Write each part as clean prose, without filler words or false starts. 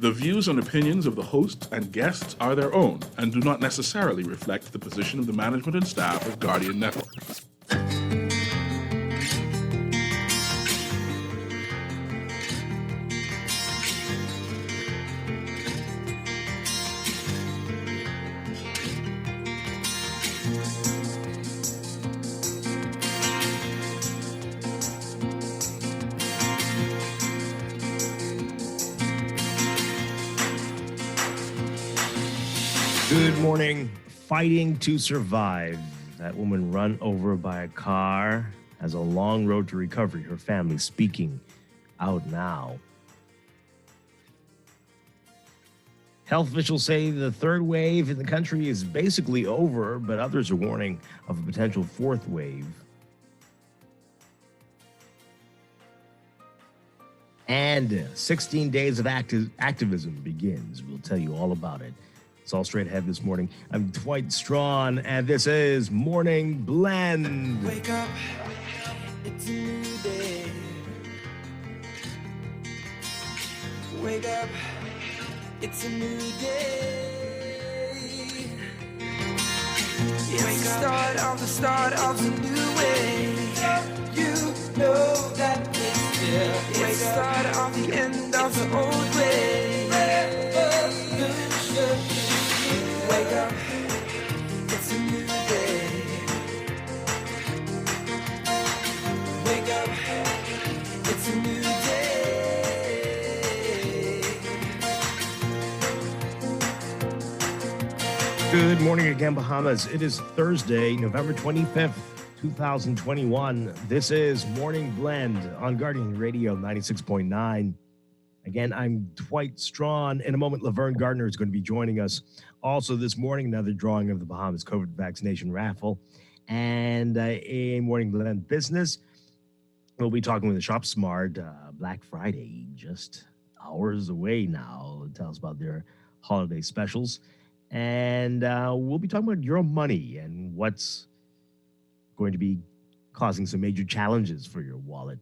The views and opinions of the hosts and guests are their own and do not necessarily reflect the position of the management and staff of Guardian Network. Good morning. Fighting to survive. That woman run over by a car has a long road to recovery. Her family speaking out now. Health officials say the third wave in the country is basically over, but others are warning of a potential fourth wave. And 16 days of activism begins. We'll tell you all about it. It's all straight ahead this morning. I'm Dwight, Strachan, and this is Morning Blend. Wake up, it's a new day. Wake up, it's a new day. It's the start of a new way. You know that it's here. It's the start of the end of the old way. Revolution. Wake up, it's a new day. Wake up, it's a new day. Good morning again, Bahamas. It is Thursday, November 25th, 2021. This is Morning Blend on Guardian Radio 96.9. Again, I'm Dwight Strachan. In a moment, Laverne Gardner is going to be joining us. Also this morning, another drawing of the Bahamas COVID vaccination raffle. And a Morning Blend business. We'll be talking with the Shop Smart. Black Friday, just hours away now. Tell us about their holiday specials. And we'll be talking about your money and what's going to be causing some major challenges for your wallet.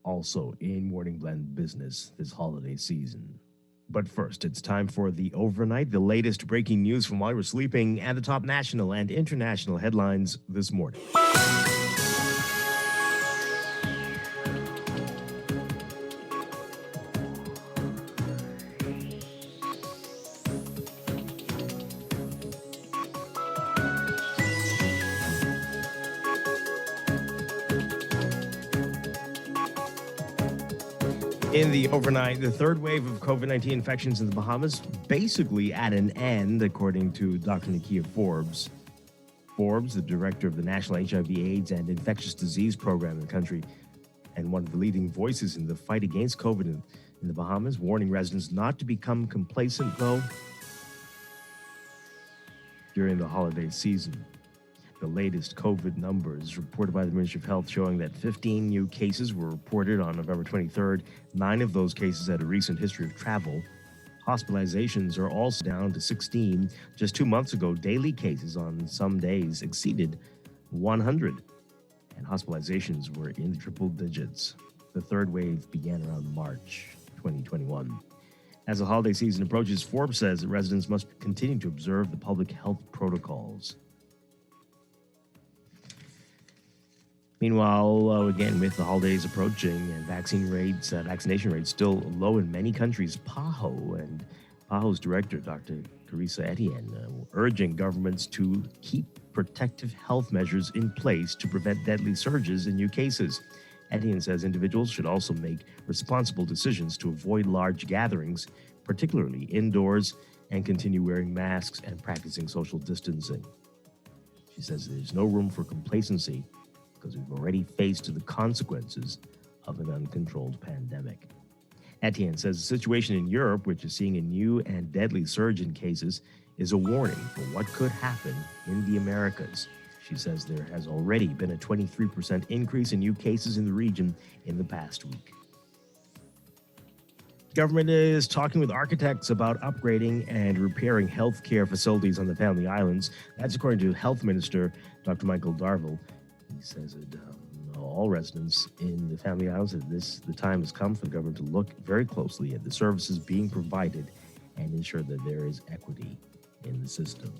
Also in Morning Blend business this holiday season. But first, it's time for the overnight, the latest breaking news from while you were sleeping, and the top national and international headlines this morning. In the overnight, the third wave of COVID-19 infections in the Bahamas basically at an end, according to Dr. Nakia Forbes. Forbes, the director of the National HIV/AIDS and Infectious Disease Program in the country, and one of the leading voices in the fight against COVID in the Bahamas, warning residents not to become complacent, though, during the holiday season. The latest COVID numbers reported by the Ministry of Health showing that 15 new cases were reported on November 23rd. 9 of those cases had a recent history of travel. Hospitalizations are also down to 16. Just 2 months ago, daily cases on some days exceeded 100, and hospitalizations were in the triple digits. The third wave began around March 2021. As the holiday season approaches, Forbes says that residents must continue to observe the public health protocols. Meanwhile, again, with the holidays approaching and vaccination rates still low in many countries, PAHO's director, Dr. Carissa Etienne, urging governments to keep protective health measures in place to prevent deadly surges in new cases. Etienne says individuals should also make responsible decisions to avoid large gatherings, particularly indoors, and continue wearing masks and practicing social distancing. She says there's no room for complacency, because we've already faced the consequences of an uncontrolled pandemic. Etienne says the situation in Europe, which is seeing a new and deadly surge in cases, is a warning for what could happen in the Americas. She says there has already been a 23% increase in new cases in the region in the past week. Government is talking with architects about upgrading and repairing healthcare facilities on the Family Islands. That's according to Health Minister Dr. Michael Darville. He says that all residents in the Family Islands that the time has come for the government to look very closely at the services being provided and ensure that there is equity in the system.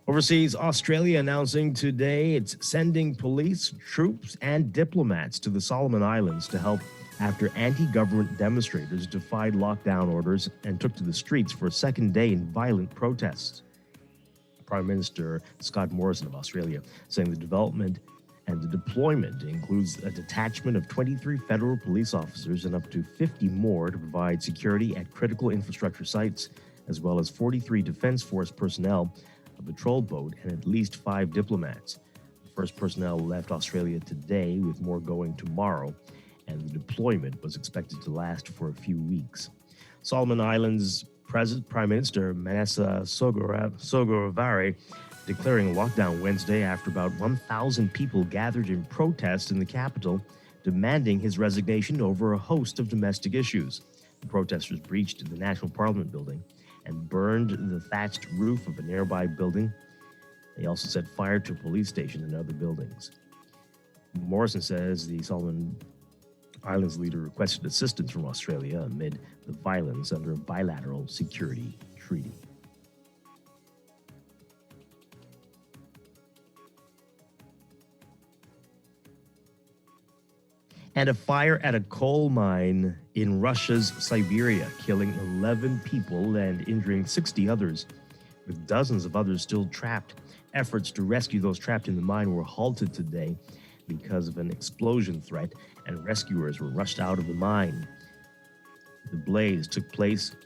Overseas, Australia announcing today it's sending police, troops, and diplomats to the Solomon Islands to help after anti-government demonstrators defied lockdown orders and took to the streets for a second day in violent protests. Prime Minister Scott Morrison of Australia saying the development and the deployment includes a detachment of 23 federal police officers and up to 50 more to provide security at critical infrastructure sites, as well as 43 Defense Force personnel, a patrol boat, and at least 5 diplomats. The first personnel left Australia today, with more going tomorrow, and the deployment was expected to last for a few weeks. Solomon Islands Prime Minister Manasseh Sogavare declaring a lockdown Wednesday after about 1,000 people gathered in protest in the capital, demanding his resignation over a host of domestic issues. The protesters breached the National Parliament building and burned the thatched roof of a nearby building. They also set fire to a police station and other buildings. Morrison says the Solomon Islands leader requested assistance from Australia amid the violence under a bilateral security treaty. And a fire at a coal mine in Russia's Siberia, killing 11 people and injuring 60 others, with dozens of others still trapped. Efforts to rescue those trapped in the mine were halted today because of an explosion threat, and rescuers were rushed out of the mine. The blaze took place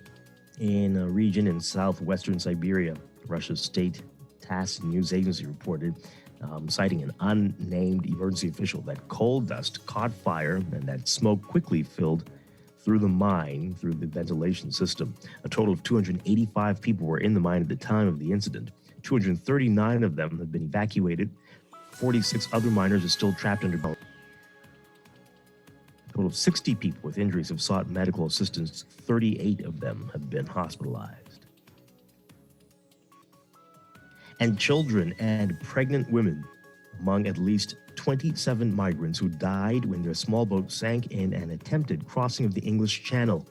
in a region in southwestern Siberia. Russia's state TASS news agency reported, citing an unnamed emergency official, that coal dust caught fire and that smoke quickly filled through the mine through the ventilation system. A total of 285 people were in the mine at the time of the incident. 239 of them have been evacuated. 46 other miners are still trapped underground. A total of 60 people with injuries have sought medical assistance. 38 of them have been hospitalized. And children and pregnant women among at least 27 migrants who died when their small boat sank in an attempted crossing of the English Channel.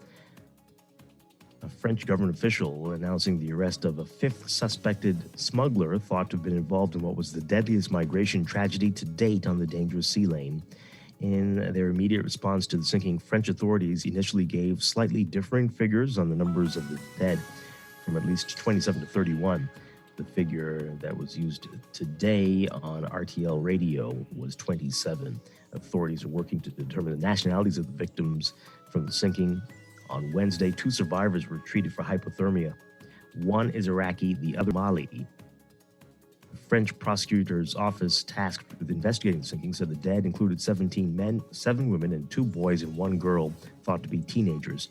A French government official announcing the arrest of a 5th suspected smuggler thought to have been involved in what was the deadliest migration tragedy to date on the dangerous sea lane. In their immediate response to the sinking, French authorities initially gave slightly differing figures on the numbers of the dead, from at least 27 to 31. The figure that was used today on RTL radio was 27. Authorities are working to determine the nationalities of the victims from the sinking. On Wednesday, 2 survivors were treated for hypothermia. One is Iraqi, the other Mali. The French prosecutor's office tasked with investigating the sinking said the dead included 17 men, 7 women, and 2 boys and 1 girl thought to be teenagers.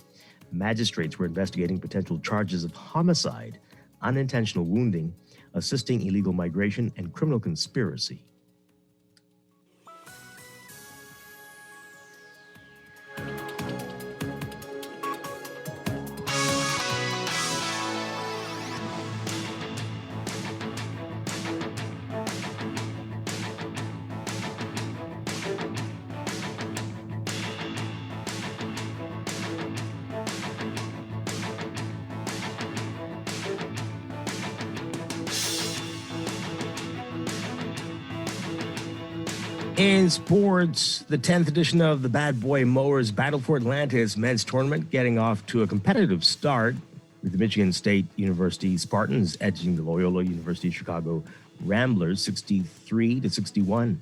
Magistrates were investigating potential charges of homicide, unintentional wounding, assisting illegal migration, and criminal conspiracy. In sports, the 10th edition of the Bad Boy Mowers Battle for Atlantis men's tournament getting off to a competitive start, with the Michigan State University Spartans edging the Loyola University Chicago Ramblers 63-61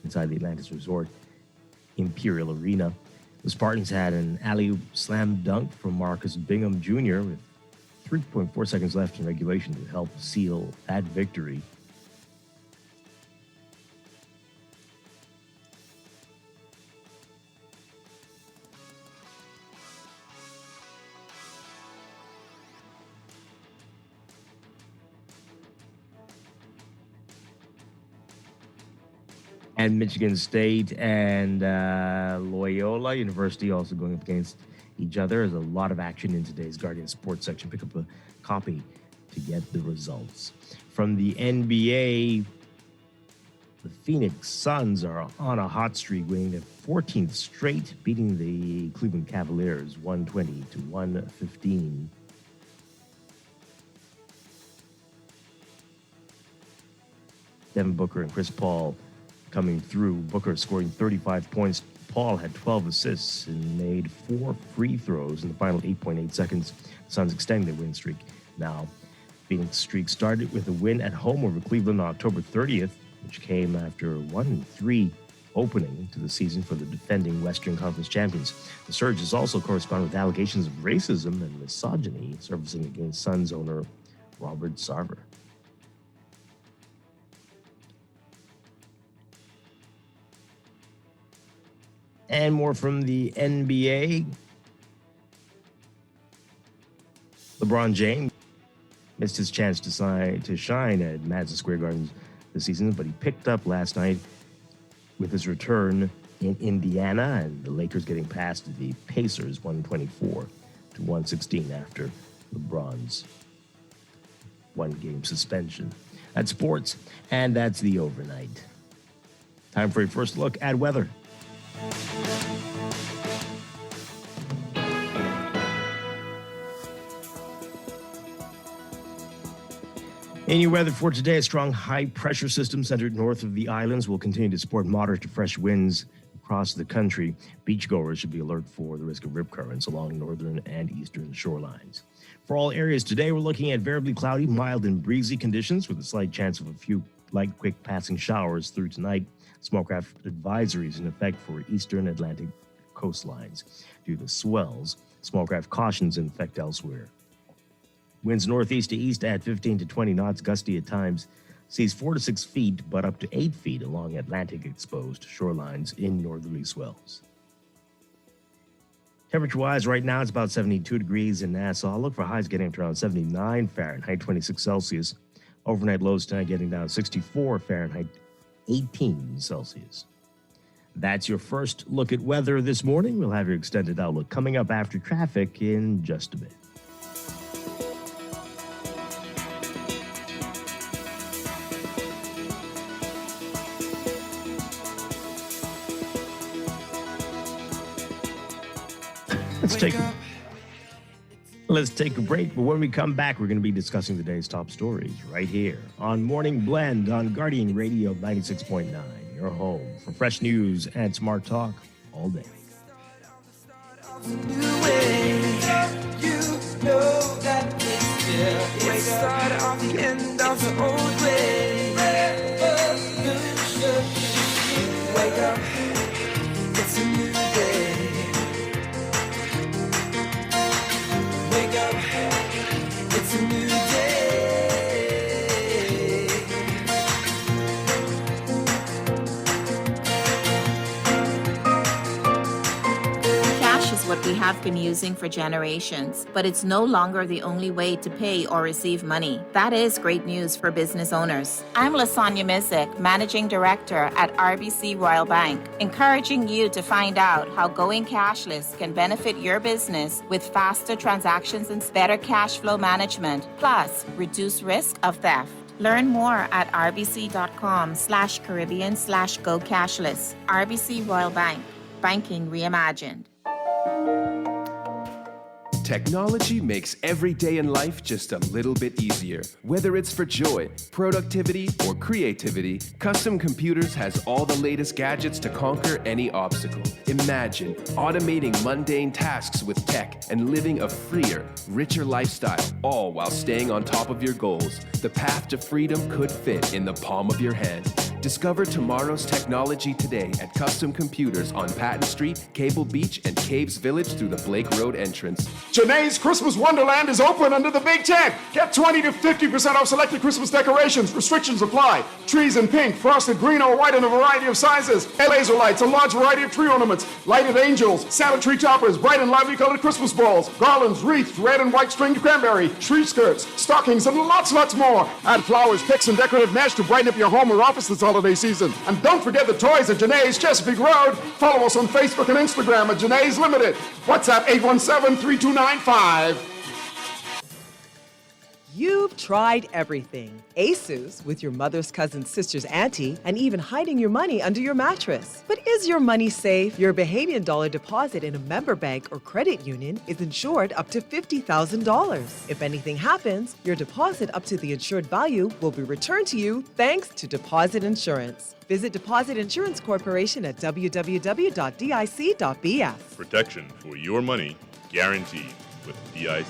inside the Atlantis Resort Imperial Arena. The Spartans had an alley slam dunk from Marcus Bingham Jr. with 3.4 seconds left in regulation to help seal that victory. And Michigan State and Loyola University also going up against each other. There's a lot of action in today's Guardian Sports section. Pick up a copy to get the results. From the NBA, The Phoenix Suns are on a hot streak, winning their 14th straight, beating the Cleveland Cavaliers 120 to 115. Devin Booker and Chris Paul coming through. Booker scoring 35 points. Paul had 12 assists and made 4 free throws in the final 8.8 seconds. The Suns extending their win streak. Now, Phoenix streak started with a win at home over Cleveland on October 30th, which came after a 1-3 opening to the season for the defending Western Conference champions. The surge has also corresponded with allegations of racism and misogyny surfacing against Suns owner Robert Sarver. And more from the NBA. LeBron James missed his chance to shine at Madison Square Garden this season, but he picked up last night with his return in Indiana, and the Lakers getting past the Pacers 124 to 116 after LeBron's one-game suspension. That's sports, and that's the overnight. Time for a first look at weather. In your weather for today, a strong high-pressure system centered north of the islands will continue to support moderate to fresh winds across the country. Beachgoers should be alert for the risk of rip currents along northern and eastern shorelines. For all areas today, we're looking at variably cloudy, mild, and breezy conditions with a slight chance of a few light, quick passing showers through tonight. Smallcraft advisories in effect for eastern Atlantic coastlines. Due to swells, smallcraft cautions in effect elsewhere. Winds northeast to east at 15 to 20 knots, gusty at times. Seas 4 to 6 feet, but up to 8 feet along Atlantic exposed shorelines in northerly swells. Temperature-wise, right now it's about 72 degrees in Nassau. Look for highs getting up to around 79 Fahrenheit, 26 Celsius. Overnight lows tonight getting down 64 Fahrenheit, 18 Celsius. That's your first look at weather this morning. We'll have your extended outlook coming up after traffic in just a bit. Let's take a break, but when we come back, we're going to be discussing the day's top stories right here on Morning Blend on Guardian Radio 96.9, your home for fresh news and smart talk all day. It started off the end of the old way. Wake up, it's a new day. Wake up, it's a new day. Cash is what we have been using for generations, but it's no longer the only way to pay or receive money. That is great news for business owners. I'm Lasanya Mizik, Managing Director at RBC Royal Bank, encouraging you to find out how going cashless can benefit your business with faster transactions and better cash flow management, plus reduce risk of theft. Learn more at rbc.com/Caribbean/go cashless. RBC Royal Bank, banking reimagined. Technology makes every day in life just a little bit easier. Whether it's for joy, productivity, or creativity, Custom Computers has all the latest gadgets to conquer any obstacle. Imagine automating mundane tasks with tech and living a freer, richer lifestyle, all while staying on top of your goals. The path to freedom could fit in the palm of your hand. Discover tomorrow's technology today at Custom Computers on Patton Street, Cable Beach, and Caves Village through the Blake Road entrance. Janae's Christmas Wonderland is open under the big tent. Get 20 to 50% off selected Christmas decorations. Restrictions apply. Trees in pink, frosted green or white in a variety of sizes. Laser lights, a large variety of tree ornaments. Lighted angels, Santa tree toppers, bright and lively colored Christmas balls, garlands, wreaths, red and white stringed cranberry, tree skirts, stockings, and lots more. Add flowers, picks, and decorative mesh to brighten up your home or office this holiday season. And don't forget the toys at Janae's Chesapeake Road. Follow us on Facebook and Instagram at Janae's Limited. WhatsApp 817-3295. You've tried everything. ASUS, with your mother's cousin's sister's auntie, and even hiding your money under your mattress. But is your money safe? Your Bahamian dollar deposit in a member bank or credit union is insured up to $50,000. If anything happens, your deposit up to the insured value will be returned to you thanks to Deposit Insurance. Visit Deposit Insurance Corporation at www.dic.bs. Protection for your money guaranteed with DIC.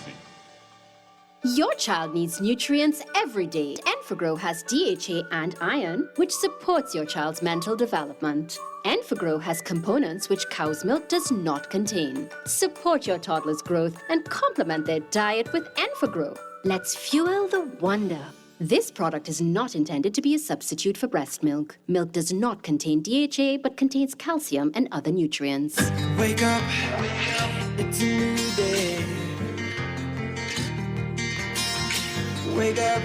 Your child needs nutrients every day. Enfagrow has DHA and iron, which supports your child's mental development. Enfagrow has components which cow's milk does not contain. Support your toddler's growth and complement their diet with Enfagrow. Let's fuel the wonder. This product is not intended to be a substitute for breast milk. Milk does not contain DHA, but contains calcium and other nutrients. Wake up, it's a new day. Wake up,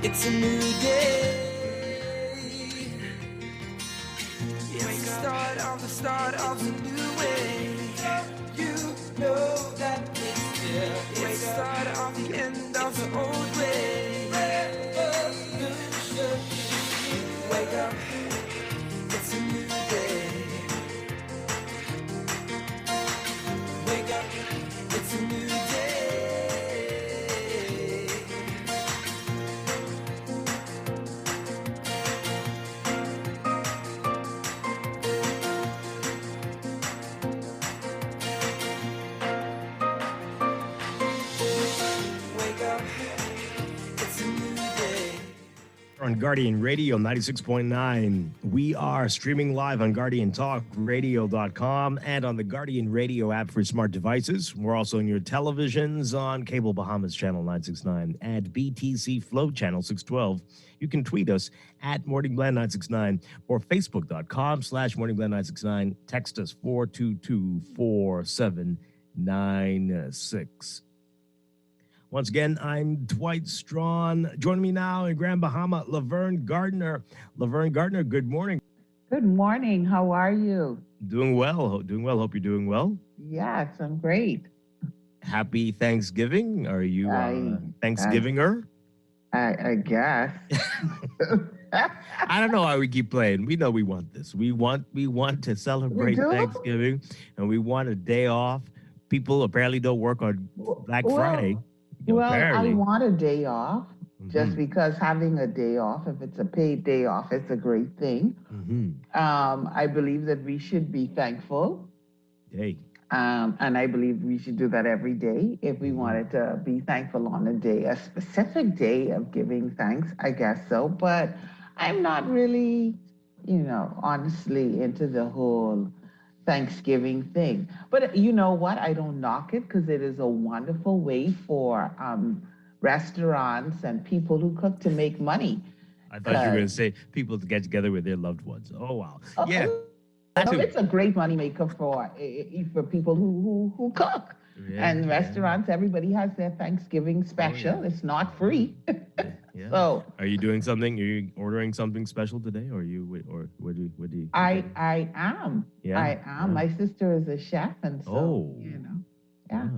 it's a new day. It's the start of a new way. You know that it's the start of the end of the old way. Wake up, it's a new day. Wake up, it's a new day. On Guardian Radio 96.9. We are streaming live on GuardianTalkRadio.com and on the Guardian Radio app for smart devices. We're also on your televisions on Cable Bahamas Channel 969 and BTC Flow Channel 612. You can tweet us at MorningBlend969 or Facebook.com/MorningBlend969. Text us 422-4796. Once again, I'm Dwight Strachan. Joining me now in Grand Bahama, Laverne Gardner. Laverne Gardner, good morning. Good morning. How are you? Doing well. Doing well. Hope you're doing well. Yes, I'm great. Happy Thanksgiving. Are you Thanksgivinger? I guess. I don't know why we keep playing. We know we want this. We want to celebrate Thanksgiving, and we want a day off. People apparently don't work on Black Friday. I want a day off just because having a day off, if it's a paid day off, it's a great thing. I believe that we should be thankful. And I believe we should do that every day. If we wanted to be thankful on a day, a specific day of giving thanks, I guess so. But I'm not really, honestly into the whole Thanksgiving thing. But you know what? I don't knock it because it is a wonderful way for restaurants and people who cook to make money. I thought you were going to say people to get together with their loved ones. Oh, wow. Yeah. It's a great moneymaker for people who cook. And restaurants, everybody has their Thanksgiving special. Oh, yeah. It's not free. Yeah. So, are you doing something? Are you ordering something special today, or what do you? I am. Yeah. I am. My sister is a chef, and so yeah.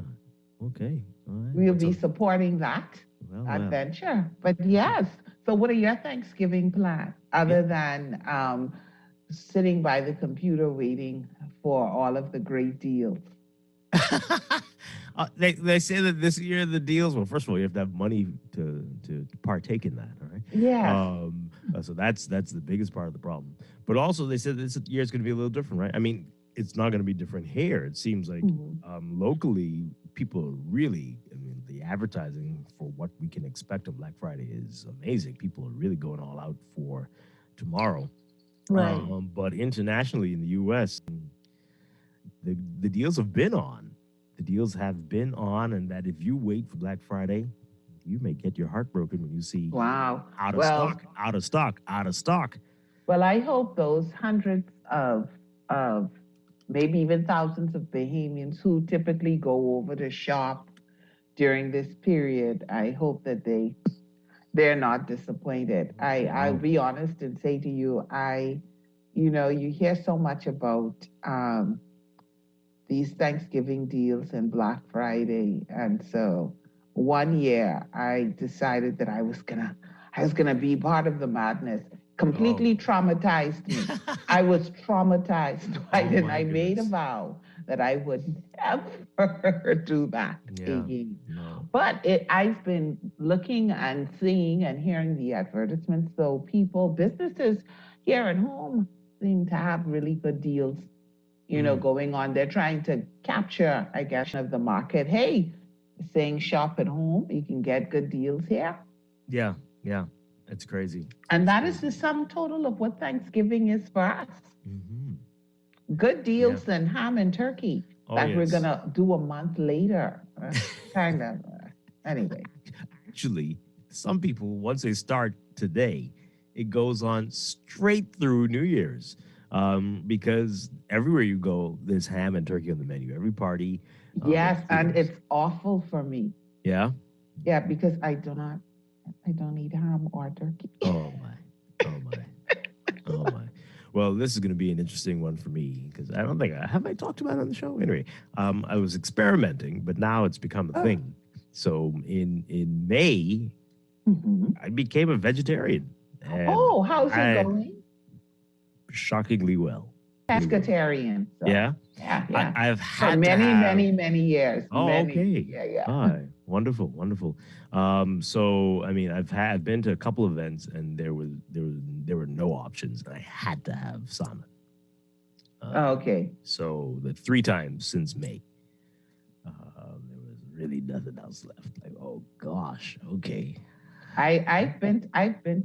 Okay. All right. We'll be supporting that adventure. But yes. So, what are your Thanksgiving plans other than sitting by the computer waiting for all of the great deals? They say that this year the deals. Well, first of all, you have to have money to partake in that. All right. Yeah. So that's the biggest part of the problem. But also, they said this year is going to be a little different, right? I mean, it's not going to be different here. It seems like locally, people are really. I mean, the advertising for what we can expect on Black Friday is amazing. People are really going all out for tomorrow. Right. But internationally, in the U.S., the deals have been on. The deals have been on, and that if you wait for Black Friday, you may get your heart broken when you see out of stock. Well, I hope those hundreds of maybe even thousands of Bahamians who typically go over to shop during this period, I hope that they're not disappointed. I'll be honest and say to you, you hear so much about these Thanksgiving deals and Black Friday. And so one year I decided that I was gonna be part of the madness. Completely traumatized me. I was traumatized, right? And I made a vow that I would never do that again. No. But I've been looking and seeing and hearing the advertisements. So businesses here at home seem to have really good deals, going on. They're trying to capture, I guess, of the market. Hey, saying shop at home, you can get good deals here. Yeah. It's crazy. And that is the sum total of what Thanksgiving is for us. Good deals and ham and turkey that we're going to do a month later. Kind of. Anyway. Actually, some people, once they start today, it goes on straight through New Year's. Because everywhere you go, there's ham and turkey on the menu. Every party. Yes, and it's awful for me. Yeah? Yeah, because I don't eat ham or turkey. Oh my. Well, this is going to be an interesting one for me because I don't think have I talked about it on the show. Anyway, I was experimenting, but now it's become a thing. So in May, I became a vegetarian. How's it going? Shockingly well. Pescatarian. So. Yeah. I've had for many years. Okay. Yeah. Hi. Wonderful. So I mean, I've been to a couple events, and there were no options. I had to have salmon. Okay. So the 3 times since May, there was really nothing else left. Like, oh gosh, okay. I've been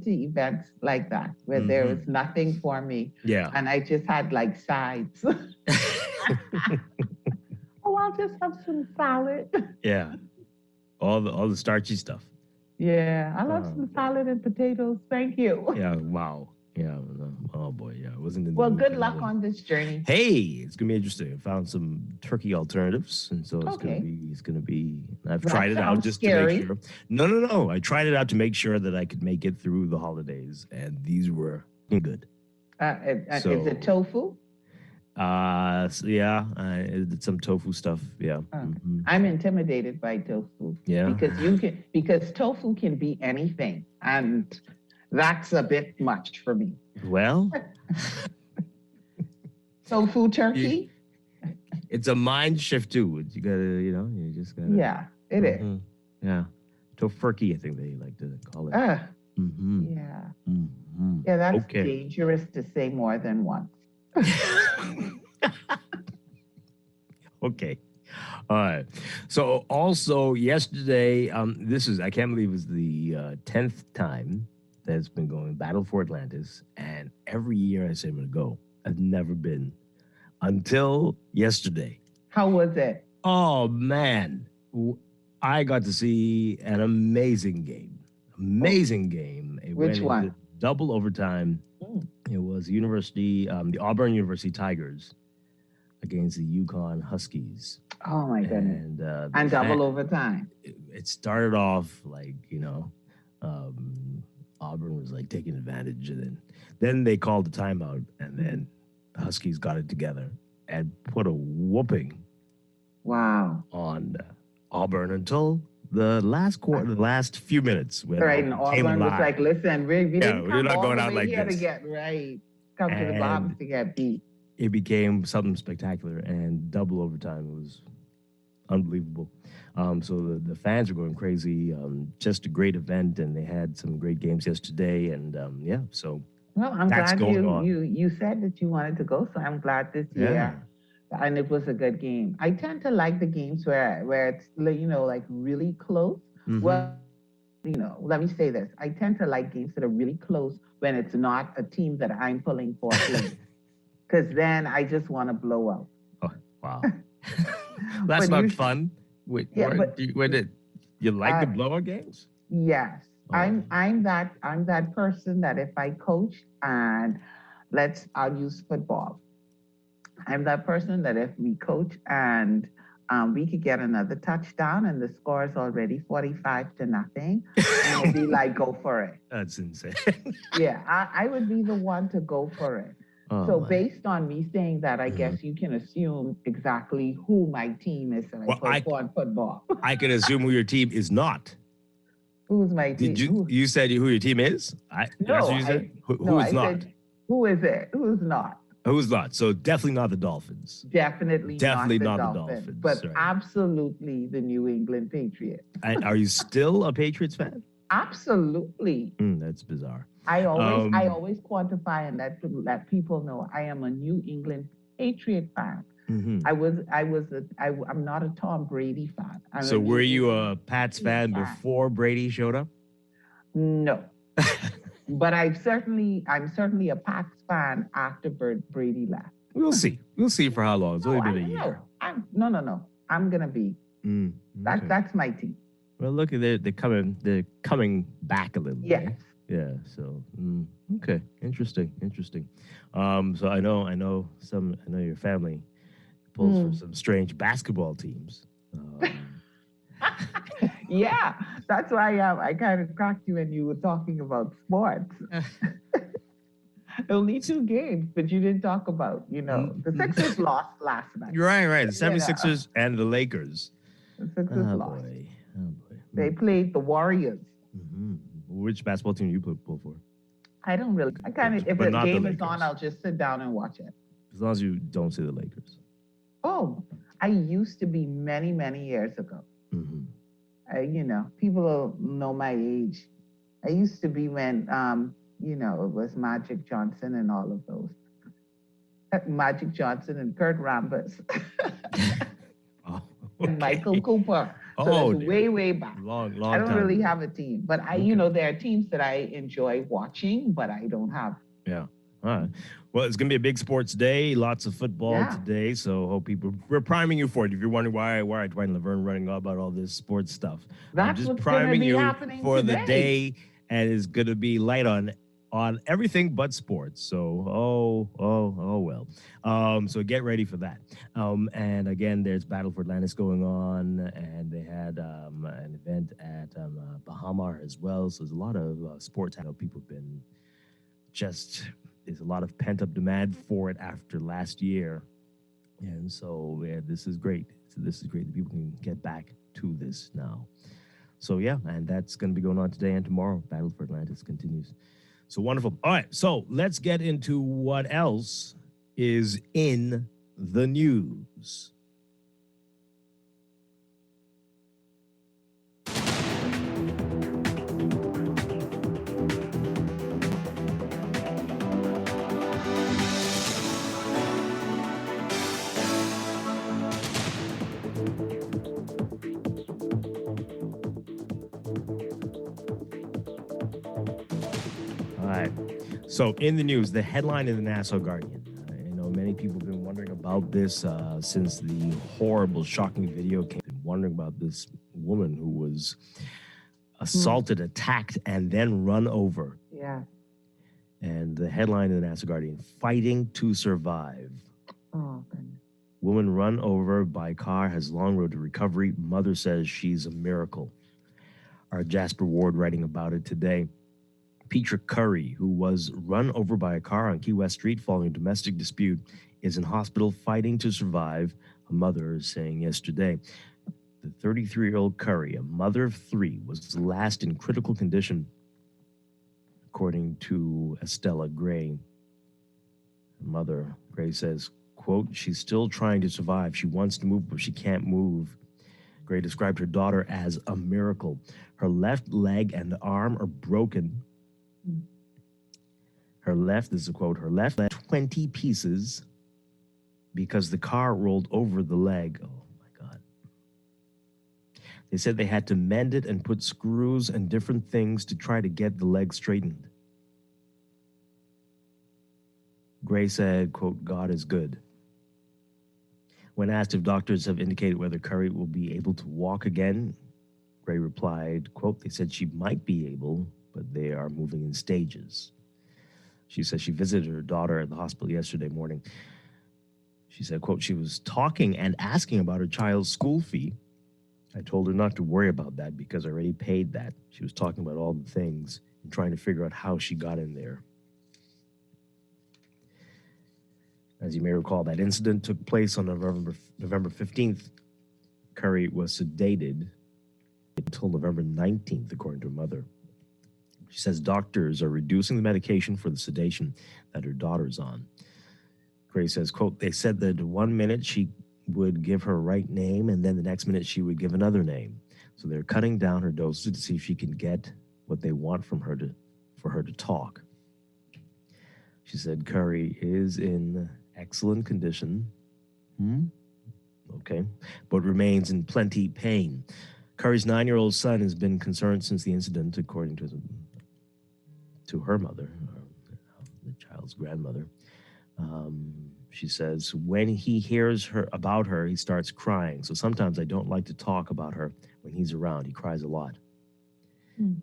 to events like that where there was nothing for me. Yeah. And I just had like sides. I'll just have some salad. Yeah. All the starchy stuff. Yeah. I'll have some salad and potatoes. Thank you. Yeah. Wow. Yeah. Oh boy. Yeah. It wasn't in the Well, mood good for luck that. on this journey. Hey, it's gonna be interesting. I found some turkey alternatives, and so it's gonna be. I've tried it out just to make sure. No. I tried it out to make sure that I could make it through the holidays, and these were good. Is it tofu? So yeah, I did some tofu stuff. Yeah. I'm intimidated by tofu. Yeah. Because tofu can be anything, and that's a bit much for me. Well. Tofu turkey? It's a mind shift too. You gotta, you just gotta. Yeah, it is. Yeah. Tofurkey, I think they like to call it. Yeah. Mm-hmm. Yeah, that's dangerous to say more than once. Okay. All right. So also yesterday, I can't believe it's the 10th time that it's been going Battle for Atlantis. And every year I say I'm going to go. I've never been until yesterday. How was it? Oh, man. I got to see an amazing game. It Which one? Into double overtime. It was the Auburn University Tigers against the Yukon Huskies. Oh, my goodness. And double overtime. It started off like, Auburn was like taking advantage. And then they called the timeout. And then Huskies got it together and put a whooping on Auburn until the last few minutes. Right, and Auburn was like, listen, we didn't come we're not all going the out way like here this. to get right. Come to the bottom to get beat. It became something spectacular, and double overtime was unbelievable. So the fans are going crazy. Just a great event, and they had some great games yesterday, and so. Well, I'm glad you said that you wanted to go, so I'm glad this year. And it was a good game. I tend to like the games where it's, like really close. Well, let me say this. I tend to like games that are really close when it's not a team that I'm pulling for. Because then I just want to blow out. Oh, wow. That's not fun. Wait, did you like the blowout games? Yes. Oh. I'm that person that if I coach and I'll use football. I'm that person that if we coach and we could get another touchdown and the score is already 45-0, and it'll be like, go for it. That's insane. Yeah, I would be the one to go for it. So based on me saying that, I guess you can assume exactly who my team is that I put on football. I can assume who your team is not. Who's my team? You said who your team is? That's what you said? Who is not? Said, who is it? Who's not? Who's not? So definitely not the Dolphins. Definitely not the Dolphins. But right. Absolutely the New England Patriots. And are you still a Patriots fan? Absolutely. That's bizarre. I always quantify and let people know I am a New England Patriot fan. Mm-hmm. I'm not a Tom Brady fan. So were you a Pats fan before Brady showed up? No. But I'm certainly a Pats fan after Brady left. We'll see. We'll see for how long. It's only been a year. No. I'm gonna be. Okay. That's my team. Well, look, they're coming back a little. Yes. Right? Yeah. So okay, interesting. So I know your family pulls for some strange basketball teams. Yeah, that's why I kind of cracked you when you were talking about sports. Only 2 games, but you didn't talk about, the Sixers lost last night. Right. The 76ers and the Lakers. The Sixers lost. Oh, boy. They played the Warriors. Mm-hmm. Which basketball team do you pull for? I don't really. If the game is on, I'll just sit down and watch it. As long as you don't say the Lakers. Oh, I used to be many, many years ago. Mm-hmm. People know my age. I used to be when, it was Magic Johnson and all of those. Magic Johnson and Kurt Rambis. Okay. And Michael Cooper. So that's way back. Long I don't time really ago. have a team, but there are teams that I enjoy watching, but I don't have. Yeah. All right. Well, it's going to be a big sports day. Lots of football today. So hope we're priming you for it. If you're wondering why Dwight and Laverne running about all this sports stuff. That's just what's priming you for today. the day, and it's going to be light on everything but sports. So, well. So get ready for that. And again, there's Battle for Atlantis going on, and they had an event at Bahamar as well. So there's a lot of sports. I know people have been there's a lot of pent-up demand for it after last year. And so, this is great. This is great that people can get back to this now. So, and that's going to be going on today and tomorrow. Battle for Atlantis continues. So wonderful. All right, so let's get into what else is in the news. So in the news, the headline in the Nassau Guardian. Many people have been wondering about this since the horrible, shocking video came. Wondering about this woman who was assaulted, attacked, and then run over. Yeah. And the headline in the Nassau Guardian, fighting to survive. Oh, goodness. Woman run over by car has long road to recovery. Mother says she's a miracle. Our Jasper Ward writing about it today. Petra Curry, who was run over by a car on Key West Street following a domestic dispute, is in hospital fighting to survive, a mother is saying yesterday. The 33-year-old Curry, a mother of 3, was last in critical condition, according to Estella Gray. Her mother, Gray says, quote, she's still trying to survive. She wants to move, but she can't move. Gray described her daughter as a miracle. Her left leg and arm are broken. Her left, this is a quote, her left leg 20 pieces because the car rolled over the leg. Oh my God. They said they had to mend it and put screws and different things to try to get the leg straightened. Gray said, quote, God is good. When asked if doctors have indicated whether Curry will be able to walk again, Gray replied, quote, they said she might be able, but they are moving in stages. She says she visited her daughter at the hospital yesterday morning. She said, quote, she was talking and asking about her child's school fee. I told her not to worry about that because I already paid that. She was talking about all the things and trying to figure out how she got in there. As you may recall, that incident took place on November 15th. Curry was sedated until November 19th, according to her mother. She says doctors are reducing the medication for the sedation that her daughter's on. Grace says, quote, they said that 1 minute she would give her right name and then the next minute she would give another name. So they're cutting down her doses to see if she can get what they want from her for her to talk. She said Curry is in excellent condition. Okay. But remains in plenty pain. Curry's 9-year-old son has been concerned since the incident, according to her mother, the child's grandmother. She says, when he hears about her, he starts crying. So sometimes I don't like to talk about her when he's around. He cries a lot.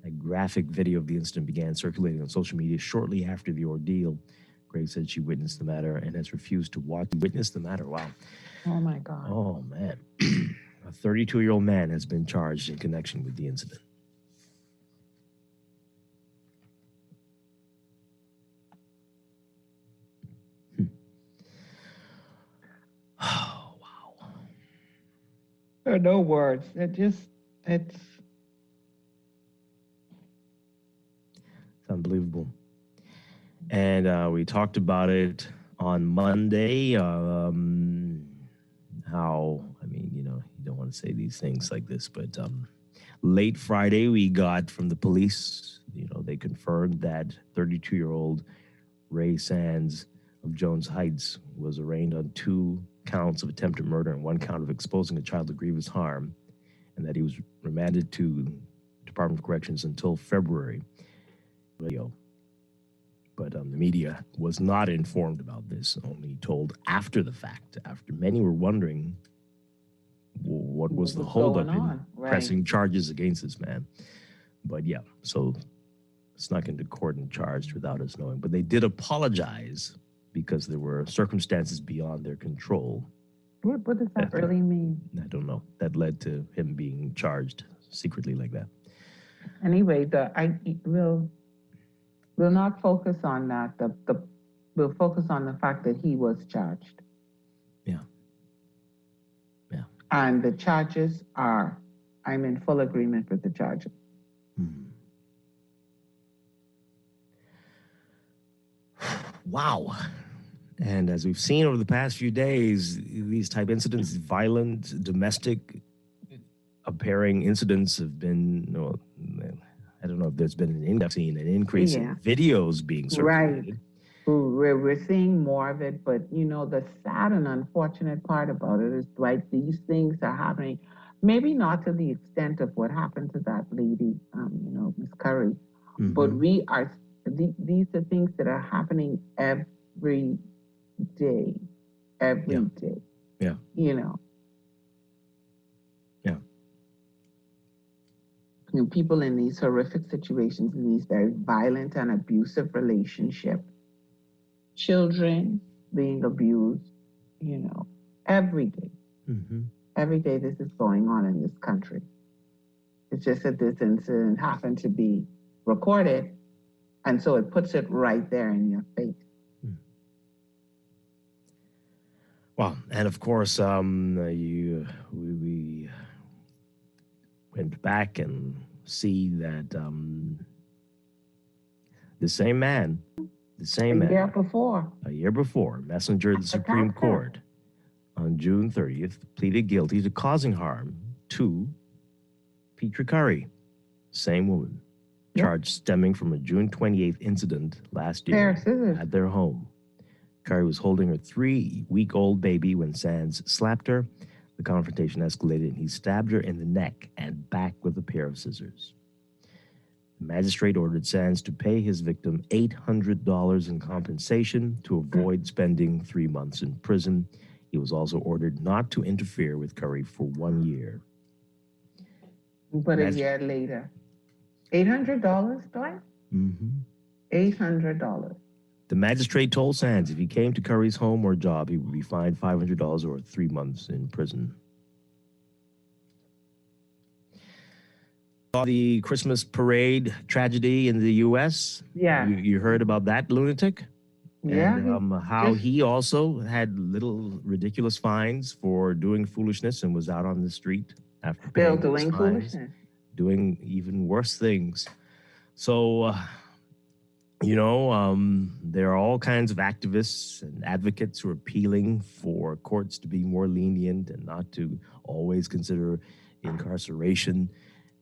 A graphic video of the incident began circulating on social media shortly after the ordeal. Grace said she witnessed the matter and has refused to witness the matter. Wow. Oh, my God. Oh, man. A 32-year-old man has been charged in connection with the incident. Oh, wow. There are no words. It's unbelievable. And we talked about it on Monday, how, I mean, you don't want to say these things like this, but late Friday, we got from the police, they confirmed that 32-year-old Ray Sands of Jones Heights was arraigned on 2 counts of attempted murder and 1 count of exposing a child to grievous harm, and that he was remanded to Department of Corrections until February. But the media was not informed about this, only told after the fact, after many were wondering what was the holdup in pressing charges against this man. But yeah, so snuck into court and charged without us knowing. But they did apologize because there were circumstances beyond their control. what does that really mean? I don't know. That led to him being charged secretly like that. Anyway, we'll not focus on that. We'll focus on the fact that he was charged. Yeah. Yeah. And the charges I'm in full agreement with the charges. Wow. And as we've seen over the past few days, these type incidents, violent, domestic, appearing incidents have been, I don't know if there's been an increase in videos being circulated. Right. We're seeing more of it, but the sad and unfortunate part about it is, Dwight, these things are happening, maybe not to the extent of what happened to that lady, Miss Curry, but these are things that are happening every day. Yeah. People in these horrific situations, in these very violent and abusive relationships, children being abused, every day. Every day this is going on in this country. It's just that this incident happened to be recorded, and so it puts it right there in your face. Well, and of course, we went back and see that the same man, a year before, messenger of the Supreme Court on June 30th, pleaded guilty to causing harm to Petra Curry, same woman, charge stemming from a June 28th incident last year at their home. Curry was holding her 3-week-old baby when Sands slapped her. The confrontation escalated and he stabbed her in the neck and back with a pair of scissors. The magistrate ordered Sands to pay his victim $800 in compensation to avoid spending 3 months in prison. He was also ordered not to interfere with Curry for 1 year. But a year later, $800, Dwight? $800. The magistrate told Sands if he came to Curry's home or job, he would be fined $500 or 3 months in prison. The Christmas parade tragedy in the U.S.? Yeah. You heard about that lunatic? Yeah, And how he also had little ridiculous fines for doing foolishness and was out on the street after still paying those doing fines, foolishness. doing even worse things. So, there are all kinds of activists and advocates who are appealing for courts to be more lenient and not to always consider incarceration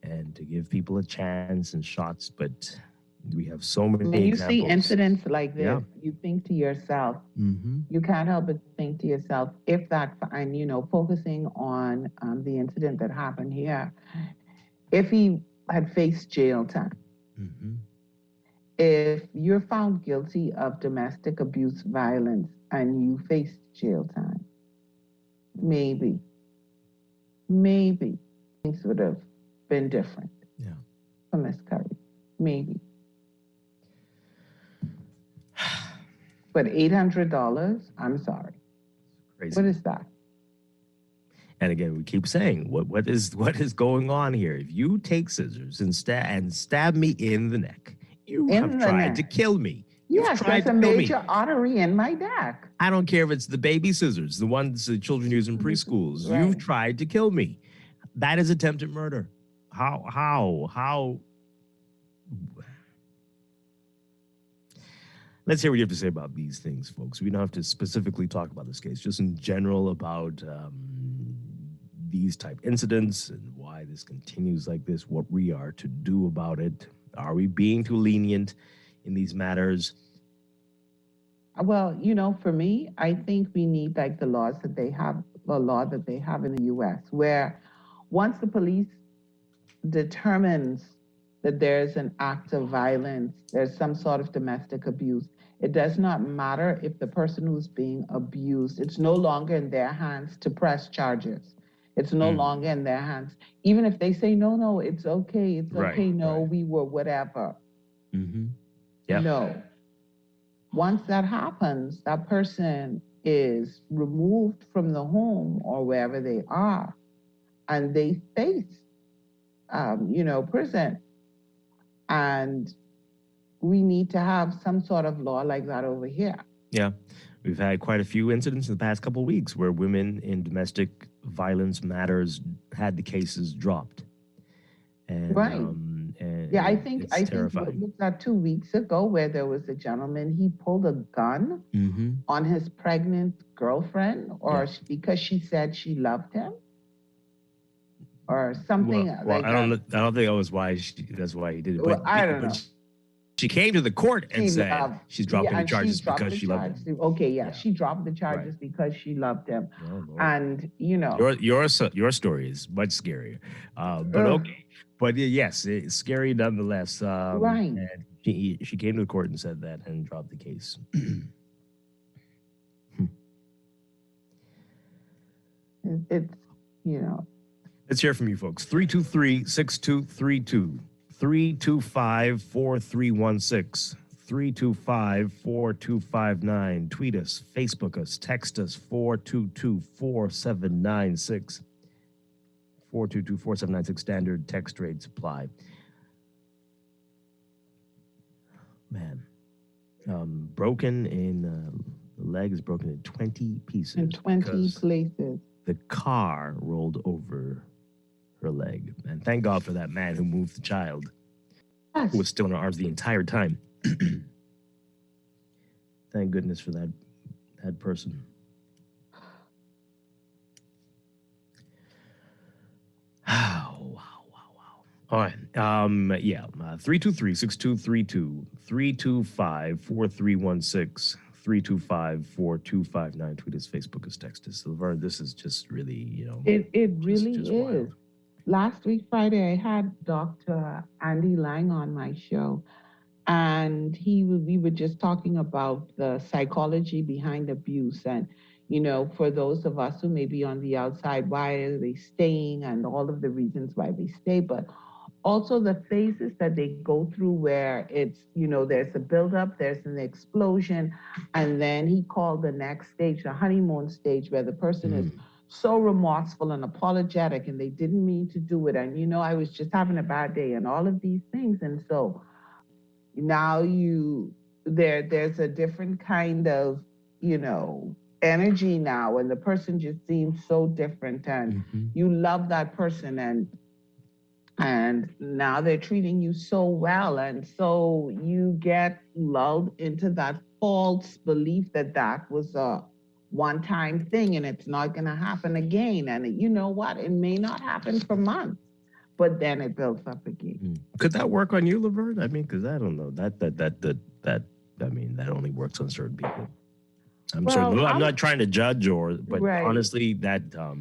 and to give people a chance and shots. But we have so many When you examples. see incidents like Yeah. this, you think to yourself, Mm-hmm. you can't help but think to yourself, if that, and focusing on the incident that happened here, if he had faced jail time, Mm-hmm. if you're found guilty of domestic abuse violence and you faced jail time, maybe things would have been different. Yeah. For Miss Curry, maybe. But $800, I'm sorry. Crazy. What is that? And again, we keep saying, what is going on here? If you take scissors and stab me in the neck, you have tried to kill me. Yes, there's a major artery in my neck. I don't care if it's the baby scissors, the ones that children use in preschools. Right. You've tried to kill me. That is attempted murder. How? Let's hear what you have to say about these things, folks. We don't have to specifically talk about this case, just in general about these type incidents and why this continues like this, what we are to do about it. Are we being too lenient in these matters? Well, for me, I think we need like the law that they have in the U.S., where once the police determines that there's an act of violence, there's some sort of domestic abuse, it does not matter if the person who's being abused, it's no longer in their hands to press charges. It's no longer in their hands. Even if they say, no, it's okay, we were whatever. Mm-hmm. Yeah. No. Once that happens, that person is removed from the home or wherever they are, and they face, prison. And we need to have some sort of law like that over here. Yeah. We've had quite a few incidents in the past couple of weeks where women in domestic violence matters had the cases dropped. And, right. I think terrifying. was that 2 weeks ago where there was a gentleman, he pulled a gun on his pregnant girlfriend because she said she loved him or something like I don't think that was why that's why he did it. But, I don't know. She came to the court and said she's dropping the charges because she loved him. Okay, she dropped the charges because she loved him. Oh, and, Your story is much scarier. But okay. But yes, it's scary nonetheless. Right. And she came to the court and said that and dropped the case. It's, Let's hear from you folks. 323-6232. 325-4316. 325-4259. Tweet us, Facebook us, text us, 422-4796. 422-4796. Standard text rates apply. Man. Broken in, the leg is broken in 20 pieces. In 20 places. The car rolled over her leg. And thank God for that man who moved the child. Yes. Who was still in her arms the entire time. Thank goodness for that person. Wow. All right. 323-6232. 325-4316. 325-4259. Tweet us, Facebook us, text us. Laverne, this is just really, It really just is. wild. Last week, Friday, I had Dr. Andy Lang on my show, and we were just talking about the psychology behind abuse. And, for those of us who may be on the outside, why are they staying and all of the reasons why they stay, but also the phases that they go through where it's, there's a buildup, there's an explosion, and then he called the next stage, the honeymoon stage, where the person is so remorseful and apologetic and they didn't mean to do it. And, I was just having a bad day and all of these things. And so now you there's a different kind of, energy now, and the person just seems so different, and you love that person, and now they're treating you so well, and so you get lulled into that false belief that that was a one-time thing and it's not going to happen again. And you know what? It may not happen for months, but then it builds up again. Could that work on you, Laverne? I mean, because I don't know that. I mean, that only works on certain people. I'm not trying to judge, but right. Honestly, that. Oh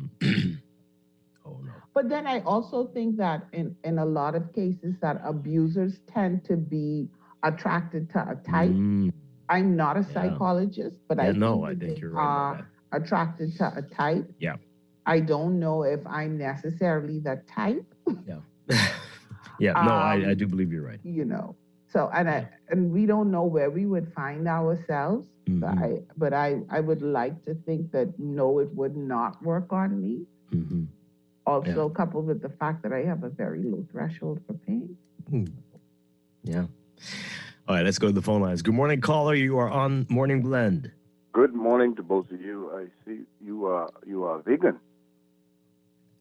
no. But then I also think that in a lot of cases that abusers tend to be attracted to a type. I'm not a psychologist, but I think you're right about that. Attracted to a type. Yeah. I don't know if I'm necessarily that type. Yeah. Yeah. No, I do believe you're right. So and we don't know where we would find ourselves. But I would like to think that no, it would not work on me. Also, coupled with the fact that I have a very low threshold for pain. Yeah. All right, let's go to the phone lines. Good morning, caller. You are on Morning Blend. Good morning to both of you. I see you are vegan.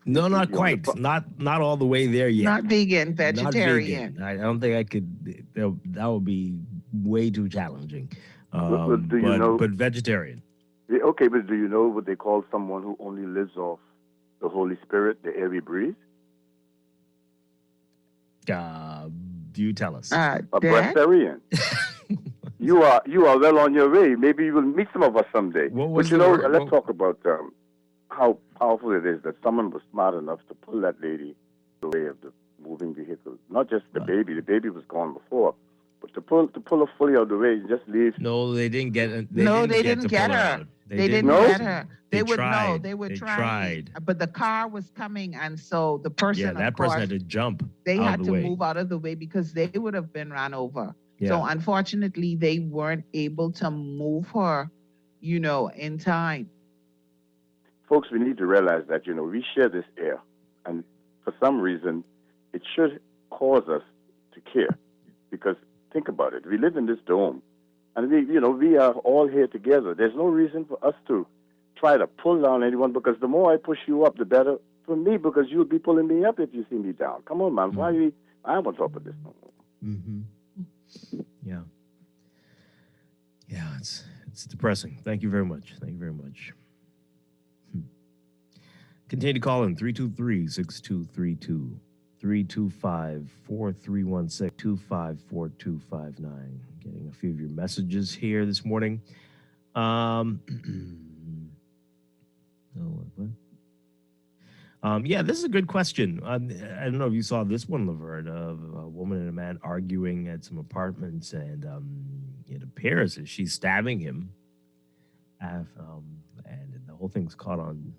No, not quite. Not all the way there yet. Not vegan, vegetarian. Not vegan. I don't think I could. That would be way too challenging. But vegetarian. Okay, but do you know what they call someone who only lives off the Holy Spirit, the air we breathe? Do you tell us? A breatharian. You are well on your way. Maybe you will meet some of us someday. Let's talk about how powerful it is that someone was smart enough to pull that lady away of the moving vehicle. Not just the baby. The baby was gone before. But to pull her fully out of the way and just leave. No, they didn't get it. They didn't get her. They didn't get her. They would tried. know. They were trying. But the car was coming, and so the person, person had to jump. They had to move out of the way because they would have been run over. Yeah. So unfortunately, they weren't able to move her, in time. Folks, we need to realize that, we share this air. And for some reason, it should cause us to care. Because think about it. We live in this dome. And we are all here together. There's no reason for us to try to pull down anyone, because the more I push you up, the better for me, because you'll be pulling me up if you see me down. Come on, man. Why are we? I'm on top of this no more. Yeah. Yeah, it's depressing. Thank you very much. Continue to call in 323-6232. 325-4316, 254259. Getting a few of your messages here this morning. This is a good question. I don't know if you saw this one, Laverne, of a woman and a man arguing at some apartments, and it appears that she's stabbing him. And the whole thing's caught on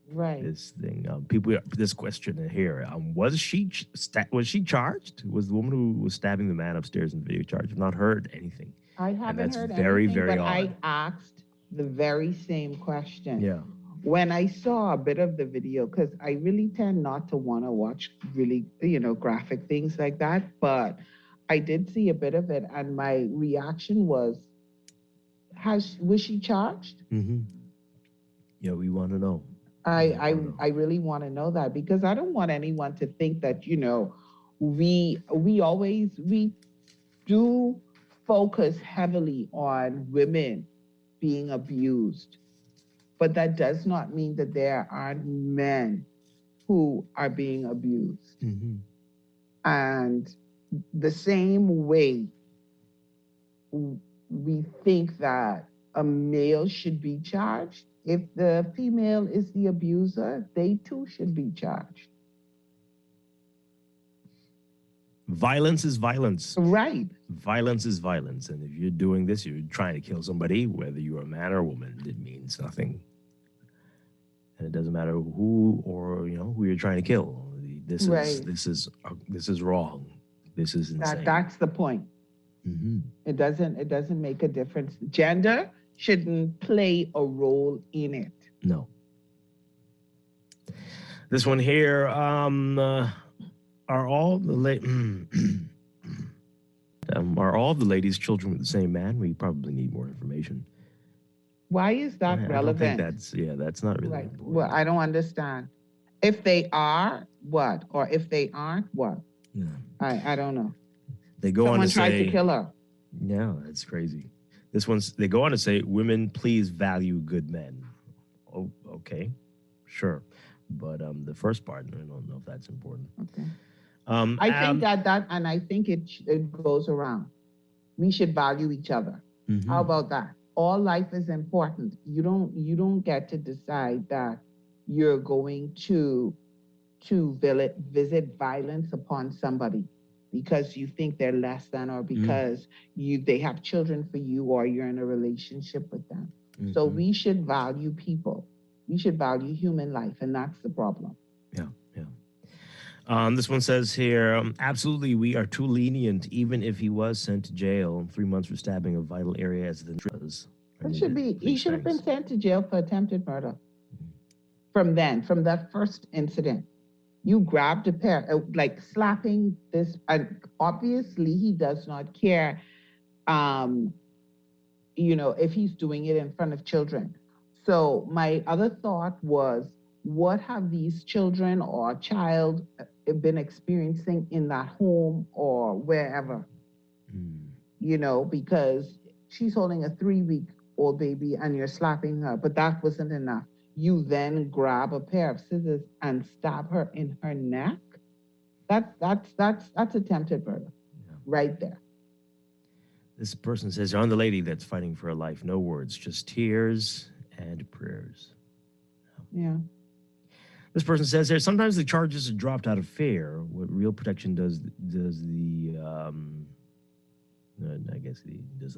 this thing. This question here: was she charged? Was the woman who was stabbing the man upstairs in the video charged? I've not heard anything. I haven't heard very, anything, very but odd. I asked the very same question. Yeah. When I saw a bit of the video, because I really tend not to want to watch really, graphic things like that, but I did see a bit of it, and my reaction was, was she charged? Yeah, we want to know. I really want to know that, because I don't want anyone to think that, we do focus heavily on women being abused, but that does not mean that there aren't men who are being abused. And the same way we think that a male should be charged, if the female is the abuser, they too should be charged. Violence is violence. Right. Violence is violence. And if you're doing this, you're trying to kill somebody, whether you're a man or a woman, it means nothing. And it doesn't matter who you're trying to kill. This is wrong. This is insane. That's the point. It doesn't make a difference. Gender shouldn't play a role in it. No. This one here, are all the Are all the ladies children with the same man? We probably need more information. Why is that I relevant? don't think that's not really Right. important. Well, I don't understand. If they are, what? Or if they aren't, what? Yeah. I don't know. They go on to say, someone tried to kill her. Yeah, that's crazy. They go on to say, women, please value good men. Oh, okay, sure. But the first part, I don't know if that's important. Okay. I think and I think it goes around. We should value each other. Mm-hmm. How about that? All life is important. You don't get to decide that you're going to visit violence upon somebody because you think they're less than, or because they have children for you, or you're in a relationship with them. Mm-hmm. So we should value people. We should value human life, and that's the problem. Yeah. This one says here, absolutely, we are too lenient, even if he was sent to jail 3 months for stabbing a vital area as the was. He should have been sent to jail for attempted murder. From that first incident, you grabbed a pair, like slapping this, and obviously he does not care, if he's doing it in front of children. So my other thought was, what have these children or child been experiencing in that home or wherever? Because she's holding a 3-week-old baby and you're slapping her, but that wasn't enough. You then grab a pair of scissors and stab her in her neck. That's attempted murder, right there. This person says, you're on the lady that's fighting for her life. No words, just tears and prayers. Yeah. This person says there, sometimes the charges are dropped out of fear. What real protection does the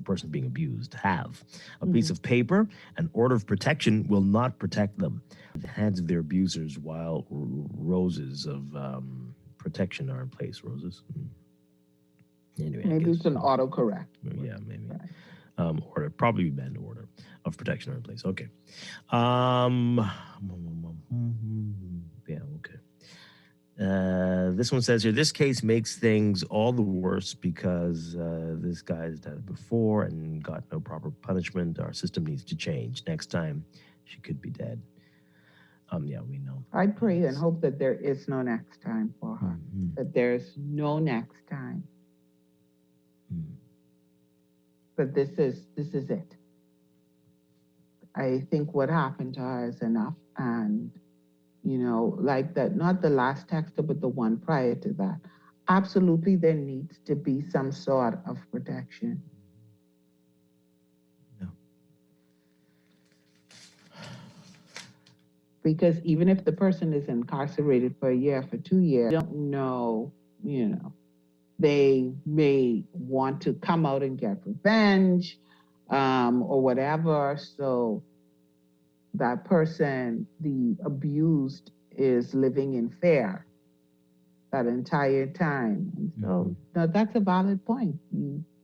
person being abused have? A piece of paper, an order of protection will not protect them. The hands of their abusers, while roses of protection are in place. Roses. Anyway, maybe it's an autocorrect. Yeah, maybe. Right. Order, probably been order of protection are in place. Okay. Yeah, okay. This one says here, this case makes things all the worse because this guy's done it before and got no proper punishment. Our system needs to change. Next time, she could be dead. Yeah, we know. I pray and hope that there is no next time for her. That there's no next time. But this is it. I think what happened to her is enough. And, like that, not the last texter, but the one prior to that. Absolutely, there needs to be some sort of protection. Yeah. Because even if the person is incarcerated for a year, for 2 years, you don't know, they may want to come out and get revenge or whatever. So that person, the abused, is living in fear that entire time. And so that's a valid point.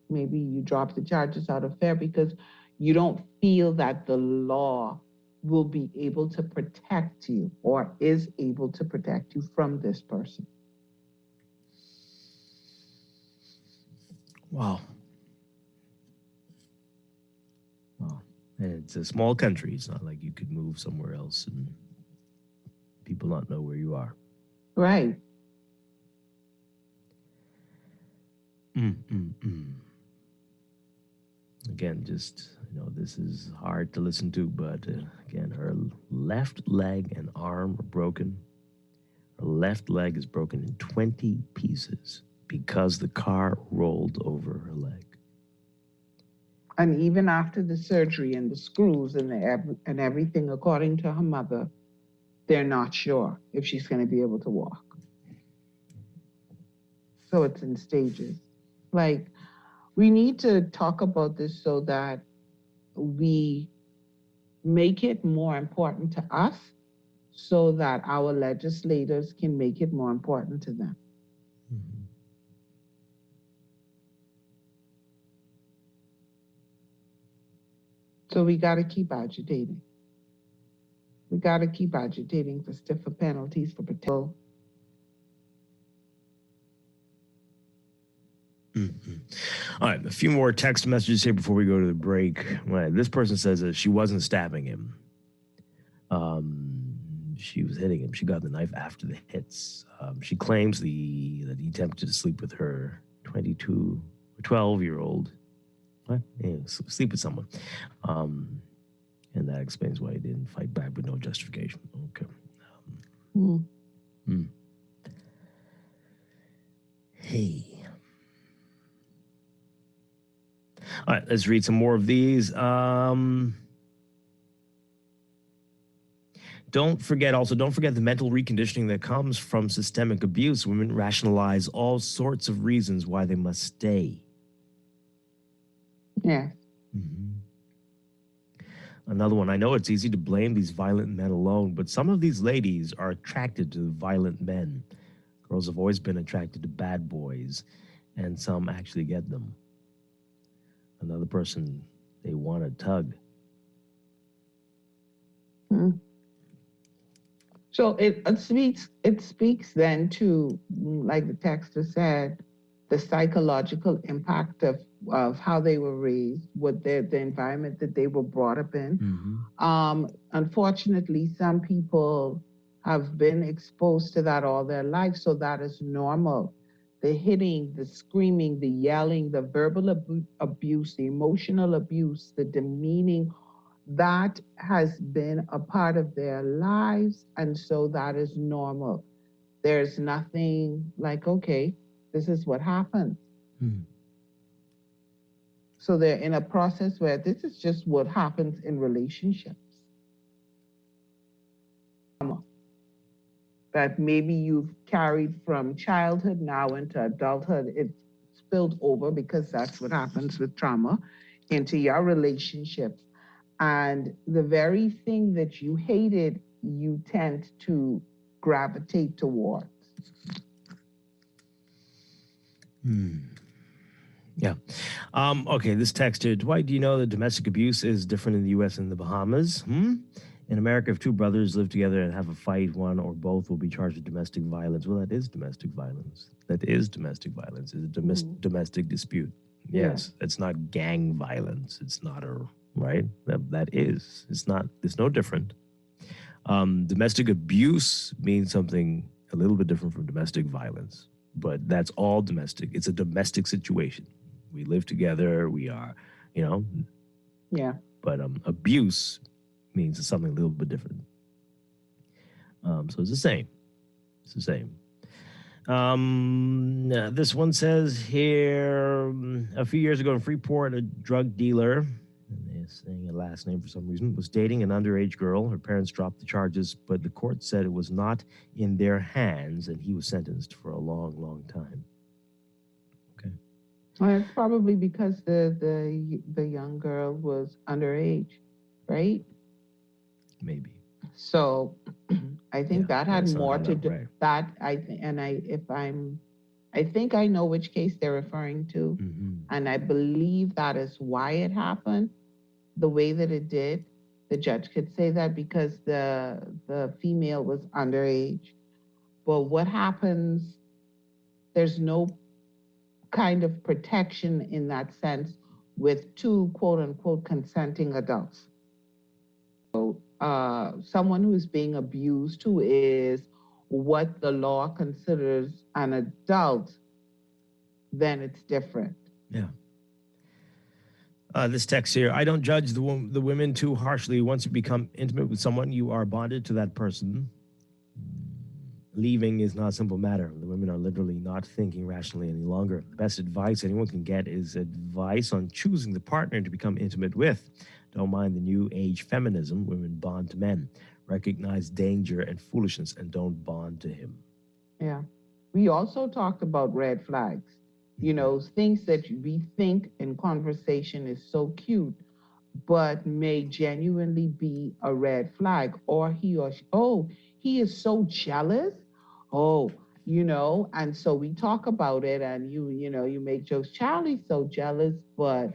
Maybe you drop the charges out of fear because you don't feel that the law will be able to protect you or is able to protect you from this person. Wow. It's a small country. It's not like you could move somewhere else and people not know where you are. Right. Again, just, this is hard to listen to, but again, her left leg and arm are broken. Her left leg is broken in 20 pieces because the car rolled over her leg. And even after the surgery and the screws and everything, according to her mother, they're not sure if she's going to be able to walk. So it's in stages. Like, we need to talk about this so that we make it more important to us so that our legislators can make it more important to them. So we got to keep agitating. We got to keep agitating for stiffer penalties for potential. All right, a few more text messages here before we go to the break. Right, this person says that she wasn't stabbing him. She was hitting him. She got the knife after the hits. She claims that he attempted to sleep with her 12-year-old. What? Yeah, sleep with someone. And that explains why he didn't fight back with no justification. Okay. Hey. All right, let's read some more of these. Don't forget the mental reconditioning that comes from systemic abuse. Women rationalize all sorts of reasons why they must stay. Yeah. Another one. I know it's easy to blame these violent men alone, but some of these ladies are attracted to violent men. Girls have always been attracted to bad boys, and some actually get them. Another person, they want to tug. So it speaks then to, like the texter said, the psychological impact of how they were raised, what the environment that they were brought up in. Unfortunately, some people have been exposed to that all their life, so that is normal. The hitting, the screaming, the yelling, the verbal abuse, the emotional abuse, the demeaning, that has been a part of their lives, and so that is normal. There's nothing like, okay, this is what happens. So they're in a process where this is just what happens in relationships. That maybe you've carried from childhood now into adulthood. It's spilled over, because that's what happens with trauma, into your relationships. And the very thing that you hated, you tend to gravitate towards. Yeah. Okay, this text here. Dwight, do you know that domestic abuse is different in the U.S. and the Bahamas? In America, if two brothers live together and have a fight, one or both will be charged with domestic violence. Well, that is domestic violence. It's a domestic dispute. Yes, it's not gang violence. It's not right? That is. It's no different. Domestic abuse means something a little bit different from domestic violence, but that's all domestic. It's a domestic situation. We live together. We are, Yeah. But abuse means something a little bit different. So it's the same. This one says here, a few years ago in Freeport, a drug dealer, and they're saying a last name for some reason, was dating an underage girl. Her parents dropped the charges, but the court said it was not in their hands, and he was sentenced for a long, long time. Okay. Well, it's probably because the young girl was underage, right? Maybe. So I think that had more to do right. that. I think I know which case they're referring to, and I believe that is why it happened the way that it did. The judge could say that because the female was underage. But what happens? There's no kind of protection in that sense with two quote unquote consenting adults. So someone who is being abused, who is what the law considers an adult, then it's different. Yeah. This text here, I don't judge the women too harshly. Once you become intimate with someone, you are bonded to that person. Leaving is not a simple matter. The women are literally not thinking rationally any longer. The best advice anyone can get is advice on choosing the partner to become intimate with. Don't mind the new age feminism. Women bond to men. Recognize danger and foolishness and don't bond to him. Yeah. We also talked about red flags. Things that we think in conversation is so cute, but may genuinely be a red flag. Or he or she, he is so jealous. And so we talk about it, and you make jokes. Charlie's so jealous, but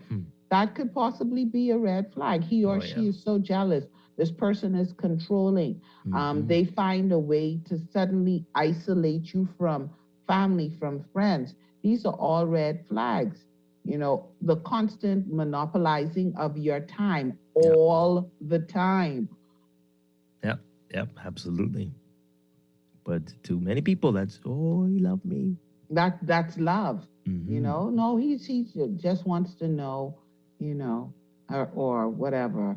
that could possibly be a red flag. He or she is so jealous. This person is controlling. They find a way to suddenly isolate you from family, from friends. These are all red flags. The constant monopolizing of your time all the time. Yep, absolutely. But to many people, that's, oh, he loved me. That's love. Mm-hmm. No, he just wants to know, or whatever.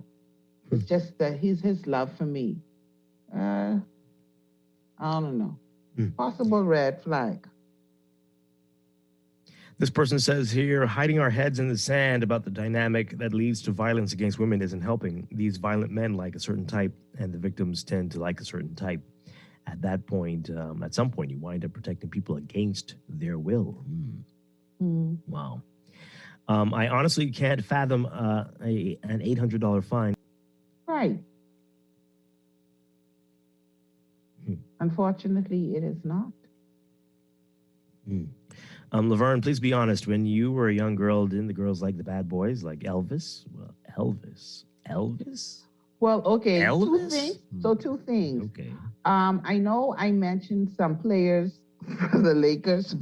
It's just that his love for me. I don't know. Possible red flag. This person says here, hiding our heads in the sand about the dynamic that leads to violence against women isn't helping. These violent men like a certain type, and the victims tend to like a certain type. At that point, at some point, you wind up protecting people against their will. Wow. I honestly can't fathom an $800 fine. Right. Unfortunately, it is not. Laverne, please be honest. When you were a young girl, didn't the girls like the bad boys, like Elvis? Well, Elvis? Well, okay. Elvis? Two things. So 2 things. Okay. I know I mentioned some players for the Lakers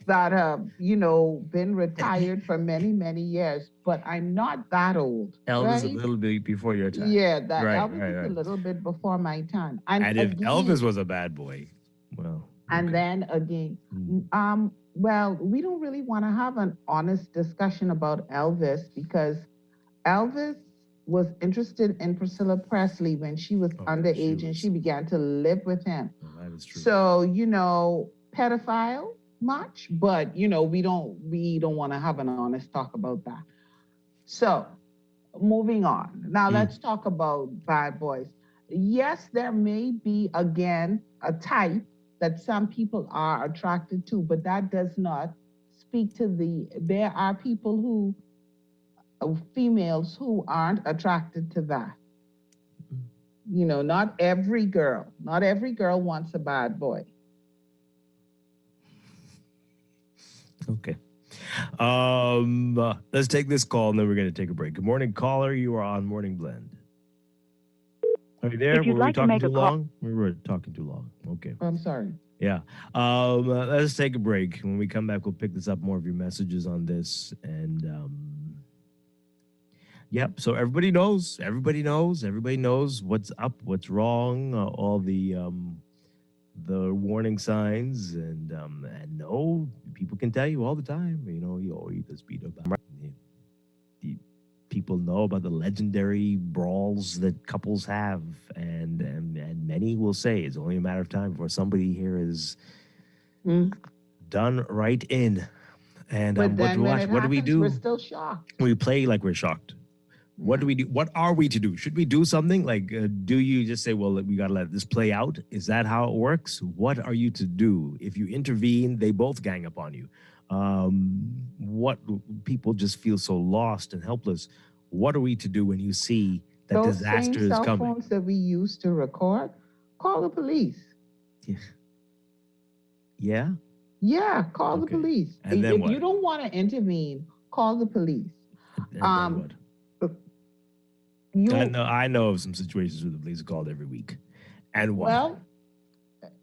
that have, been retired for many, many years, but I'm not that old. Elvis right? a little bit before your time. Yeah, that right, Elvis is a little bit before my time. And if again, Elvis was a bad boy, well. And then again, well, we don't really want to have an honest discussion about Elvis because Elvis was interested in Priscilla Presley when she was underage and she began to live with him. That is true. So, pedophile much, but we don't want to have an honest talk about that. So, moving on. Now let's talk about bad boys. Yes, there may be again a type that some people are attracted to, but that does not speak to there are people females who aren't attracted to that. Not every girl wants a bad boy. Okay. Let's take this call and then we're going to take a break. Good morning, caller. You are on Morning Blend. Are you there? Were we talking too long? We were talking too long. Okay. I'm sorry. Yeah. Let's take a break. When we come back, we'll pick this up, more of your messages on this. And yep. So everybody knows what's up, what's wrong, all the warning signs, and no, people can tell you all the time. You just beat up. People know about the legendary brawls that couples have, and many will say it's only a matter of time before somebody here is done right in. And but then what do we do? We're still shocked. We play like we're shocked. What do we do? What are we to do? Should we do something? Like, do you just say, well, we got to let this play out? Is that how it works? What are you to do? If you intervene, they both gang up on you. What people just feel so lost and helpless. What are we to do when you see that Those disaster is cell coming? Phones that we used to record, call the police. Yeah? Yeah, call the police. And then if you don't want to intervene, call the police. And what? I know of some situations where the police are called every week. And what? Well,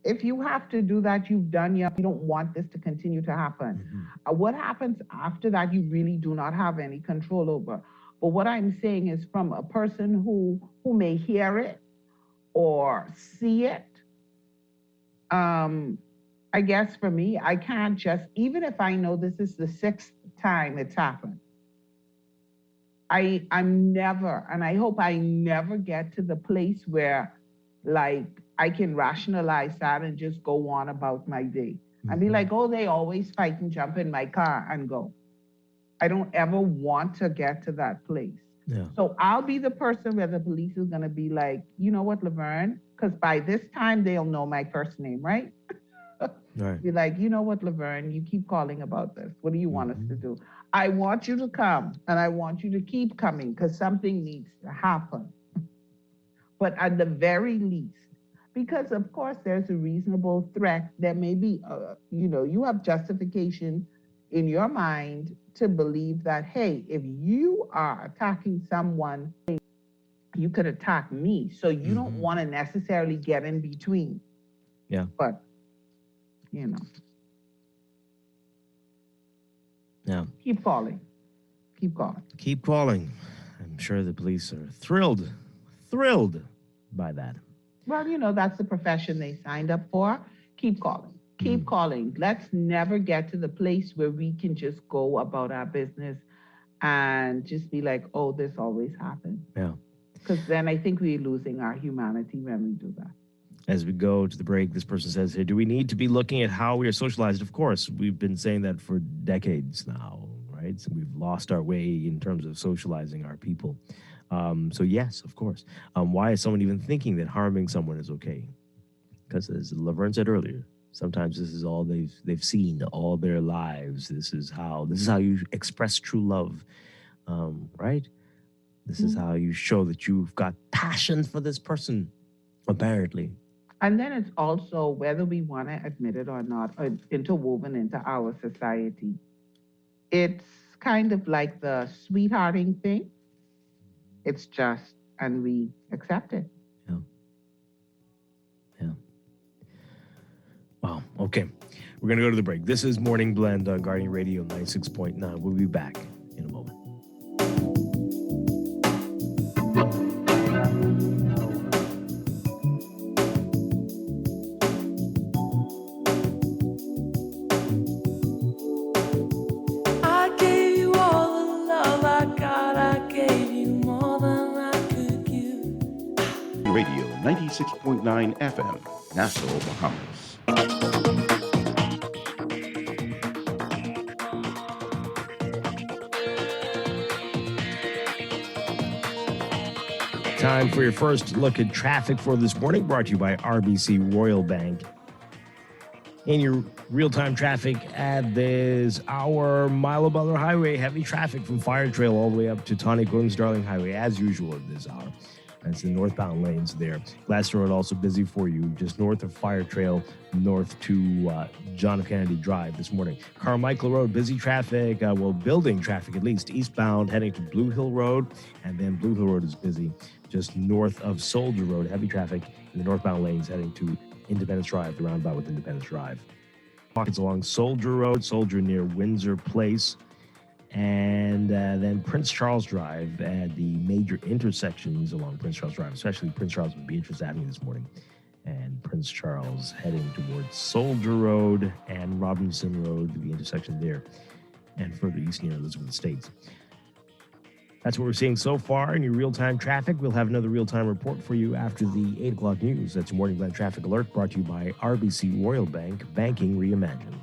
if you have to do that, you don't want this to continue to happen. What happens after that, you really do not have any control over. But what I'm saying is from a person who may hear it or see it, I guess for me, I can't even if I know this is the 6th time it's happened, I'm never, and I hope I never get to the place where I can rationalize that and just go on about my day. And be like, oh, they always fight and jump in my car and go. I don't ever want to get to that place. Yeah. So I'll be the person where the police is going to be like, you know what, Laverne? Because by this time, they'll know my first name, right? Right. Be like, you know what, Laverne? You keep calling about this. What do you want us to do? I want you to come, and I want you to keep coming because something needs to happen. But at the very least, because of course there's a reasonable threat, there may be, you have justification in your mind to believe that, hey, if you are attacking someone, you could attack me. So you don't want to necessarily get in between. Yeah. But, Yeah. Keep calling. Keep calling. Keep calling. I'm sure the police are thrilled by that. Well, that's the profession they signed up for. Keep calling. Keep calling. Let's never get to the place where we can just go about our business and just be like, oh, this always happens. Yeah. Because then I think we're losing our humanity when we do that. As we go to the break, this person says here, do we need to be looking at how we are socialized? Of course, we've been saying that for decades now, right? So we've lost our way in terms of socializing our people. So yes, of course. Why is someone even thinking that harming someone is okay? Because as Laverne said earlier, sometimes this is all they've seen all their lives. This is how you express true love, right? This is how you show that you've got passion for this person, apparently. And then it's also, whether we want to admit it or not, interwoven into our society. It's kind of like the sweethearting thing. It's just, and we accept it. Yeah. Wow. Okay. We're going to go to the break. This is Morning Blend on Guardian Radio 96.9. We'll be back in a moment. Radio 96.9 FM, Nassau, Bahamas. Time for your first look at traffic for this morning, brought to you by RBC Royal Bank. In your real-time traffic at this hour, Milo Butler Highway, heavy traffic from Fire Trail all the way up to Tawny Gordon's Darling Highway, as usual at this hour. That's the northbound lanes there. Glaston Road also busy for you, just north of Fire Trail, north to John F. Kennedy Drive this morning. Carmichael Road, busy traffic, building traffic at least, eastbound heading to Blue Hill Road, and then Blue Hill Road is busy just north of Soldier Road, heavy traffic in the northbound lanes heading to Independence Drive, the roundabout with Independence Drive. Pockets along Soldier Road, Soldier near Windsor Place, and then Prince Charles Drive at the major intersections along Prince Charles Drive, especially Prince Charles and Beatrice Avenue this morning, and Prince Charles heading towards Soldier Road and Robinson Road, the intersection there, and further east near Elizabeth Estates. That's what we're seeing so far in your real-time traffic. We'll have another real-time report for you after the 8 o'clock news. That's your Morning Blend Traffic Alert, brought to you by RBC Royal Bank, Banking Reimagined.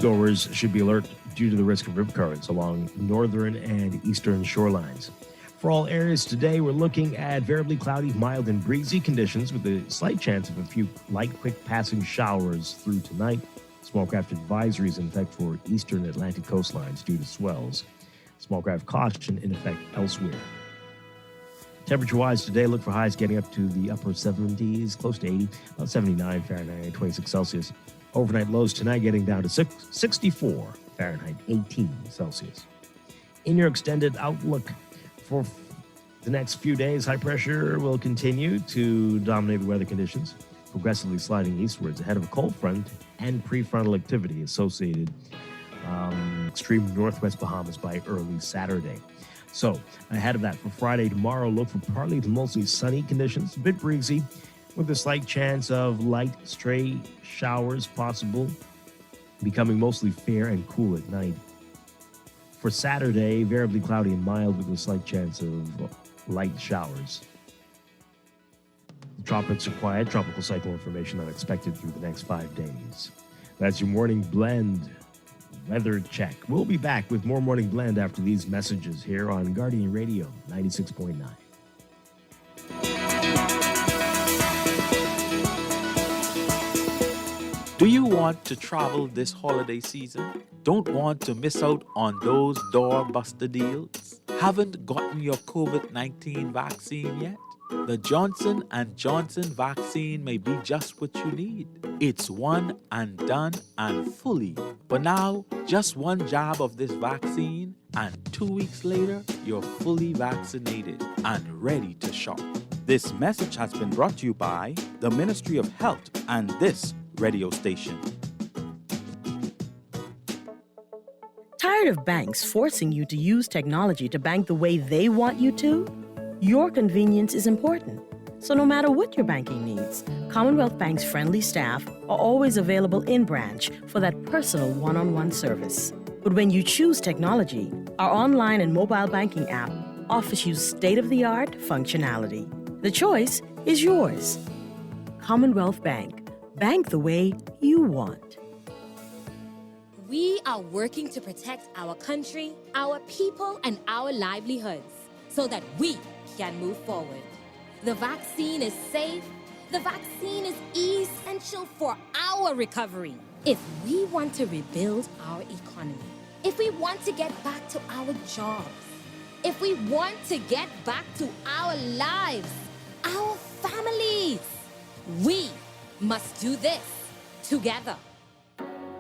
Goers should be alert due to the risk of rip currents along northern and eastern shorelines. For all areas today, we're looking at variably cloudy, mild, and breezy conditions with a slight chance of a few light, quick passing showers through tonight. Small craft advisories in effect for eastern Atlantic coastlines due to swells. Small craft caution in effect elsewhere. Temperature-wise today, look for highs getting up to the upper 70s, close to 80, about 79 Fahrenheit, 26 Celsius. Overnight lows tonight getting down to 64 Fahrenheit, 18 Celsius. In your extended outlook for the next few days, high pressure will continue to dominate the weather conditions, progressively sliding eastwards ahead of a cold front and prefrontal activity associated extreme northwest Bahamas by early Saturday. So ahead of that, for Friday tomorrow, look for partly to mostly sunny conditions, a bit breezy, with a slight chance of light stray showers possible, becoming mostly fair and cool at night. For Saturday, variably cloudy and mild with a slight chance of light showers. The tropics are quiet. Tropical cyclone formation not expected through the next 5 days. That's your Morning Blend weather check. We'll be back with more Morning Blend after these messages here on Guardian Radio 96.9. Do you want to travel this holiday season? Don't want to miss out on those doorbuster deals? Haven't gotten your COVID-19 vaccine yet? The Johnson & Johnson vaccine may be just what you need. It's one and done and fully. But now, just one jab of this vaccine and 2 weeks later, you're fully vaccinated and ready to shop. This message has been brought to you by the Ministry of Health and this radio station. Tired of banks forcing you to use technology to bank the way they want you to? Your convenience is important. So no matter what your banking needs, Commonwealth Bank's friendly staff are always available in branch for that personal one-on-one service. But when you choose technology, our online and mobile banking app offers you state-of-the-art functionality. The choice is yours. Commonwealth Bank. Bank the way you want. We are working to protect our country, our people, and our livelihoods so that we can move forward. The vaccine is safe. The vaccine is essential for our recovery. If we want to rebuild our economy, if we want to get back to our jobs, if we want to get back to our lives, our families, we must do this together.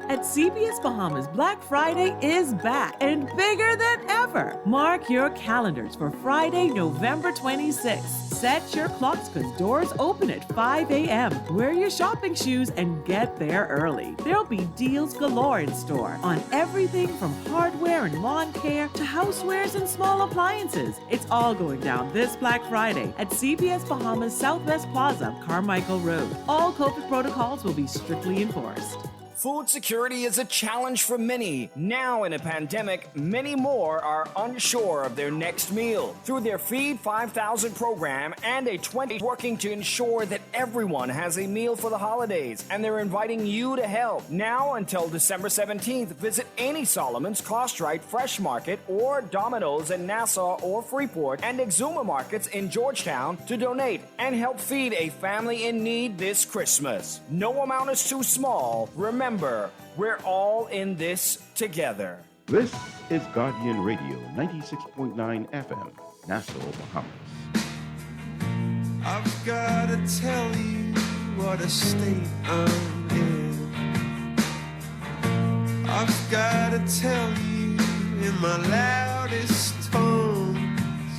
At CBS Bahamas, Black Friday is back and bigger than ever. Mark your calendars for Friday, November 26th. Set your clocks because doors open at 5 a.m. Wear your shopping shoes and get there early. There'll be deals galore in store on everything from hardware and lawn care to housewares and small appliances. It's all going down this Black Friday at CBS Bahamas Southwest Plaza, Carmichael Road. All COVID protocols will be strictly enforced. Food security is a challenge for many. Now in a pandemic, many more are unsure of their next meal. Through their Feed 5000 program and a 20 working to ensure that everyone has a meal for the holidays, and they're inviting you to help. Now until December 17th, visit any Solomon's, Costrite, Fresh Market, or Domino's in Nassau or Freeport, and Exuma Markets in Georgetown to donate and help feed a family in need this Christmas. No amount is too small. Remember, we're all in this together. This is Guardian Radio 96.9 FM, Nassau, Bahamas. I've gotta tell you what a state I'm in. I've gotta tell you in my loudest tones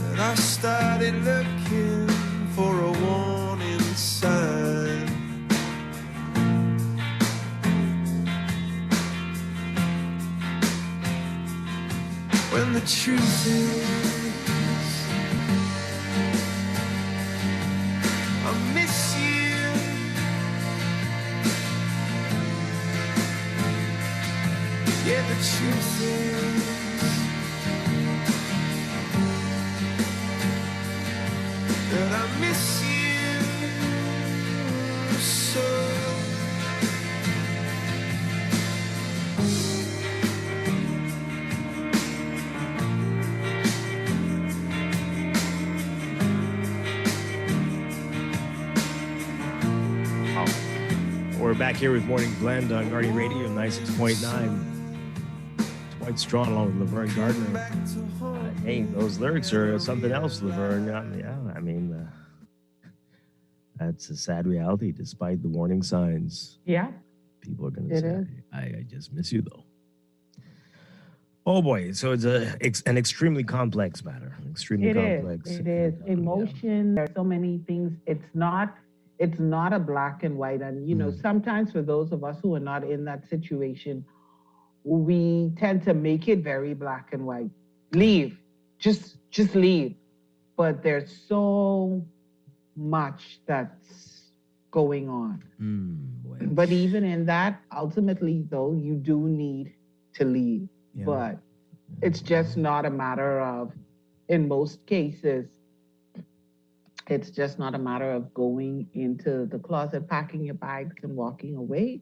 that I started looking for a warning sign. When the truth is, I miss you. Yeah, the truth is, that I miss you so. We're back here with Morning Blend on Guardian Radio 96.9. Dwight Strachan along with Laverne Gardner. Hey, those lyrics are something else, Laverne. Yeah, I mean, that's a sad reality despite the warning signs. Yeah. People are going to say, I just miss you, though. Oh, boy. So it's an extremely complex matter. Extremely complex. It is. Emotion. There are so many things. It's not a black and white. And, you know, sometimes for those of us who are not in that situation, we tend to make it very black and white. Leave. Just leave. But there's so much that's going on. But even in that, ultimately, though, you do need to leave. Yeah. But it's just not a matter of, in most cases, it's just not a matter of going into the closet, packing your bags and walking away.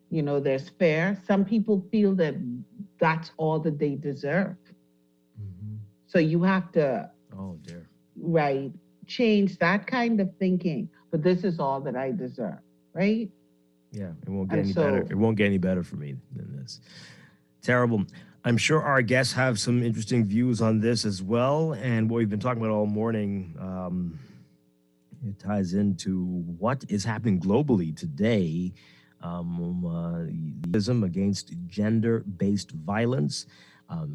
You know, there's fair. Some people feel that that's all that they deserve. So you have to, change that kind of thinking. But this is all that I deserve. right? Yeah, it won't get And any so- better. It won't get any better for me than this. Terrible. I'm sure our guests have some interesting views on this as well. And what we've been talking about all morning, it ties into what is happening globally today. The against gender-based violence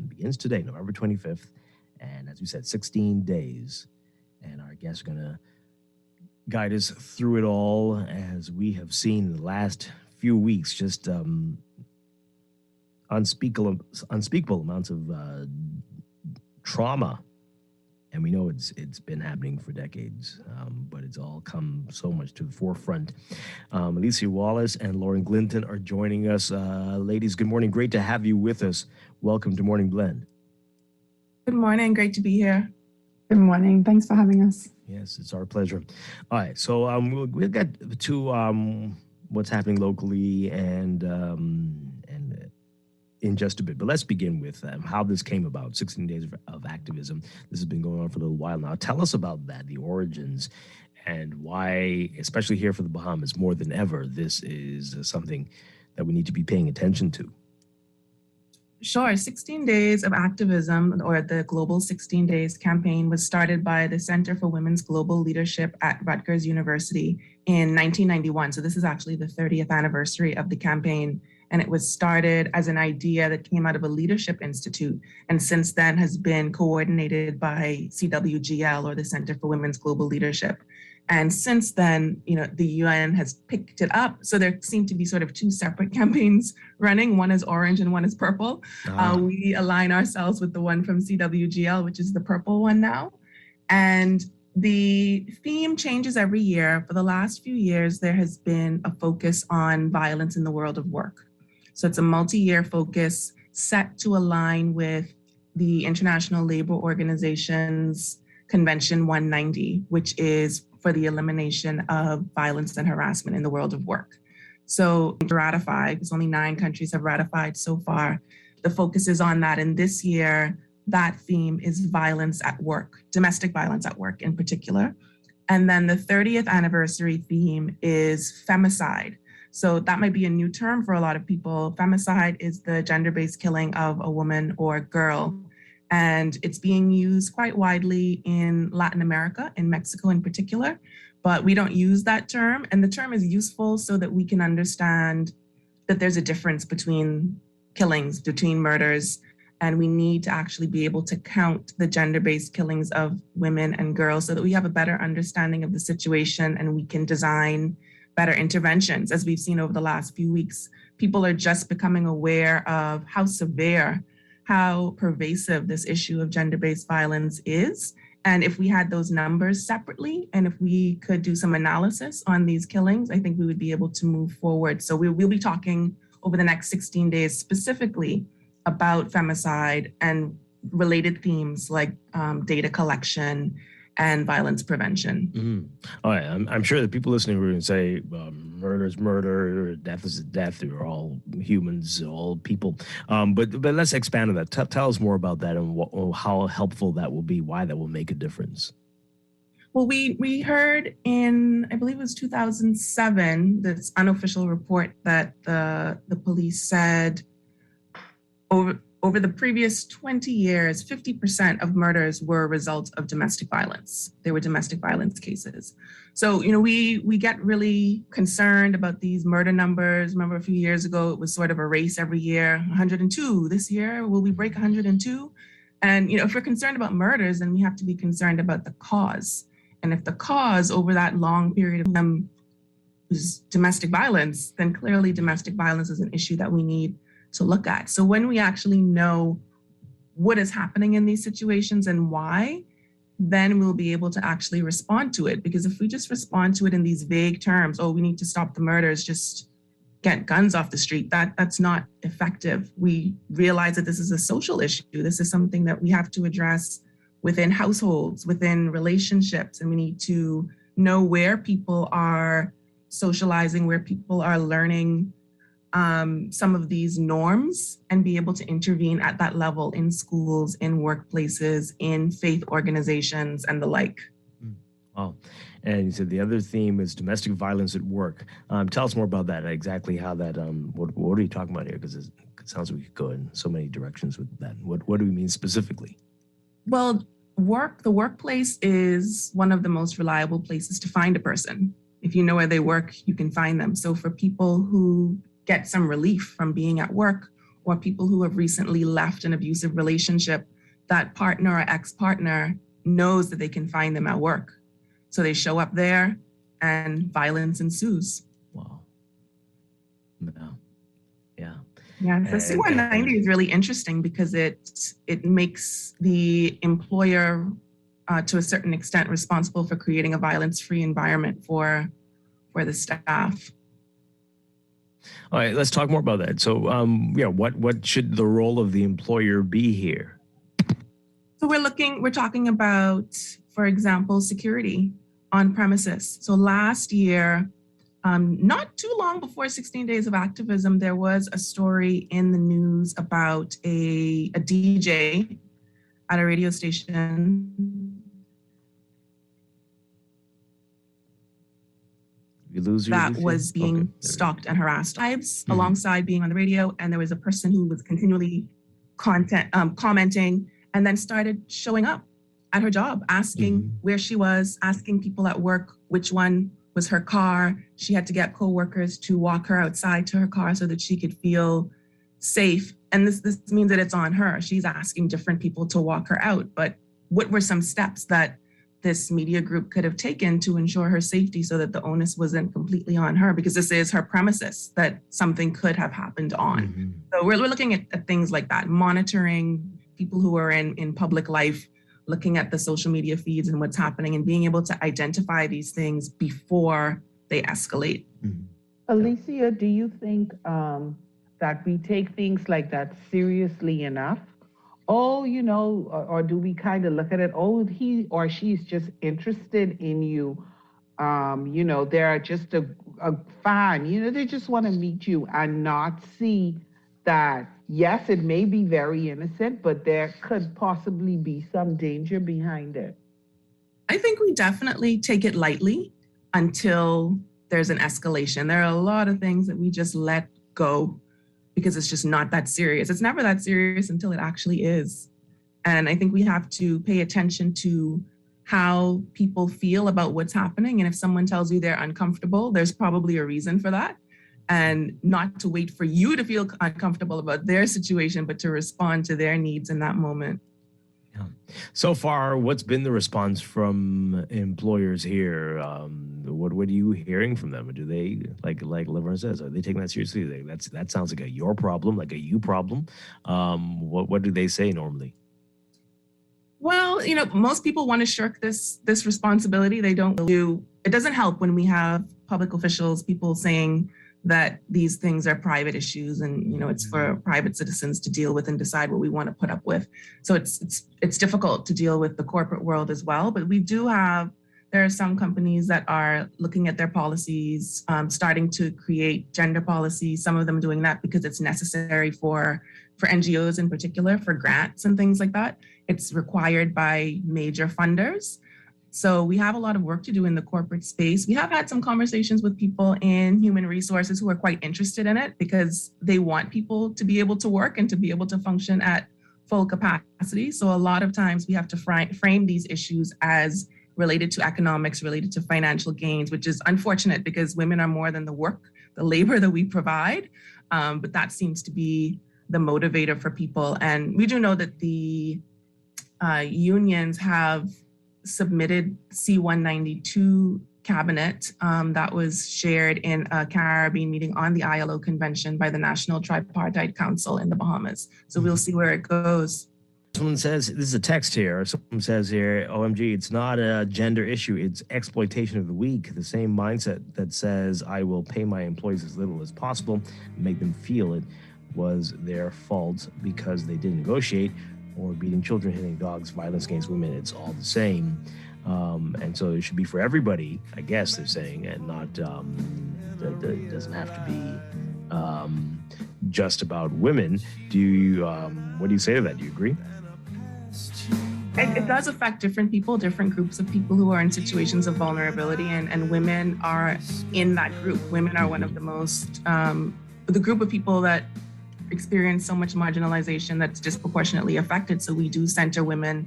begins today, November 25th. And as we said, 16 days. And our guests are going to guide us through it all, as we have seen in the last few weeks, just unspeakable amounts of trauma. And we know it's been happening for decades, but it's all come so much to the forefront. Alicia Wallace and Lauren Glinton are joining us. Ladies, good morning. Great to have you with us. Welcome to Morning Blend. Good morning. Great to be here. Good morning. Thanks for having us. Yes, it's our pleasure. All right, so we'll get to what's happening locally and in just a bit. But let's begin with how this came about, 16 days of activism. This has been going on for a little while now. Tell us about that, the origins, and why, especially here for the Bahamas, more than ever, this is something that we need to be paying attention to. Sure. 16 Days of Activism, or the Global 16 Days campaign, was started by the Center for Women's Global Leadership at Rutgers University in 1991. So this is actually the 30th anniversary of the campaign. And it was started as an idea that came out of a leadership institute, and since then has been coordinated by CWGL, or the Center for Women's Global Leadership. And since then, the UN has picked it up. So there seem to be sort of two separate campaigns running. One is orange and one is purple. We align ourselves with the one from CWGL, which is the purple one now. And the theme changes every year. For the last few years, there has been a focus on violence in the world of work. So it's a multi-year focus set to align with the International Labor Organization's Convention 190, which is for the elimination of violence and harassment in the world of work. So to ratify, because only 9 countries have ratified so far, the focus is on that. And this year, that theme is violence at work, domestic violence at work in particular. And then the 30th anniversary theme is femicide. So that might be a new term for a lot of people. Femicide is the gender-based killing of a woman or a girl. And it's being used quite widely in Latin America, in Mexico in particular, but we don't use that term. And the term is useful so that we can understand that there's a difference between killings, between murders, and we need to actually be able to count the gender-based killings of women and girls so that we have a better understanding of the situation and we can design better interventions. As we've seen over the last few weeks, people are just becoming aware of how severe, how pervasive this issue of gender-based violence is. And if we had those numbers separately, and if we could do some analysis on these killings, I think we would be able to move forward. So we'll be talking over the next 16 days specifically about femicide and related themes like data collection and violence prevention. Mm-hmm. All right, I'm sure that people listening are going to say murder is murder, death is death. We're all humans, all people. But let's expand on that. Tell us more about that and how helpful that will be, why that will make a difference. Well, we heard in, I believe it was 2007, this unofficial report that the police said over the previous 20 years, 50% of murders were a result of domestic violence. They were domestic violence cases. So, we get really concerned about these murder numbers. Remember a few years ago, it was sort of a race every year, 102. This year, will we break 102? And, if we're concerned about murders, then we have to be concerned about the cause. And if the cause over that long period of time is domestic violence, then clearly domestic violence is an issue that we need to look at. So when we actually know what is happening in these situations and why, then we'll be able to actually respond to it. Because if we just respond to it in these vague terms, oh, we need to stop the murders, just get guns off the street, that's not effective. We realize that this is a social issue. This is something that we have to address within households, within relationships, and we need to know where people are socializing, where people are learning some of these norms, and be able to intervene at that level in schools, in workplaces, in faith organizations, and the like. Oh, and you said the other theme is domestic violence at work. Tell us more about that. Exactly how that. What are you talking about here? Because it sounds like we could go in so many directions with that. What do we mean specifically? Well, the workplace is one of the most reliable places to find a person. If you know where they work, you can find them. So for people who get some relief from being at work, or people who have recently left an abusive relationship, that partner or ex-partner knows that they can find them at work. So they show up there and violence ensues. Wow. No. Yeah. Yeah, the C-190 is really interesting because it makes the employer, to a certain extent, responsible for creating a violence-free environment for the staff. All right, let's talk more about that. So, what should the role of the employer be here? So we're talking about, for example, security on premises. So last year, not too long before 16 Days of Activism, there was a story in the news about a DJ at a radio station that was being stalked and harassed lives alongside being on the radio. And there was a person who was continually commenting and then started showing up at her job, asking where she was, asking people at work which one was her car. She had to get co-workers to walk her outside to her car so that she could feel safe. And this means that it's on her. She's asking different people to walk her out. But what were some steps that this media group could have taken to ensure her safety so that the onus wasn't completely on her? Because this is her premises that something could have happened on. So we're looking at things like that, monitoring people who are in public life, looking at the social media feeds and what's happening and being able to identify these things before they escalate. Alicia, do you think that we take things like that seriously enough? Oh, or do we kind of look at it, oh, he or she's just interested in you. They're just a fan, they just want to meet you and not see that, yes, it may be very innocent, but there could possibly be some danger behind it. I think we definitely take it lightly until there's an escalation. There are a lot of things that we just let go because it's just not that serious. It's never that serious until it actually is. And I think we have to pay attention to how people feel about what's happening. And if someone tells you they're uncomfortable, there's probably a reason for that. And not to wait for you to feel uncomfortable about their situation, but to respond to their needs in that moment. Yeah. So far, what's been the response from employers here? What are you hearing from them? Do they, like Laverne says, are they taking that seriously? That sounds like a your problem, like a you problem. What do they say normally? Well, most people want to shirk this responsibility. They don't do. It doesn't help when we have public officials, people saying that these things are private issues and it's for private citizens to deal with and decide what we want to put up with. So it's difficult to deal with the corporate world as well. But there are some companies that are looking at their policies, starting to create gender policies, some of them doing that because it's necessary for NGOs in particular, for grants and things like that. It's required by major funders. So we have a lot of work to do in the corporate space. We have had some conversations with people in human resources who are quite interested in it because they want people to be able to work and to be able to function at full capacity. So a lot of times we have to frame these issues as related to economics, related to financial gains, which is unfortunate because women are more than the labor that we provide. But that seems to be the motivator for people. And we do know that the unions have submitted C-192 cabinet that was shared in a Caribbean meeting on the ILO convention by the National Tripartite Council in the Bahamas. So we'll see where it goes. Someone says, this is a text here, someone says here, OMG, it's not a gender issue, it's exploitation of the weak. The same mindset that says, I will pay my employees as little as possible, make them feel it was their fault because they didn't negotiate, or beating children, hitting dogs, violence against women, it's all the same. And so it should be for everybody, I guess they're saying, and not, it doesn't have to be just about women. What do you say to that? Do you agree? It does affect different people, different groups of people who are in situations of vulnerability, and women are in that group. Women are one of the most, the group of people that experience so much marginalization that's disproportionately affected. So we do center women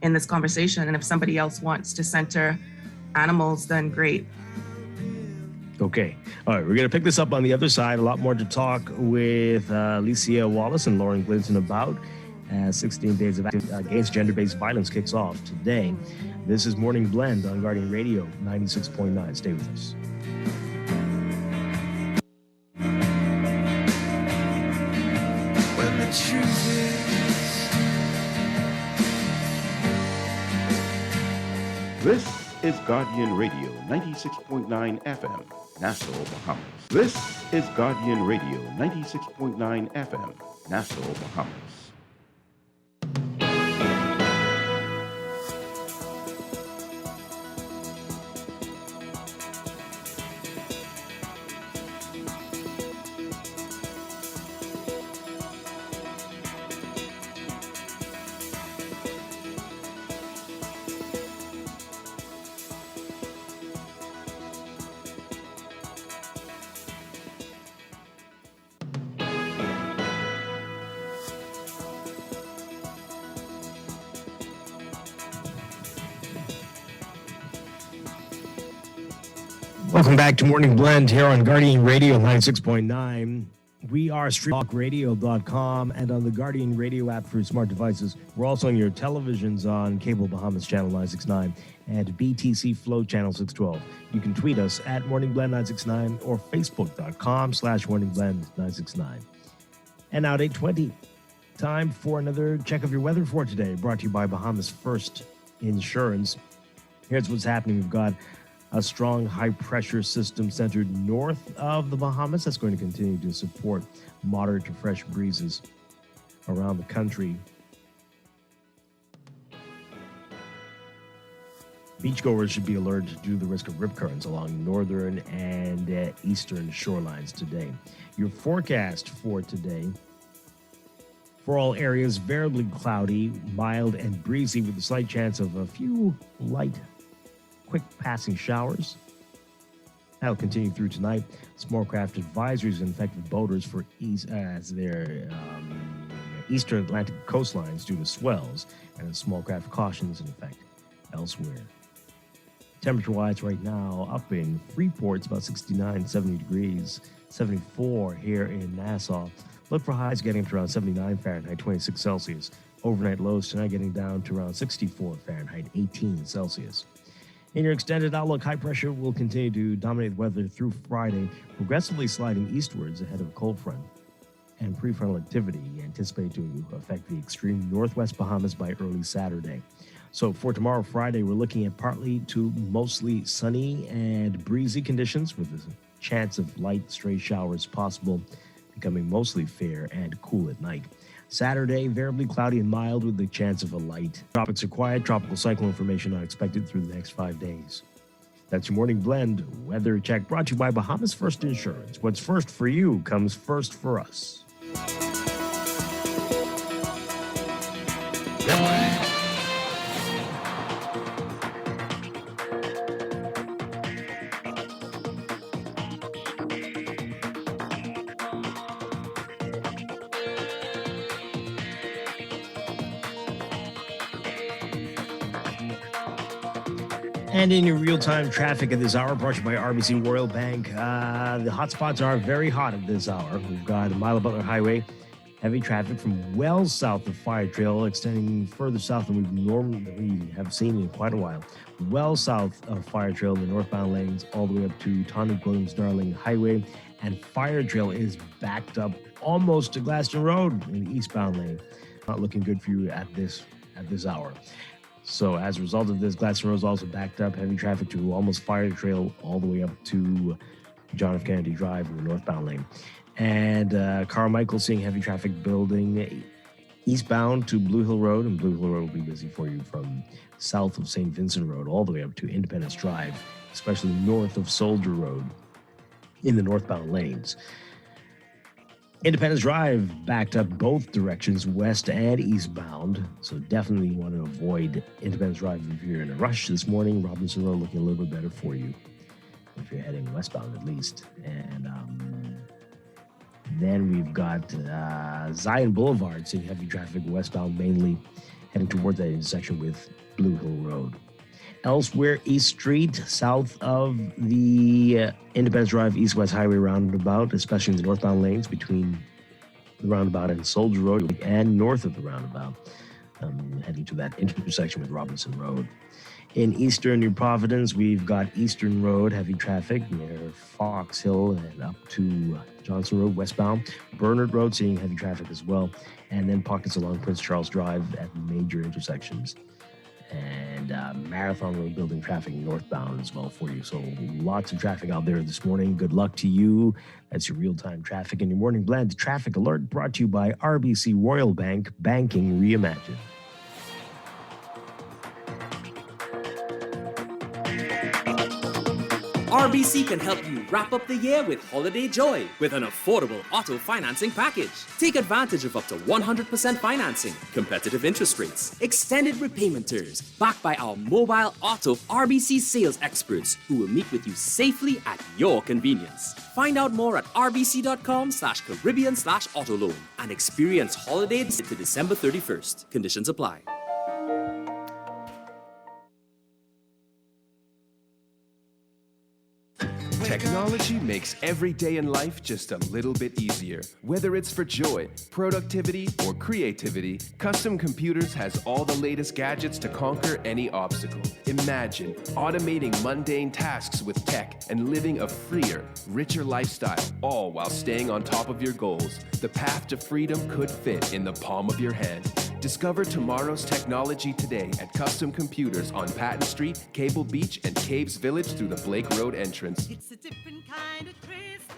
in this conversation. And if somebody else wants to center animals, then great. Okay. All right. We're going to pick this up on the other side. A lot more to talk with Alicia Wallace and Lauren Glinton about as 16 Days of Action Against Gender-Based Violence kicks off today. This is Morning Blend on Guardian Radio 96.9. Stay with us. When the truth is, This is Guardian Radio 96.9 FM, Nassau, Bahamas. This is Guardian Radio 96.9 FM, Nassau, Bahamas. Welcome back to Morning Blend here on Guardian Radio 96.9. We are streettalkradio.com and on the Guardian Radio app for smart devices. We're also on your televisions on Cable Bahamas Channel 969 and BTC Flow Channel 612. You can tweet us at morningblend969 or facebook.com/morningblend969. And now at 8:20, time for another check of your weather for today, brought to you by Bahamas First Insurance. Here's what's happening. We've got a strong high-pressure system centered north of the Bahamas that's going to continue to support moderate to fresh breezes around the country. Beachgoers should be alert due to the risk of rip currents along northern and eastern shorelines today. Your forecast for today: for all areas, variably cloudy, mild, and breezy with a slight chance of a few light quick passing showers. That'll continue through tonight. Small craft advisories in effect with boaters for eastern Atlantic coastlines due to swells, and a small craft cautions in effect elsewhere. Temperature-wise right now, up in Freeport, it's about 69, 70 degrees, 74 here in Nassau. Look for highs getting up to around 79 Fahrenheit, 26 Celsius. Overnight lows tonight getting down to around 64 Fahrenheit, 18 Celsius. In your extended outlook, high pressure will continue to dominate the weather through Friday, progressively sliding eastwards ahead of a cold front. And prefrontal activity anticipated to affect the extreme northwest Bahamas by early Saturday. So for tomorrow, Friday, we're looking at partly to mostly sunny and breezy conditions with a chance of light stray showers possible, becoming mostly fair and cool at night. Saturday, variably cloudy and mild with the chance of a light. Tropics are quiet. Tropical cyclone formation not expected through the next 5 days. That's your Morning Blend weather check brought to you by Bahamas First Insurance. What's first for you comes first for us. And in your real-time traffic at this hour, brought to you by RBC Royal Bank. The hotspots are very hot at this hour. We've got Mila Butler Highway, heavy traffic from well south of Fire Trail, extending further south than we normally have seen in quite a while. Well south of Fire Trail in the northbound lanes, all the way up to Tonic Williams-Darling Highway. And Fire Trail is backed up almost to Glaston Road in the eastbound lane. Not looking good for you at this hour. So as a result of this, Gladstone Road is also backed up, heavy traffic to almost Fire Trail all the way up to John F. Kennedy Drive in the northbound lane. And Carmichael seeing heavy traffic building eastbound to Blue Hill Road, and Blue Hill Road will be busy for you from south of St. Vincent Road all the way up to Independence Drive, especially north of Soldier Road in the northbound lanes. Independence Drive backed up both directions, west and eastbound. So definitely want to avoid Independence Drive if you're in a rush this morning. Robinson Road looking a little bit better for you if you're heading westbound at least. And then we've got Zion Boulevard, seeing heavy traffic westbound, mainly heading towards that intersection with Blue Hill Road. Elsewhere, East Street, south of the Independence Drive East-West Highway roundabout, especially in the northbound lanes between the roundabout and Soldier Road, and north of the roundabout, heading to that intersection with Robinson Road. In eastern New Providence, we've got Eastern Road, heavy traffic near Fox Hill and up to Johnson Road westbound. Bernard Road, seeing heavy traffic as well. And then pockets along Prince Charles Drive at major intersections. And Marathon Road building traffic northbound as well for you. So lots of traffic out there this morning. Good luck to you. That's your real-time traffic in your morning blend. Traffic alert brought to you by RBC Royal Bank, banking reimagined. RBC can help you wrap up the year with holiday joy with an affordable auto financing package. Take advantage of up to 100% financing, competitive interest rates, extended repayment terms, backed by our mobile auto RBC sales experts who will meet with you safely at your convenience. Find out more at rbc.com/Caribbean/auto loan and experience holidays to December 31st. Conditions apply. Technology makes every day in life just a little bit easier. Whether it's for joy, productivity, or creativity, Custom Computers has all the latest gadgets to conquer any obstacle. Imagine automating mundane tasks with tech and living a freer, richer lifestyle, all while staying on top of your goals. The path to freedom could fit in the palm of your hand. Discover tomorrow's technology today at Custom Computers on Patton Street, Cable Beach, and Caves Village through the Blake Road entrance. It's a different kind of Christmas,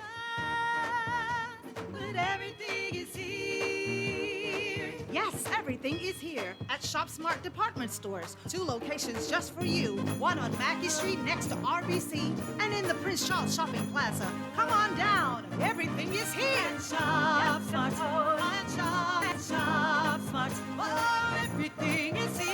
but everything is here. Yes, everything is here at Shop Smart Department Stores. 2 locations just for you. One on Mackey Street next to RBC and in the Prince Charles Shopping Plaza. Come on down. Everything is here. And Shop Smart. And Shop Smart. Oh, everything is here.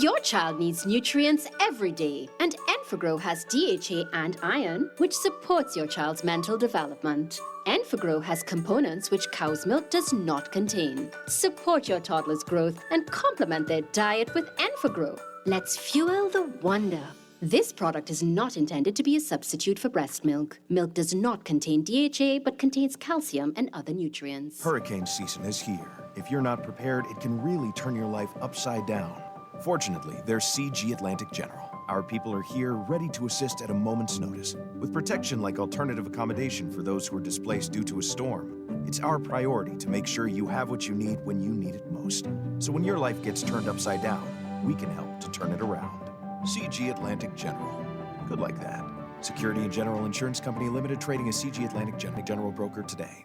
Your child needs nutrients every day, and Enfagrow has DHA and iron, which supports your child's mental development. Enfagrow has components which cow's milk does not contain. Support your toddler's growth and complement their diet with Enfagrow. Let's fuel the wonder. This product is not intended to be a substitute for breast milk. Milk does not contain DHA, but contains calcium and other nutrients. Hurricane season is here. If you're not prepared, it can really turn your life upside down. Fortunately, there's CG Atlantic General. Our people are here, ready to assist at a moment's notice, with protection like alternative accommodation for those who are displaced due to a storm. It's our priority to make sure you have what you need when you need it most. So when your life gets turned upside down, we can help to turn it around. CG Atlantic General. Good like that. Security and General Insurance Company Limited, trading as CG Atlantic General Broker today.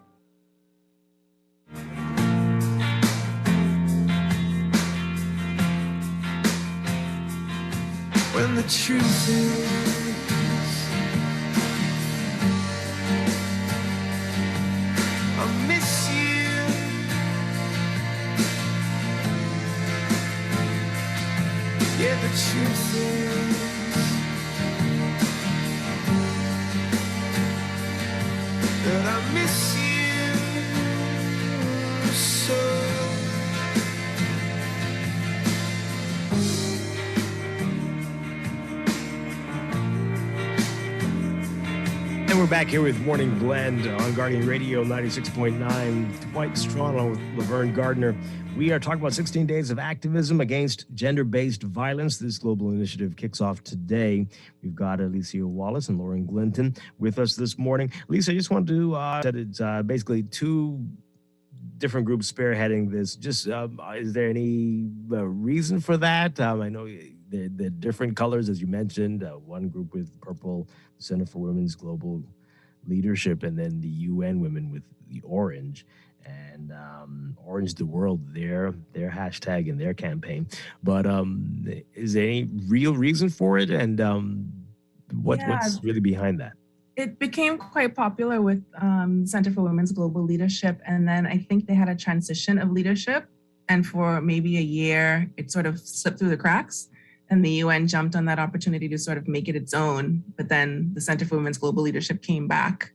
When the truth is, I miss you. Yeah, the truth is, that I miss you so. And we're back here with Morning Blend on Guardian Radio 96.9. Dwight Strachan along with Laverne Gardner. We are talking about 16 days of activism against gender-based violence. This global initiative kicks off today. We've got Alicia Wallace and Lauren Glinton with us this morning. Alicia, I just wanted to that it's basically 2 different groups spearheading this. Just is there any reason for that? I know the different colors, as you mentioned. One group with purple, the Center for Women's Global Leadership, and then the UN Women with the orange. And Orange the World, their hashtag and their campaign. But is there any real reason for it? And What's really behind that? It became quite popular with Center for Women's Global Leadership. And then I think they had a transition of leadership. And for maybe a year, it sort of slipped through the cracks. And the UN jumped on that opportunity to sort of make it its own. But then the Center for Women's Global Leadership came back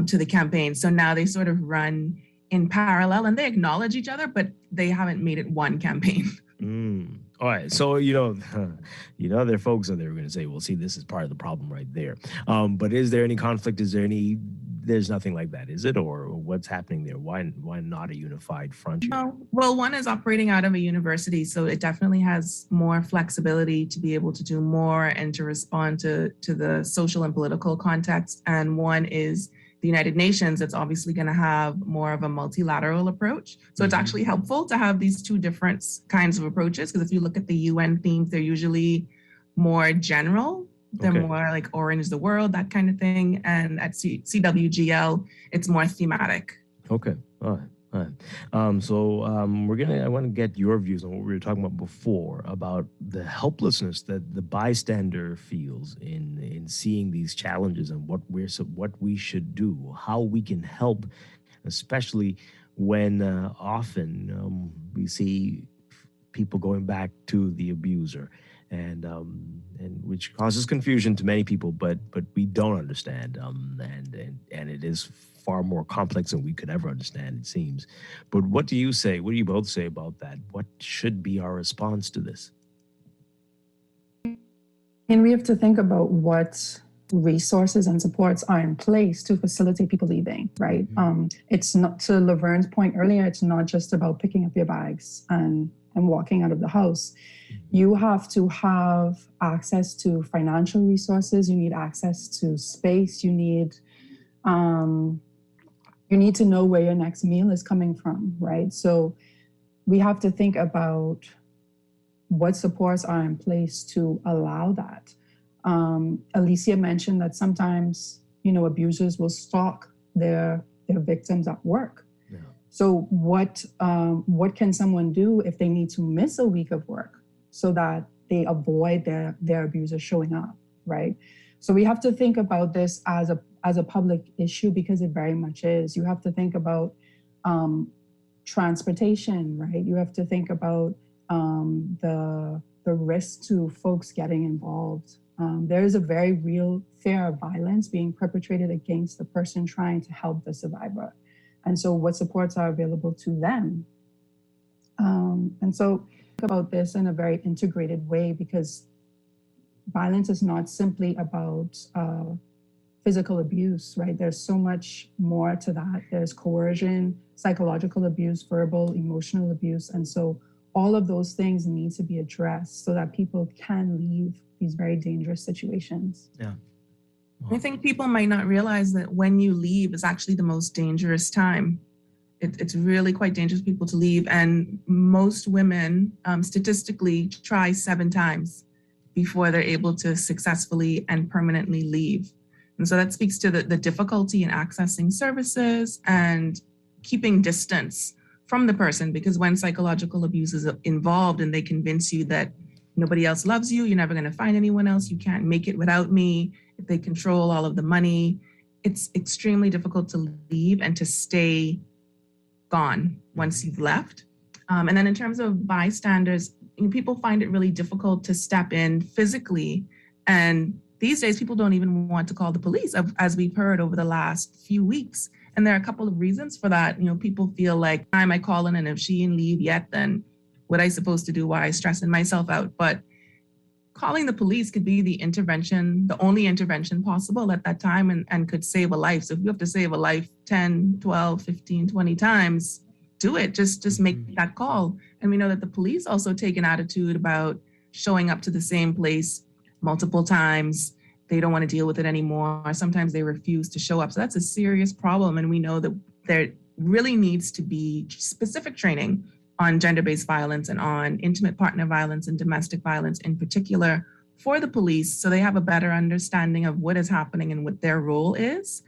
to the campaign. So now they sort of run in parallel and they acknowledge each other, but they haven't made it one campaign. All right. So, there are folks out there who are going to say, well, see, this is part of the problem right there. But is there any conflict? There's nothing like that, is it? Or what's happening there? Why not a unified front? No. Well, one is operating out of a university, so it definitely has more flexibility to be able to do more and to respond to the social and political context. And one is the United Nations. It's obviously going to have more of a multilateral approach. So it's actually helpful to have these two different kinds of approaches, because if you look at the UN themes, they're usually more general. They're more like Orange the World, that kind of thing. And at CWGL, it's more thematic. Okay. All right. I want to get your views on what we were talking about before, about the helplessness that the bystander feels in seeing these challenges and what we should do, how we can help, especially when often we see people going back to the abuser, and which causes confusion to many people, but we don't understand, and it is far more complex than we could ever understand, it seems. But what do you say? What do you both say about that? What should be our response to this? And we have to think about what resources and supports are in place to facilitate people leaving, right? It's not, to Laverne's point earlier, it's not just about picking up your bags and walking out of the house. You have to have access to financial resources. You need access to space. You need to know where your next meal is coming from, right? So we have to think about what supports are in place to allow that. Alicia mentioned that sometimes, abusers will stalk their victims at work. Yeah. So what can someone do if they need to miss a week of work so that they avoid their abuser showing up, right? So we have to think about this as a public issue, because it very much is. You have to think about transportation, right? You have to think about the risk to folks getting involved. There is a very real fear of violence being perpetrated against the person trying to help the survivor. And so what supports are available to them? And so think about this in a very integrated way, because violence is not simply about physical abuse, right? There's so much more to that. There's coercion, psychological abuse, verbal, emotional abuse. And so all of those things need to be addressed so that people can leave these very dangerous situations. Yeah. I think people might not realize that when you leave is actually the most dangerous time. It's really quite dangerous for people to leave. And most women statistically try 7 times before they're able to successfully and permanently leave. And so that speaks to the difficulty in accessing services and keeping distance from the person, because when psychological abuse is involved and they convince you that nobody else loves you, you're never going to find anyone else, you can't make it without me, if they control all of the money, it's extremely difficult to leave and to stay gone once you've left. And then in terms of bystanders, people find it really difficult to step in physically. And these days, people don't even want to call the police, as we've heard over the last few weeks. And there are a couple of reasons for that. People feel like, am I calling, and if she didn't leave yet, then what I supposed to do? Why stressing myself out? But calling the police could be the only intervention possible at that time, and could save a life. So if you have to save a life 10, 12, 15, 20 times, do it. Just make that call. And we know that the police also take an attitude about showing up to the same place multiple times. They don't want to deal with it anymore. Sometimes they refuse to show up. So that's a serious problem. And we know that there really needs to be specific training on gender-based violence and on intimate partner violence and domestic violence in particular for the police, so they have a better understanding of what is happening and what their role is.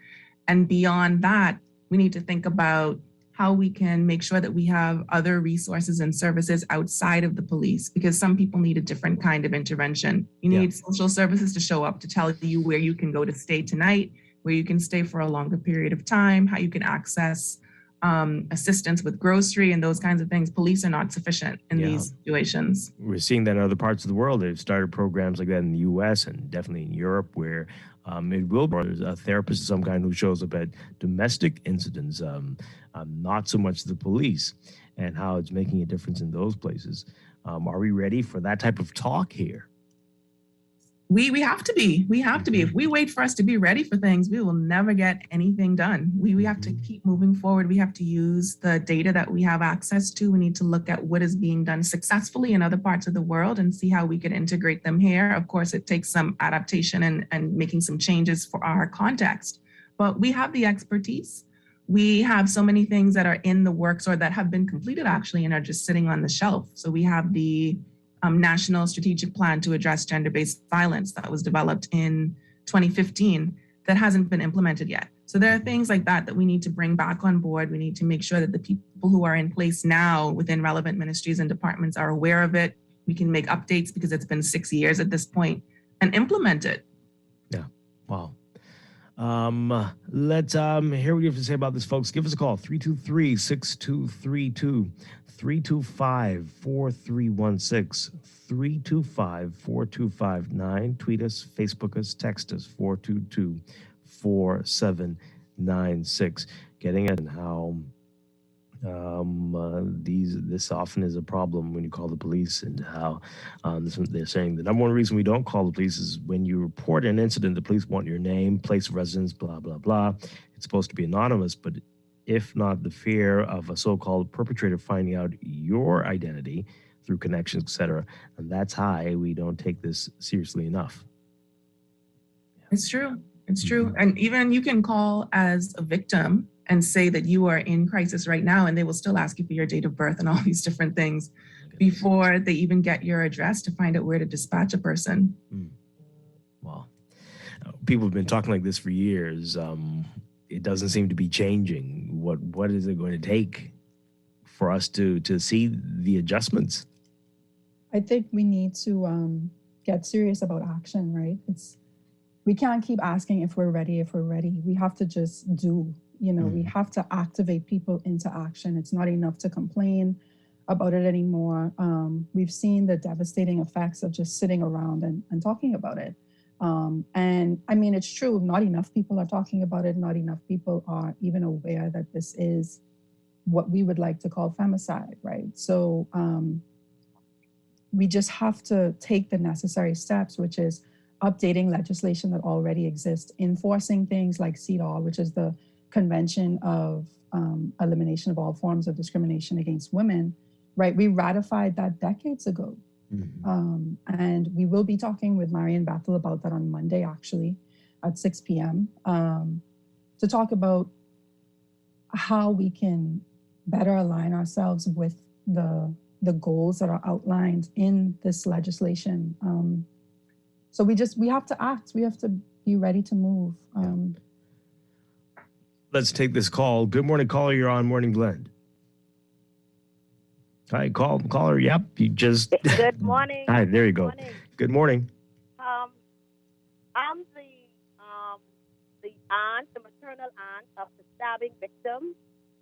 And beyond that, we need to think about how we can make sure that we have other resources and services outside of the police, because some people need a different kind of intervention. You need social services to show up to tell you where you can go to stay tonight, where you can stay for a longer period of time, how you can access assistance with grocery and those kinds of things. Police are not sufficient in these situations. We're seeing that in other parts of the world. They've started programs like that in the U.S. and definitely in Europe, where it will be there's a therapist of some kind who shows up at domestic incidents, not so much the police, and how it's making a difference in those places. Are we ready for that type of talk here? We have to be. We have to be. If we wait for us to be ready for things, we will never get anything done. We have to keep moving forward. We have to use the data that we have access to. We need to look at what is being done successfully in other parts of the world and see how we can integrate them here. Of course, it takes some adaptation and making some changes for our context. But we have the expertise. We have so many things that are in the works or that have been completed actually and are just sitting on the shelf. So we have the National Strategic Plan to Address Gender-Based Violence that was developed in 2015 that hasn't been implemented yet. So there are things like that that we need to bring back on board. We need to make sure that the people who are in place now within relevant ministries and departments are aware of it. We can make updates because it's been 6 years at this point and implement it. Yeah. Wow. Let's hear what you have to say about this, folks. Give us a call, 323-6232, 325-4316, 325-4259. Tweet us, Facebook us, text us, 422-4796. Getting at how this often is a problem when you call the police, and how they're saying the number one reason we don't call the police is when you report an incident, the police want your name, place of residence, blah, blah, blah. It's supposed to be anonymous, but if not the fear of a so-called perpetrator finding out your identity through connections, etc., and that's high, we don't take this seriously enough. It's true. It's true. And even you can call as a victim and say that you are in crisis right now, and they will still ask you for your date of birth and all these different things before they even get your address to find out where to dispatch a person. Wow. People have been talking like this for years. It doesn't seem to be changing. What is it going to take for us to see the adjustments? I think we need to get serious about action, right? We can't keep asking if we're ready. We have to just do. We have to activate people into action. It's not enough to complain about it anymore. We've seen the devastating effects of just sitting around and talking about it. And I mean, it's true, not enough people are talking about it. Not enough people are even aware that this is what we would like to call femicide, right? So we just have to take the necessary steps, which is updating legislation that already exists, enforcing things like CEDAW, which is the Convention of Elimination of All Forms of Discrimination Against Women, right? We ratified that decades ago. And we will be talking with Marion Battle about that on Monday, actually, at 6 p.m. To talk about how we can better align ourselves with the goals that are outlined in this legislation. So we have to act. We have to be ready to move. Let's take this call. Good morning, caller. You're on Morning Blend. Hi, caller. Yep, you just. Good morning. Hi, there you go. Good morning. I'm the aunt, the maternal aunt of the stabbing victim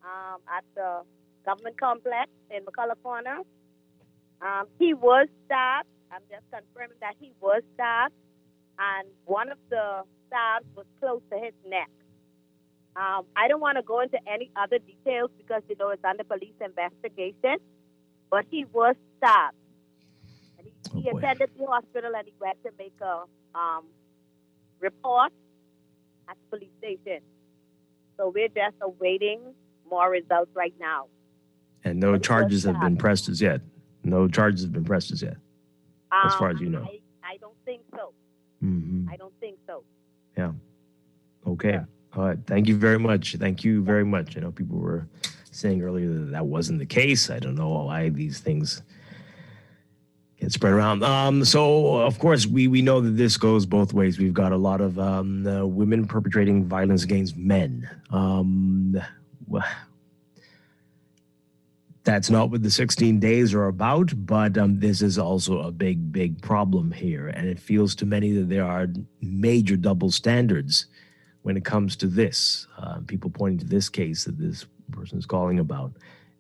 at the government complex in McCullough Corner. He was stabbed. I'm just confirming that he was stabbed, and one of the stabs was close to his neck. I don't want to go into any other details because, it's under police investigation, but he was stabbed. And he attended the hospital, and he went to make a report at the police station. So we're just awaiting more results right now. And no charges have been pressed as yet. No charges have been pressed as yet, as far as you know. I don't think so. I don't think so. Yeah. Okay. Yeah. All right. Thank you very much. Thank you very much. I know people were saying earlier that wasn't the case. I don't know why these things get spread around. So, of course, we know that this goes both ways. We've got a lot of women perpetrating violence against men. That's not what the 16 days are about, but this is also a big, big problem here. And it feels to many that there are major double standards when it comes to this. People pointing to this case that this person is calling about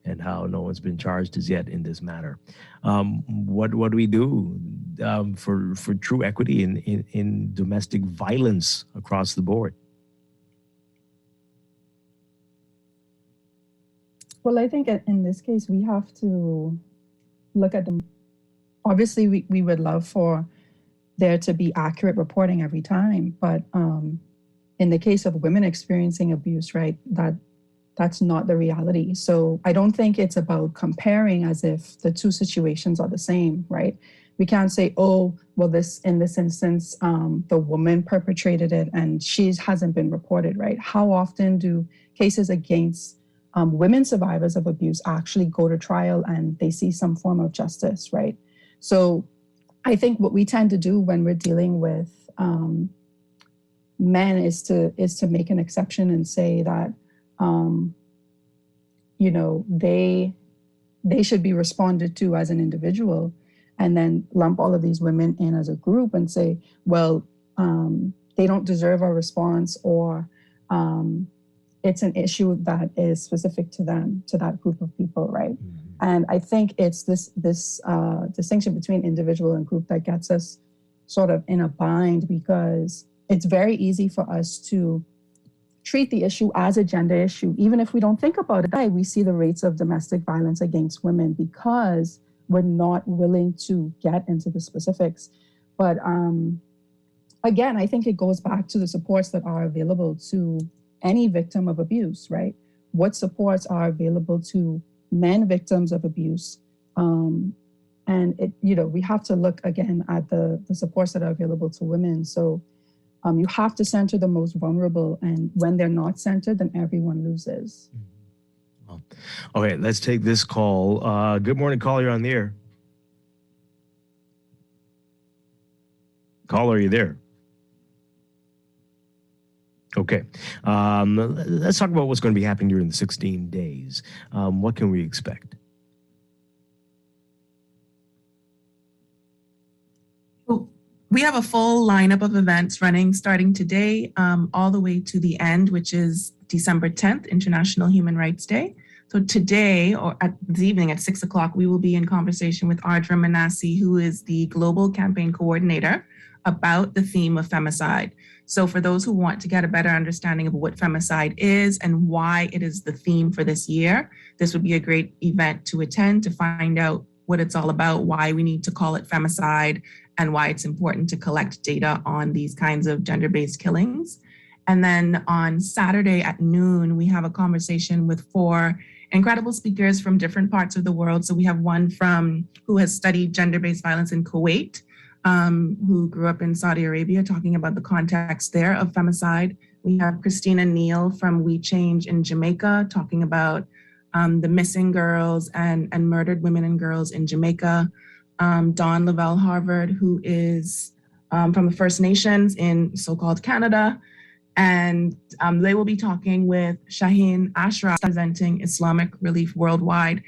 and how no one's been charged as yet in this matter. What do we do for true equity in domestic violence across the board? Well, I think in this case, we have to look at them. Obviously, we would love for there to be accurate reporting every time, but in the case of women experiencing abuse, right, that's not the reality. So I don't think it's about comparing as if the two situations are the same, right? We can't say, oh, well, in this instance, the woman perpetrated it and she hasn't been reported, right? How often do cases against women survivors of abuse actually go to trial and they see some form of justice, right? So I think what we tend to do when we're dealing with men is to make an exception and say that, you know, they should be responded to as an individual, and then lump all of these women in as a group and say, well, they don't deserve a response, or it's an issue that is specific to them, to that group of people, right? Mm-hmm. And I think it's this distinction between individual and group that gets us sort of in a bind, because it's very easy for us to treat the issue as a gender issue. Even if we don't think about it, we see the rates of domestic violence against women because we're not willing to get into the specifics. But again, I think it goes back to the supports that are available to any victim of abuse, right? What supports are available to men victims of abuse? And it, you know, we have to look again at the supports that are available to women. So you have to center the most vulnerable, and when they're not centered, then everyone loses. Well, okay, let's take this call. Good morning, caller. You're on the air. Caller, are you there? Okay. Let's talk about what's going to be happening during the 16 days. What can we expect? We have a full lineup of events running starting today all the way to the end, which is December 10th, International Human Rights Day. So today, or at this evening at 6 o'clock, we will be in conversation with Ardra Manassi, who is the Global Campaign Coordinator, about the theme of femicide. So for those who want to get a better understanding of what femicide is and why it is the theme for this year, this would be a great event to attend to find out what it's all about, why we need to call it femicide, and why it's important to collect data on these kinds of gender-based killings. And then on Saturday at noon, we have a conversation with 4 incredible speakers from different parts of the world. So we have one who has studied gender-based violence in Kuwait, who grew up in Saudi Arabia, talking about the context there of femicide. We have Christina Neal from We Change in Jamaica, talking about the missing girls and murdered women and girls in Jamaica. Dawn Lavelle Harvard, who is from the First Nations in so-called Canada. And they will be talking with Shaheen Ashraf, representing Islamic Relief Worldwide.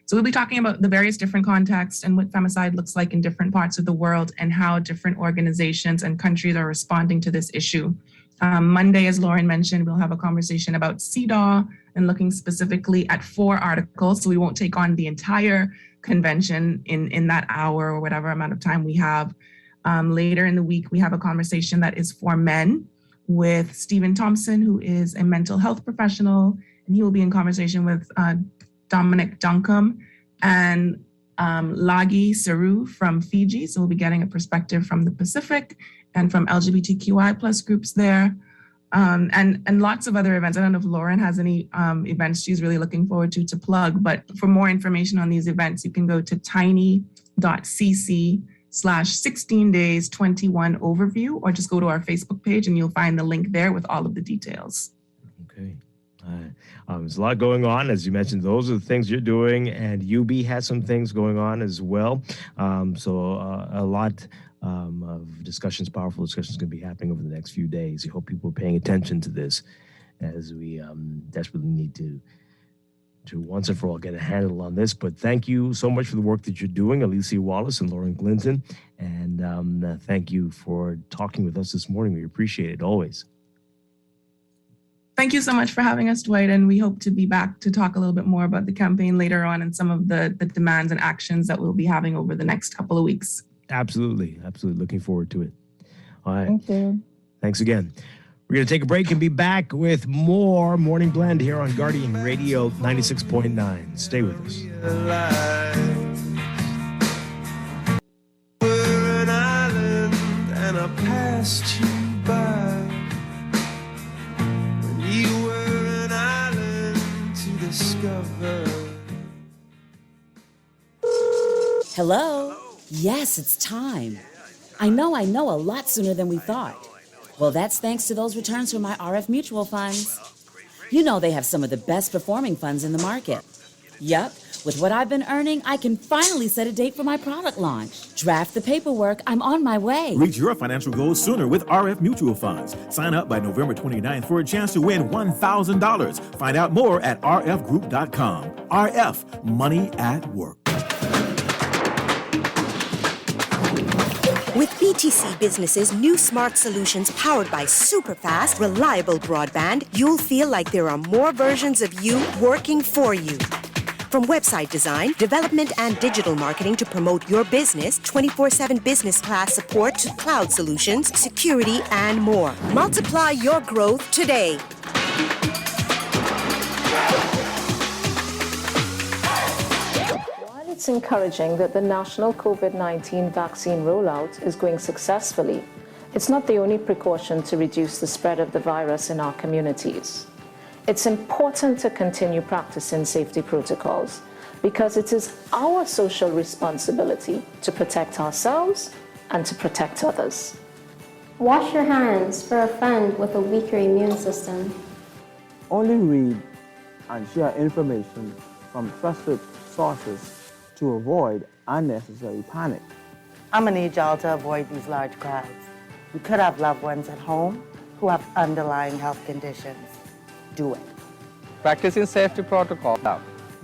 So we'll be talking about the various different contexts and what femicide looks like in different parts of the world and how different organizations and countries are responding to this issue. Monday, as Lauren mentioned, we'll have a conversation about CEDAW and looking specifically at 4 articles. So we won't take on the entire convention in that hour or whatever amount of time we have. Later in the week, we have a conversation that is for men with Stephen Thompson, who is a mental health professional, and he will be in conversation with Dominic Duncombe and Lagi Saru from Fiji. So we'll be getting a perspective from the Pacific and from LGBTQI plus groups there. And lots of other events. I don't know if Lauren has any events she's really looking forward to plug, but for more information on these events, you can go to tiny.cc/16days21 overview, or just go to our Facebook page and you'll find the link there with all of the details. Okay. There's a lot going on. As you mentioned, those are the things you're doing, and UB has some things going on as well. So a lot of discussions, powerful discussions, going to be happening over the next few days. I hope people are paying attention to this, as we desperately need to once and for all get a handle on this. But thank you so much for the work that you're doing, Alicia Wallace and Lauren Clinton. And thank you for talking with us this morning. We appreciate it always. Thank you so much for having us, Dwight, and we hope to be back to talk a little bit more about the campaign later on and some of the demands and actions that we'll be having over the next couple of weeks. Absolutely. Looking forward to it. All right. Thank you. Thanks again. We're going to take a break and be back with more Morning Blend here on Guardian Radio 96.9. Stay with us. We're an island and I passed you by. You were an island to discover. Hello? Yes, it's time. I know, a lot sooner than we thought. Well, that's thanks to those returns from my RF mutual funds. You know they have some of the best performing funds in the market. Yup, with what I've been earning, I can finally set a date for my product launch. Draft the paperwork, I'm on my way. Reach your financial goals sooner with RF Mutual Funds. Sign up by November 29th for a chance to win $1,000. Find out more at rfgroup.com. RF, money at work. With BTC Business's new smart solutions powered by super-fast, reliable broadband, you'll feel like there are more versions of you working for you. From website design, development, and digital marketing to promote your business, 24/7 business class support to cloud solutions, security, and more. Multiply your growth today. While it's encouraging that the national COVID-19 vaccine rollout is going successfully, it's not the only precaution to reduce the spread of the virus in our communities. It's important to continue practicing safety protocols because it is our social responsibility to protect ourselves and to protect others. Wash your hands for a friend with a weaker immune system. Only read and share information from trusted sources to avoid unnecessary panic. I'm going to need y'all to avoid these large crowds. You could have loved ones at home who have underlying health conditions. Do it. Practicing safety protocol.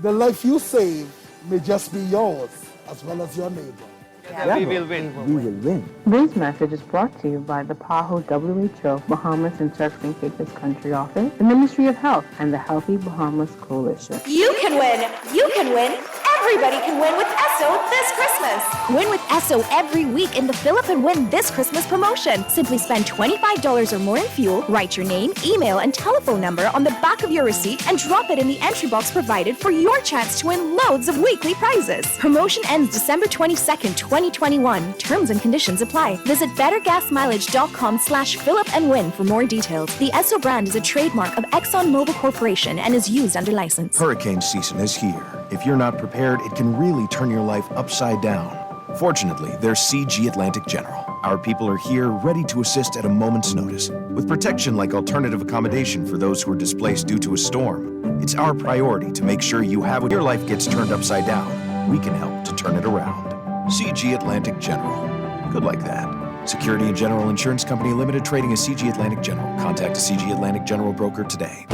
The life you save may just be yours as well as your neighbor. We will win. We will win. This message is brought to you by the PAHO WHO Bahamas and Turks and Caicos Country Office, the Ministry of Health, and the Healthy Bahamas Coalition. You can win. You can win. Everybody can win with Esso this Christmas. Win with Esso every week in the Fill Up and Win this Christmas promotion. Simply spend $25 or more in fuel, write your name, email, and telephone number on the back of your receipt, and drop it in the entry box provided for your chance to win loads of weekly prizes. Promotion ends December 22nd, 2021. Terms and conditions apply. Visit bettergasmileage.com/fill-up-and-win for more details. The Esso brand is a trademark of ExxonMobil Corporation and is used under license. Hurricane season is here. If you're not prepared, it can really turn your life upside down. Fortunately, there's CG Atlantic General. Our people are here ready to assist at a moment's notice, with protection like alternative accommodation for those who are displaced due to a storm. It's our priority to make sure you have when your life gets turned upside down. We can help to turn it around. CG Atlantic General. Good like that. Security and General Insurance Company Limited, trading as CG Atlantic General. Contact a CG Atlantic General broker today.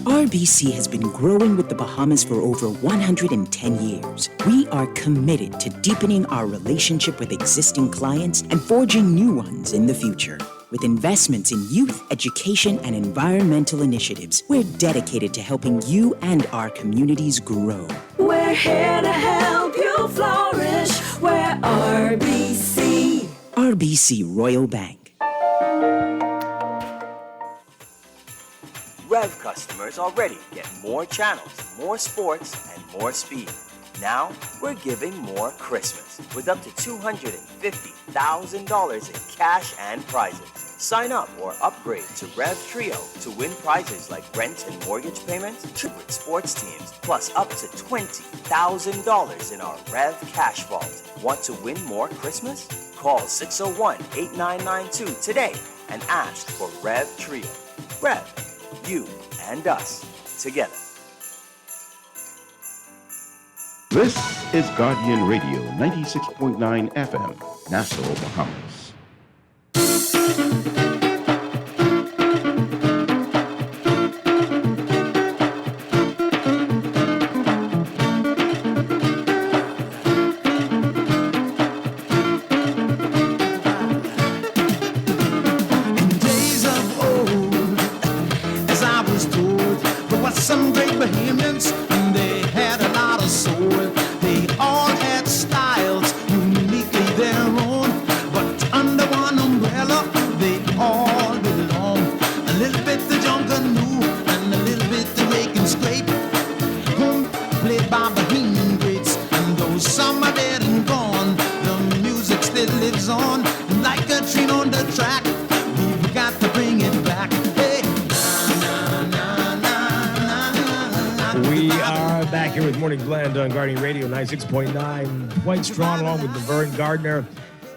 RBC has been growing with the Bahamas for over 110 years. We are committed to deepening our relationship with existing clients and forging new ones in the future. With investments in youth, education, and environmental initiatives, we're dedicated to helping you and our communities grow. We're here to help you flourish. We're RBC. RBC Royal Bank. Rev customers already get more channels, more sports, and more speed. Now, we're giving more Christmas with up to $250,000 in cash and prizes. Sign up or upgrade to Rev Trio to win prizes like rent and mortgage payments, trip with sports teams, plus up to $20,000 in our Rev Cash Vault. Want to win more Christmas? Call 601-8992 today and ask for Rev Trio. Rev, you and us together. This is Guardian Radio 96.9 FM, Nassau, Bahamas. ornaments, and they had a lot of soul. They all had styles uniquely their own, but under one umbrella they all belong. A little bit the junkanoo and a little bit the rake and scrape, played by Bohemian greats. And though some are dead and gone, the music still lives on. And like a train on the track, we've got to bring it back. Hey, We are back here with Morning Blend on Guardian Radio 96.9. Dwight Strachan along with Laverne Gardner.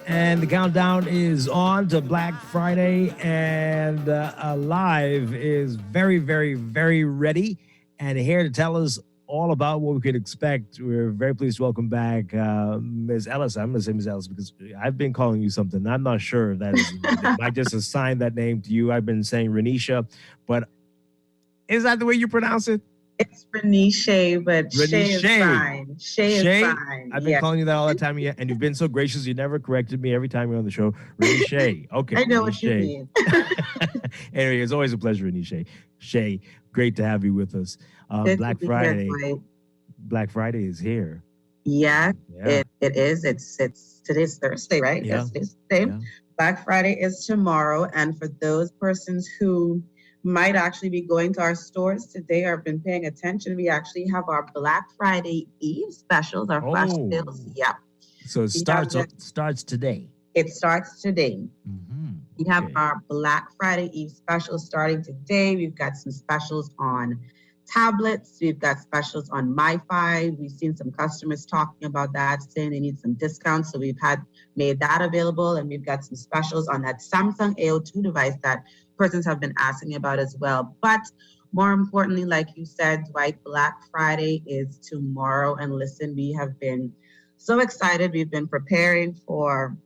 And the countdown is on to Black Friday. And Live is very, very, very ready and here to tell us all about what we could expect. We're very pleased to welcome back Ms. Ellis. I'm going to say Ms. Ellis because I've been calling you something. I'm not sure if that is. I just assigned that name to you. I've been saying Renisha, but is that the way you pronounce it? It's Renisha, but Shay is fine. Shay is fine. I've been calling you that all the time, and you've been so gracious. You never corrected me every time you're on the show. Renisha. Okay. I know what you mean. Anyway, it's always a pleasure, Renisha. Shay, great to have you with us. Black Friday. Black Friday is here. Yeah. It is. It's today's Thursday, right? Yeah. Yes, today's Thursday. Yeah. Black Friday is tomorrow, and for those persons who might actually be going to our stores today or have been paying attention, we actually have our Black Friday Eve specials, our flash sales. Yeah. So it starts today. It starts today. We have our Black Friday Eve specials starting today. We've got some specials on tablets. We've got specials on MiFi. We've seen some customers talking about that, saying they need some discounts. So we've made that available. And we've got some specials on that Samsung AO2 device that persons have been asking about as well. But more importantly, like you said, Dwight, Black Friday is tomorrow. And listen, we have been so excited. We've been preparing for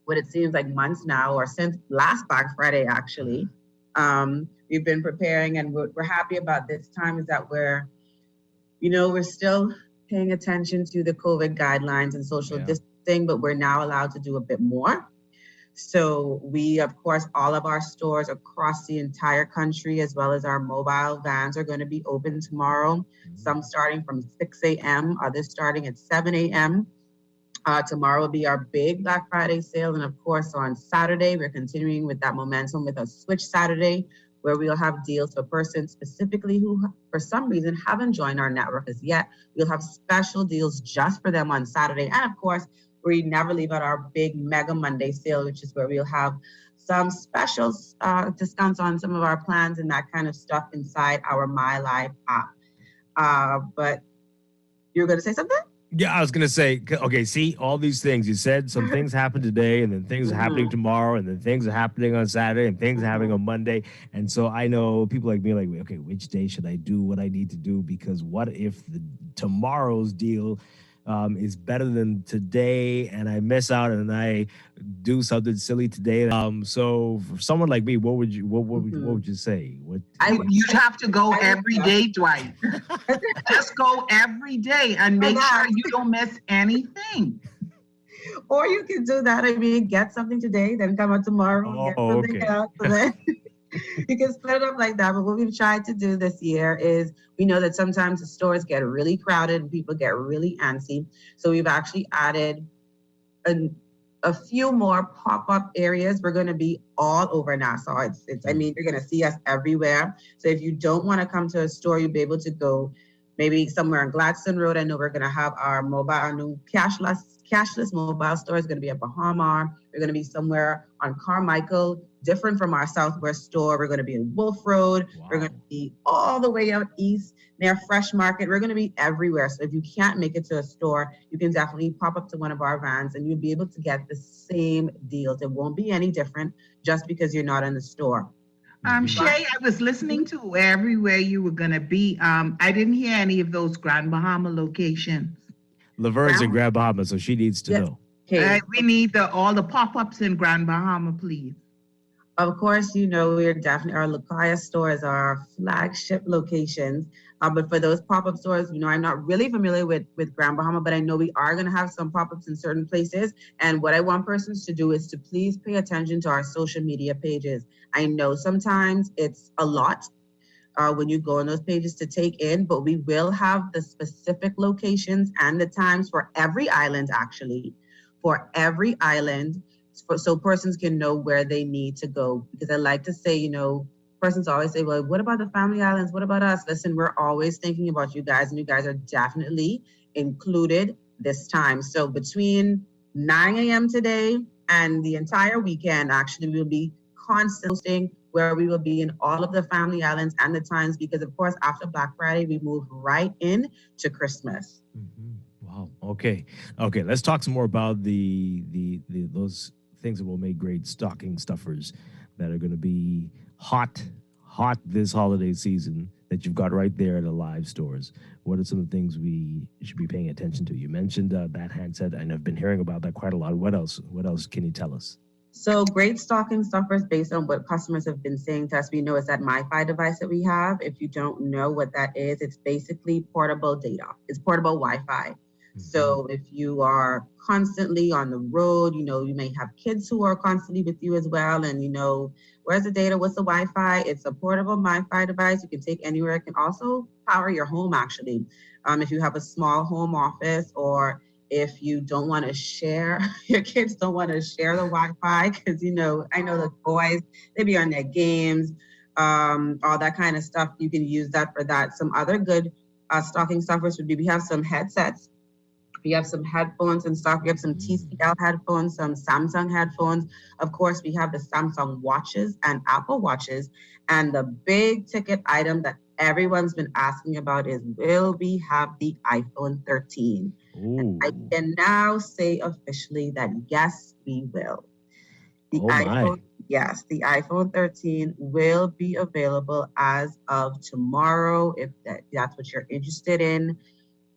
what it seems like months now, or since last Black Friday, actually. We've been preparing, and we're happy about this time is that we're still paying attention to the COVID guidelines and social distancing, but we're now allowed to do a bit more. So we, of course, all of our stores across the entire country, as well as our mobile vans, are going to be open tomorrow. Some starting from 6 a.m., others starting at 7 a.m. Tomorrow will be our big Black Friday sale. And of course, on Saturday, we're continuing with that momentum with a Switch Saturday, where we'll have deals for persons specifically who, for some reason, haven't joined our network as yet. We'll have special deals just for them on Saturday. And of course, we never leave out our big Mega Monday sale, which is where we'll have some special discounts on some of our plans and that kind of stuff inside our My Life app. But you were going to say something? Yeah, I was going to say, okay, see, all these things. You said some things happen today, and then things are happening tomorrow, and then things are happening on Saturday, and things are happening on Monday. And so I know people like me are like, okay, which day should I do what I need to do? Because what if tomorrow's deal is better than today, and I miss out and I do something silly today? So for someone like me, what would you say? You have to go every day, Dwight. Just go every day and make sure you don't miss anything. Or you can do that. I mean, get something today, then come out tomorrow and get something else. So then you can split it up like that. But what we've tried to do this year is, we know that sometimes the stores get really crowded and people get really antsy. So we've actually added a few more pop-up areas. We're going to be all over Nassau. I mean, you're going to see us everywhere. So if you don't want to come to a store, you'll be able to go maybe somewhere on Gladstone Road. I know we're going to have our new cashless mobile store is going to be at Bahama. We're going to be somewhere on Carmichael, different from our Southwest store. We're going to be in Wolf Road. Wow. We're going to be all the way out east near Fresh Market. We're going to be everywhere. So if you can't make it to a store, you can definitely pop up to one of our vans and you'll be able to get the same deals. It won't be any different just because you're not in the store. Shay, I was listening to everywhere you were going to be. I didn't hear any of those Grand Bahama locations. Laverne's in Grand Bahama, so she needs to know. Okay. We need all the pop-ups in Grand Bahama, please. Of course, we're definitely, our Lucaya stores are our flagship locations. But for those pop-up stores, I'm not really familiar with Grand Bahama, but I know we are going to have some pop-ups in certain places. And what I want persons to do is to please pay attention to our social media pages. I know sometimes it's a lot, when you go on those pages to take in, but we will have the specific locations and the times for every island, actually, for every island, so persons can know where they need to go. Because I like to say, persons always say, well, what about the family islands? What about us? Listen, we're always thinking about you guys, and you guys are definitely included this time. So between 9 a.m. today and the entire weekend, actually, we'll be constantly where we will be in all of the family islands and the times, because of course, after Black Friday, we move right in to Christmas. Wow. Okay. Let's talk some more about the those things that will make great stocking stuffers that are going to be hot this holiday season that you've got right there at the live stores. What are some of the things we should be paying attention to? You mentioned that handset, and I've been hearing about that quite a lot. What else? What else can you tell us? So great stocking stuffers based on what customers have been saying to us. We know it's that MiFi device that we have. If you don't know what that is, it's basically portable data. It's portable Wi-Fi. So if you are constantly on the road, you may have kids who are constantly with you as well. And, where's the data? What's the Wi-Fi? It's a portable MiFi device you can take anywhere. It can also power your home, actually. If you have a small home office, or if you don't want to share, your kids don't want to share the Wi-Fi, because, I know the boys, they be on their games, all that kind of stuff. You can use that for that. Some other good stocking stuffers would be, we have some headsets. We have some headphones and stuff. We have some TCL headphones, some Samsung headphones. Of course, we have the Samsung watches and Apple watches. And the big ticket item that everyone's been asking about is, will we have the iPhone 13? I can now say officially that yes, we will. The iPhone 13 will be available as of tomorrow, if that's what you're interested in.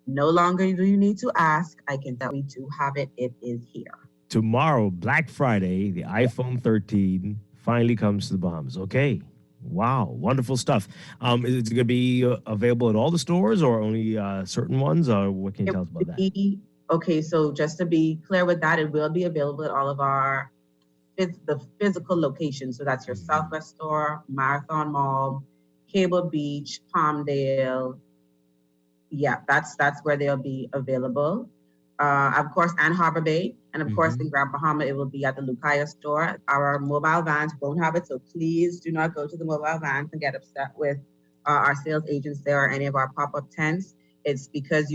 No longer do you need to ask. I can tell we do have it. It is here. Tomorrow, Black Friday, the iPhone 13 finally comes to the Bahamas. Okay. Wow. Wonderful stuff. Is it going to be available at all the stores, or only certain ones? Or what can you tell us about that? Okay, so just to be clear with that, it will be available at all of our the physical locations. So that's your Southwest store, Marathon Mall, Cable Beach, Palmdale. Yeah, that's where they'll be available. Of course, and Harbor Bay. And of course, in Grand Bahama, it will be at the Lucaya store. Our mobile vans won't have it, so please do not go to the mobile vans and get upset with our sales agents there or any of our pop-up tents. It's because,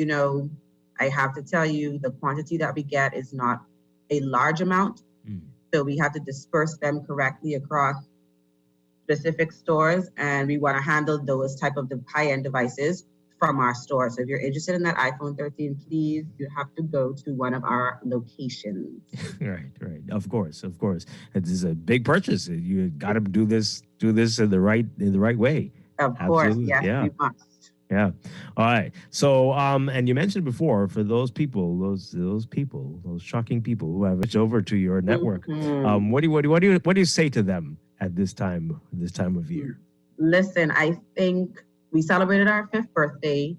I have to tell you, the quantity that we get is not a large amount. So we have to disperse them correctly across specific stores, and we want to handle those type of high-end devices from our store. So if you're interested in that iPhone 13, please, you have to go to one of our locations. Right. Of course. It is a big purchase. You got to do this in the right way. Of course, yes, we must. Yeah. All right. So, and you mentioned before, for those people, those shocking people who have switched over to your network, what do you say to them at this time of year? Listen, I think we celebrated our 5th birthday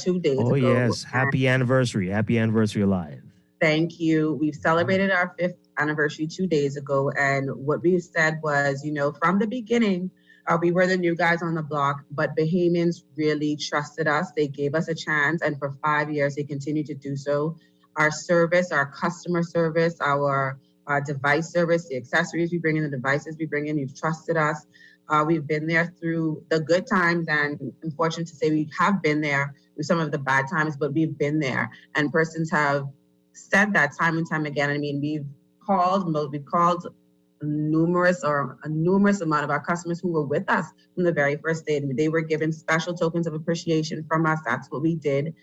2 days ago. Oh yes, happy anniversary alive. Thank you. We've celebrated our 5th anniversary 2 days ago, and what we said was, from the beginning, we were the new guys on the block, but Bahamians really trusted us. They gave us a chance, and for 5 years, they continue to do so. Our service, our customer service, our device service, the accessories we bring in, the devices we bring in, you've trusted us. We've been there through the good times, and I'm fortunate to say we have been there through some of the bad times, but we've been there. And persons have said that time and time again. I mean, we've called a numerous amount of our customers who were with us from the very first day. They were given special tokens of appreciation from us. That's what we did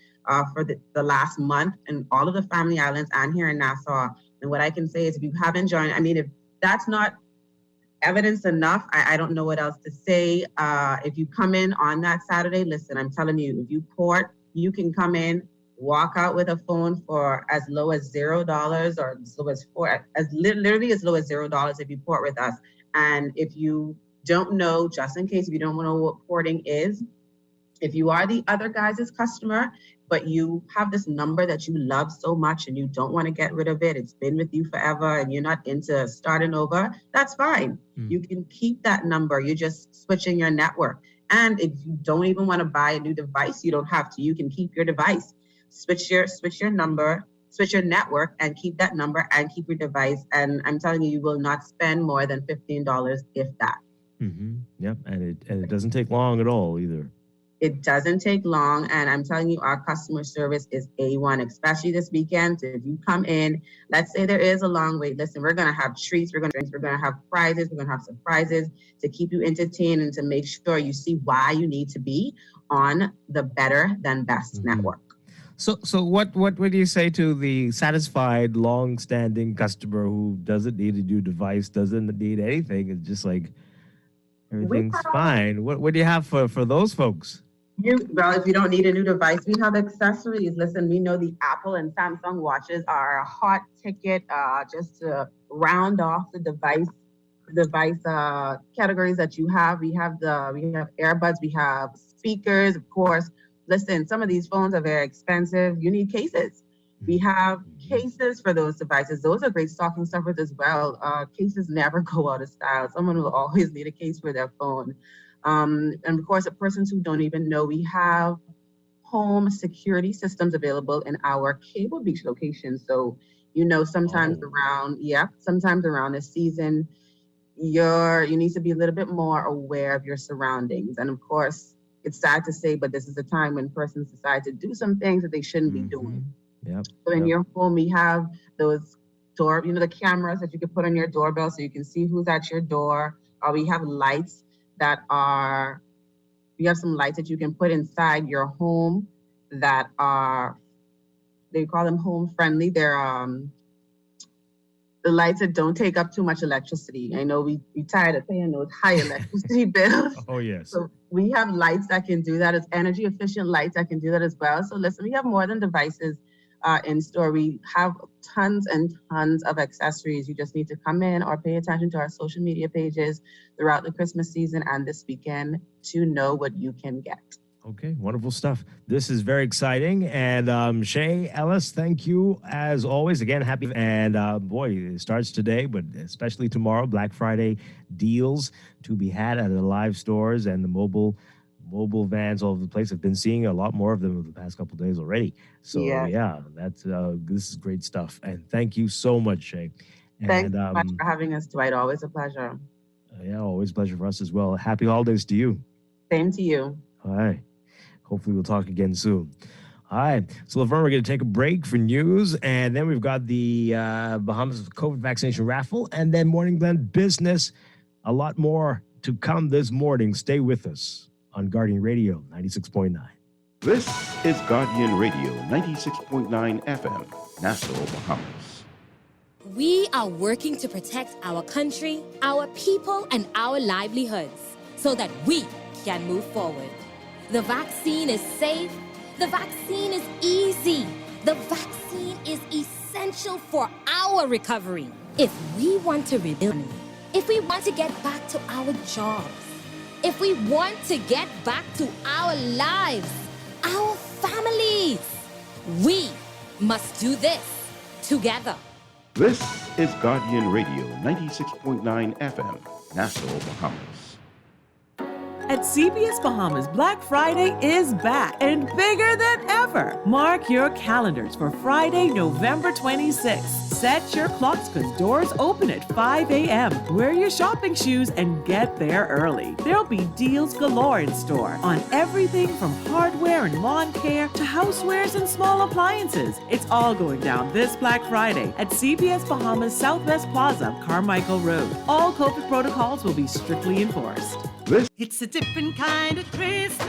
for the last month in all of the family islands and here in Nassau. And what I can say is, if you haven't joined, if that's not evidence enough, I don't know what else to say. If you come in on that Saturday, listen, I'm telling you, if you port, you can come in, walk out with a phone for as low as $0 or as low as literally as low as $0 if you port with us. And if you don't know, just in case, if you don't know what porting is, if you are the other guys' customer, but you have this number that you love so much and you don't want to get rid of it, it's been with you forever and you're not into starting over, that's fine. You can keep that number. You're just switching your network. And if you don't even want to buy a new device, you don't have to. You can keep your device, switch your number, switch your network, and keep that number and keep your device. And I'm telling you, you will not spend more than $15, if that. Yep, and it doesn't take long at all either. It doesn't take long, and I'm telling you, our customer service is A1, especially this weekend. So if you come in, let's say there is a long wait. Listen, we're gonna have treats, we're gonna have prizes, we're gonna have surprises to keep you entertained and to make sure you see why you need to be on the Better Than Best network. So what do you say to the satisfied, long-standing customer who doesn't need a new device, doesn't need anything? It's just like everything's fine. What do you have for those folks? Well, if you don't need a new device, we have accessories. Listen, we know the Apple and Samsung watches are a hot ticket. Just to round off the device categories that you have. We have earbuds, we have speakers, of course. Listen, some of these phones are very expensive. You need cases. We have cases for those devices. Those are great stocking stuffers as well. Cases never go out of style. Someone will always need a case for their phone. And of course, the persons who don't even know, we have home security systems available in our Cable Beach location. So, sometimes around this season, you need to be a little bit more aware of your surroundings. And of course, it's sad to say, but this is a time when persons decide to do some things that they shouldn't be doing. Yep. So in your home, we have those the cameras that you can put on your doorbell so you can see who's at your door. We have lights we have some lights that you can put inside your home that they call them home friendly. They're the lights that don't take up too much electricity. I know we tired of paying those high electricity bills. Oh, yes. So we have lights that can do that. It's energy efficient lights that can do that as well. So listen, we have more than devices in store. We have tons and tons of accessories. You just need to come in or pay attention to our social media pages throughout the Christmas season and this weekend to know what you can get. Okay, wonderful stuff. This is very exciting. And Shay Ellis, thank you as always. Again, happy. And boy, it starts today, but especially tomorrow, Black Friday deals to be had at the live stores and the mobile vans all over the place. I've been seeing a lot more of them over the past couple of days already. So yeah, that's this is great stuff. And thank you so much, Shay. Thanks so much for having us, Dwight. Always a pleasure. Yeah, always a pleasure for us as well. Happy holidays to you. Same to you. All right. Hopefully we'll talk again soon. All right. So, Laverne, we're going to take a break for news, and then we've got the Bahamas COVID vaccination raffle, and then Morning Blend business. A lot more to come this morning. Stay with us on Guardian Radio 96.9. This is Guardian Radio 96.9 FM, Nassau, Bahamas. We are working to protect our country, our people, and our livelihoods so that we can move forward. The vaccine is safe. The vaccine is easy. The vaccine is essential for our recovery. If we want to rebuild, if we want to get back to our jobs, if we want to get back to our lives, our families, we must do this together. This is Guardian Radio 96.9 FM, Nassau, Bahamas. At CBS Bahamas, Black Friday is back and bigger than ever. Mark your calendars for Friday, November 26th. Set your clocks because doors open at 5 a.m. Wear your shopping shoes and get there early. There'll be deals galore in store on everything from hardware and lawn care to housewares and small appliances. It's all going down this Black Friday at CBS Bahamas Southwest Plaza, Carmichael Road. All COVID protocols will be strictly enforced. It's a different kind of Christmas,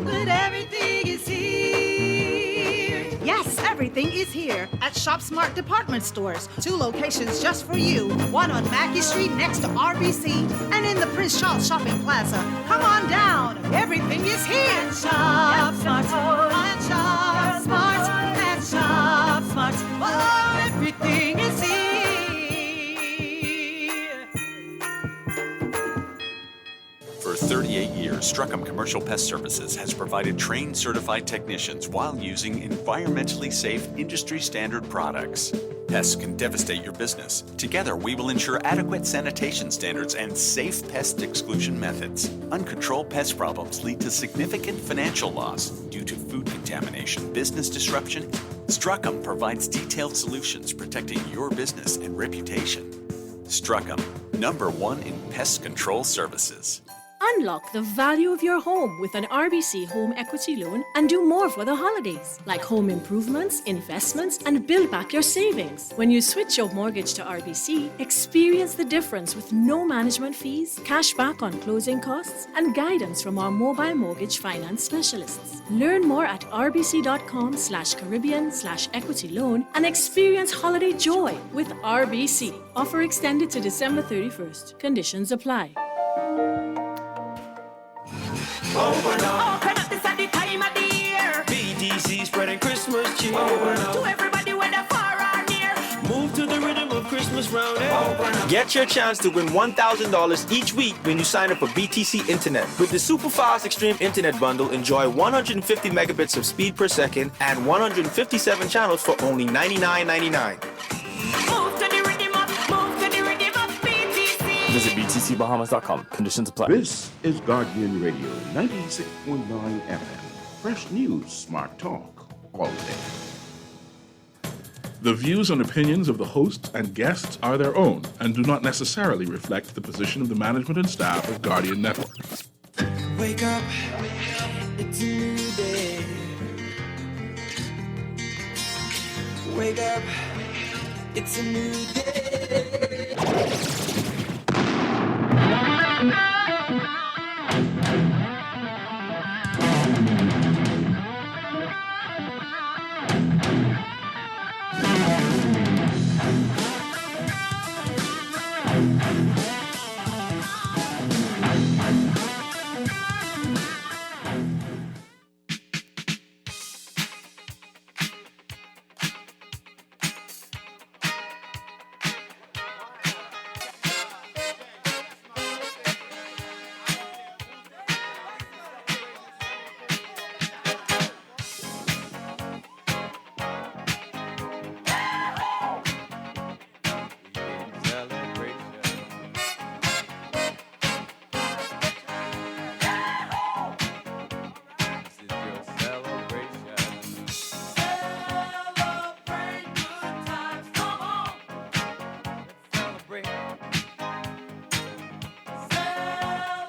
but everything is here. Yes, everything is here at Shop Smart Department Stores. 2 locations just for you. One on Mackey Street next to RBC and in the Prince Charles Shopping Plaza. Come on down. Everything is here. At Shop Smart. At Shop Smart. At Shop Smart. Oh, everything is here. For 38 years, Strachan Commercial Pest Services has provided trained certified technicians while using environmentally safe industry standard products. Pests can devastate your business. Together, we will ensure adequate sanitation standards and safe pest exclusion methods. Uncontrolled pest problems lead to significant financial loss due to food contamination, business disruption. Strachan provides detailed solutions protecting your business and reputation. Strachan, #1 in pest control services. Unlock the value of your home with an RBC home equity loan and do more for the holidays, like home improvements, investments, and build back your savings. When you switch your mortgage to RBC, experience the difference with no management fees, cash back on closing costs, and guidance from our mobile mortgage finance specialists. Learn more at rbc.com/Caribbean/equity loan and experience holiday joy with RBC. Offer extended to December 31st. Conditions apply. Open up, this at the time of the year. BTC spreading Christmas cheer. To everybody whether far or near. Move to the rhythm of Christmas round here. Get your chance to win $1,000 each week when you sign up for BTC Internet. With the Super Fast Extreme Internet Bundle, enjoy 150 megabits of speed per second and 157 channels for only $99.99. Visit btcbahamas.com. Conditions apply. This is Guardian Radio 96.9 FM. Fresh news, smart talk, all day. The views and opinions of the hosts and guests are their own and do not necessarily reflect the position of the management and staff of Guardian Network. Wake up, it's a new day. Wake up, it's a new day.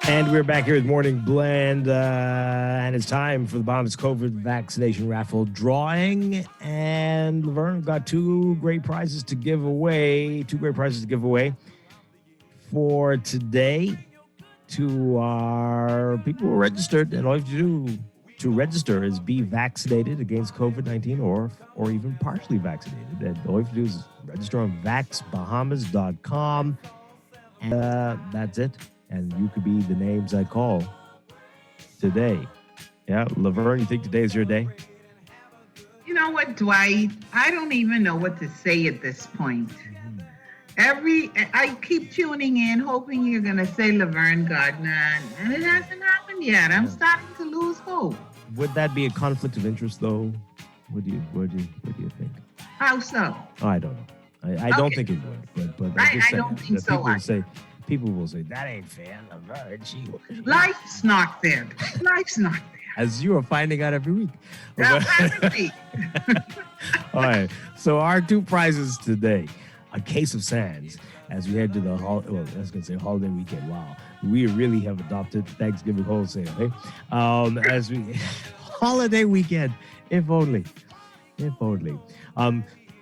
And we're back here with Morning Blend, and it's time for the Bahamas COVID vaccination raffle drawing. And Laverne, we've got two great prizes to give away for today to our people who are registered. And all you have to do to register is be vaccinated against COVID-19 or even partially vaccinated. And all you have to do is register on vaxbahamas.com. And that's it. And you could be the names I call today. Yeah, Laverne, you think today is your day? You know what, Dwight? I don't even know what to say at this point. I keep tuning in, hoping you're going to say Laverne Gardner, and it hasn't happened yet. I'm starting to lose hope. Would that be a conflict of interest, though? What do you think? How so? Oh, I don't know. I don't think it would, but I don't think so. People will say, that ain't fair. Life's not fair. Life's not fair. As you are finding out every week. Every week. All right. So our two prizes today, a case of Sands, as we head to the holiday weekend. Wow. We really have adopted Thanksgiving wholesale, eh? As we holiday weekend, if only.